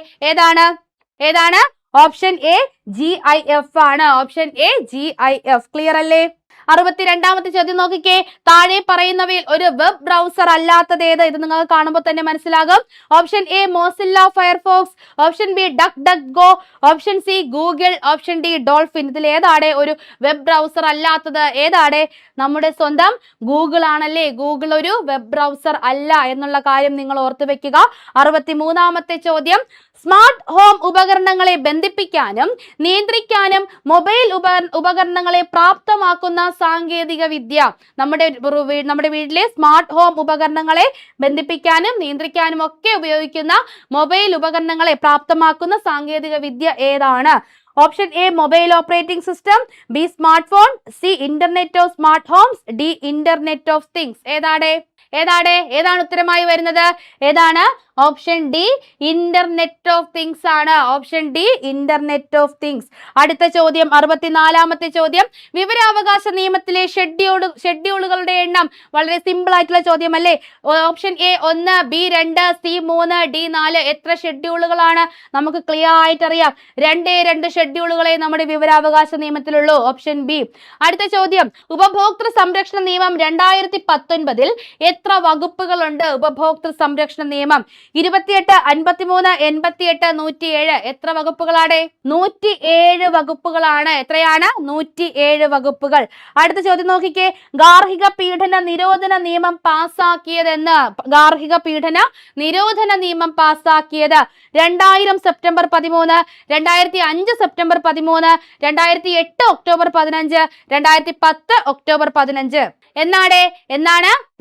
ഓപ്ഷൻ എ, GIF ആണ്. Option A, GIF. ക്ലിയർ അല്ലേ? 62ാമത്തെ ചോദ്യം നോക്കിക്കേ. താഴെ പറയുന്നവയിൽ ഒരു വെബ് ബ്രൗസർ അല്ലാത്തത് ഏത്? ഇത് നിങ്ങൾക്ക് കാണുമ്പോൾ തന്നെ മനസ്സിലാകും. Option A Mozilla Firefox, option B duck duck go, option C Google, option D dolphin. ഇതിൽ ഏതാണ് ഒരു വെബ് ബ്രൗസർ അല്ലാത്തത്? ഏതാണ്? നമ്മുടെ സ്വന്തം ഗൂഗിൾ ആണല്ലേ. ഗൂഗിൾ ഒരു വെബ് ബ്രൗസർ അല്ല എന്നുള്ള കാര്യം നിങ്ങൾ ഓർത്തു വെക്കുക. 63ാമത്തെ ചോദ്യം. സ്മാർട്ട് ഹോം ഉപകരണങ്ങളെ ബന്ധിപ്പിക്കാനും നിയന്ത്രിക്കാനും മൊബൈൽ ഉപകരണങ്ങളെ പ്രാപ്തമാക്കുന്ന സാങ്കേതിക വിദ്യ. നമ്മുടെ വീട്ടിലെ സ്മാർട്ട് ഹോം ഉപകരണങ്ങളെ ബന്ധിപ്പിക്കാനും നിയന്ത്രിക്കാനും ഒക്കെ ഉപയോഗിക്കുന്ന മൊബൈൽ ഉപകരണങ്ങളെ പ്രാപ്തമാക്കുന്ന സാങ്കേതിക വിദ്യ ഏതാണ്? Option A mobile operating system, B smart phone, C internet of smart homes, D internet of things. ഏതാണ് ഉത്തരമായി വരുന്നത്? ഏതാണ്? Option D internet of things ആണ്. Option D internet of things. അടുത്ത ചോദ്യം 64ാമത്തെ ചോദ്യം. വിവരാവകാശ നിയമത്തിലെ ഷെഡ്യൂളുകളുടെ എണ്ണം. വളരെ സിമ്പിൾ ആയിട്ടുള്ള ചോദ്യം അല്ലേ. Option A 1, B 2, C 3, D 4. എത്ര ഷെഡ്യൂളുകളാണ്? നമുക്ക് ക്ലിയർ ആയിട്ട് അറിയാം. 2 ഷെഡ്യൂളുകളെ നമ്മുടെ വിവരാവകാശ നിയമത്തിലുള്ളൂ. Option B. അടുത്ത ചോദ്യം. ഉപഭോക്തൃ സംരക്ഷണ നിയമം 2019 എത്ര വകുപ്പുകളുണ്ട്? ഉപഭോക്തൃ സംരക്ഷണ നിയമം 28, 53, 88, 107. എത്ര വകുപ്പുകളാണ്? 107 വകുപ്പുകളാണ്. എത്രയാണ്? 107 വകുപ്പുകൾ. അടുത്ത ചോദ്യം നോക്കിക്കേ. ഗാർഹിക പീഡന നിരോധന നിയമം പാസാക്കിയതെന്ന്. ഗാർഹിക പീഡന നിരോധന നിയമം പാസാക്കിയത് 2000 സെപ്റ്റംബർ 13, 2005 സെപ്റ്റംബർ 13, 2008 ഒക്ടോബർ 15, 2010 ഒക്ടോബർ 15. എന്നാണ്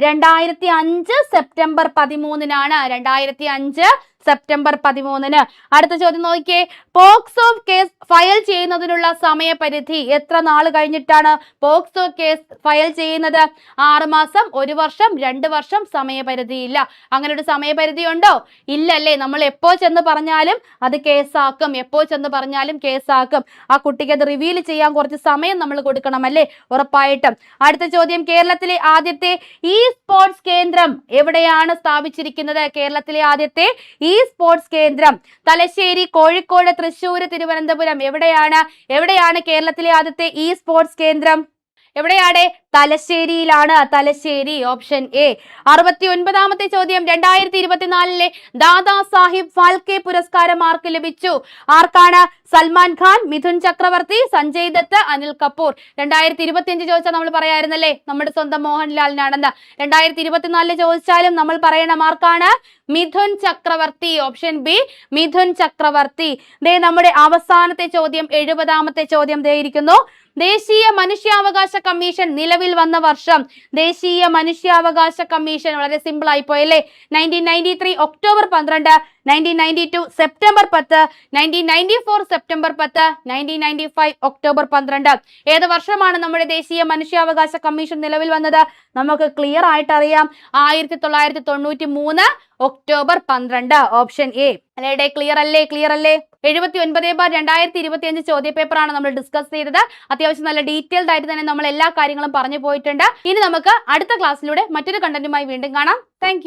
2005 സെപ്റ്റംബർ 13നാണ്. 2005 സെപ്റ്റംബർ 13. അടുത്ത ചോദ്യം നോക്കിയേ. പോക്സോ കേസ് ഫയൽ ചെയ്യുന്നതിനുള്ള സമയപരിധി. എത്ര നാൾ കഴിഞ്ഞിട്ടാണ് പോക്സോ കേസ് ഫയൽ ചെയ്യുന്നത്? 6 മാസം, 1 വർഷം, 2 വർഷം. സമയപരിധി ഇല്ല. അങ്ങനെ ഒരു സമയപരിധി ഉണ്ടോ? ഇല്ലല്ലേ. നമ്മൾ എപ്പോ ചെന്ന് പറഞ്ഞാലും അത് കേസാക്കും. എപ്പോ ചെന്ന് പറഞ്ഞാലും കേസാക്കും. ആ കുട്ടിക്ക് അത് റിവീൽ ചെയ്യാൻ കുറച്ച് സമയം നമ്മൾ കൊടുക്കണം അല്ലേ? ഉറപ്പായിട്ടും. അടുത്ത ചോദ്യം. കേരളത്തിലെ ആദ്യത്തെ ഇ സ്പോർട്സ് കേന്ദ്രം എവിടെയാണ് സ്ഥാപിച്ചിരിക്കുന്നത്? കേരളത്തിലെ ആദ്യത്തെ ഇ സ്പോർട്സ് കേന്ദ്രം തലശ്ശേരി, കോഴിക്കോട്, തൃശ്ശൂർ, തിരുവനന്തപുരം. എവിടെയാണ് കേരളത്തിലെ ആദ്യത്തെ ഇ സ്പോർട്സ് കേന്ദ്രം? എവിടെയാണ്? തലശ്ശേരിയിലാണ്. തലശ്ശേരി. Option A. 69ാമത്തെ ചോദ്യം. 2024 ദാദാ സാഹിബ് ഫാൽക്കെ പുരസ്കാരം ആർക്ക് ലഭിച്ചു? ആർക്കാണ്? സൽമാൻ ഖാൻ, മിഥുൻ ചക്രവർത്തി, സഞ്ജയ് ദത്ത്, അനിൽ കപൂർ. 2025 ചോദിച്ചാൽ നമ്മൾ പറയായിരുന്നല്ലേ നമ്മുടെ സ്വന്തം മോഹൻലാലിനാണെന്ന്. 2024 ചോദിച്ചാലും നമ്മൾ പറയണം ആർക്കാണ്? മിഥുൻ ചക്രവർത്തി. ഓപ്ഷൻ ബി മിഥുൻ ചക്രവർത്തി. നമ്മുടെ അവസാനത്തെ ചോദ്യം 70ാമത്തെ ചോദ്യം ഇരിക്കുന്നു. ദേശീയ മനുഷ്യാവകാശ കമ്മീഷൻ നിലവിൽ വന്ന വർഷം. ദേശീയ മനുഷ്യാവകാശ കമ്മീഷൻ വളരെ സിമ്പിൾ ആയി പോയല്ലേ. 1993 ഒക്ടോബർ 12, 1992 സെപ്റ്റംബർ 10, 1994 സെപ്റ്റംബർ 10, 1995 ഒക്ടോബർ 12. ഏത് വർഷമാണ് നമ്മുടെ ദേശീയ മനുഷ്യാവകാശ കമ്മീഷൻ നിലവിൽ വന്നത്? നമുക്ക് ക്ലിയർ ആയിട്ട് അറിയാം. 1993 ഒക്ടോബർ 12. Option A. അല്ലേടെ? ക്ലിയർ അല്ലേ? 79/2025 ചോദ്യപേപ്പറാണ് നമ്മൾ ഡിസ്കസ് ചെയ്തത്. അത്യാവശ്യം നല്ല ഡീറ്റെയിൽഡ് ആയിട്ട് തന്നെ നമ്മൾ എല്ലാ കാര്യങ്ങളും പറഞ്ഞു പോയിട്ടുണ്ട്. ഇനി നമുക്ക് അടുത്ത ക്ലാസ്സിലൂടെ മറ്റൊരു കണ്ടന്റുമായി വീണ്ടും കാണാം. താങ്ക്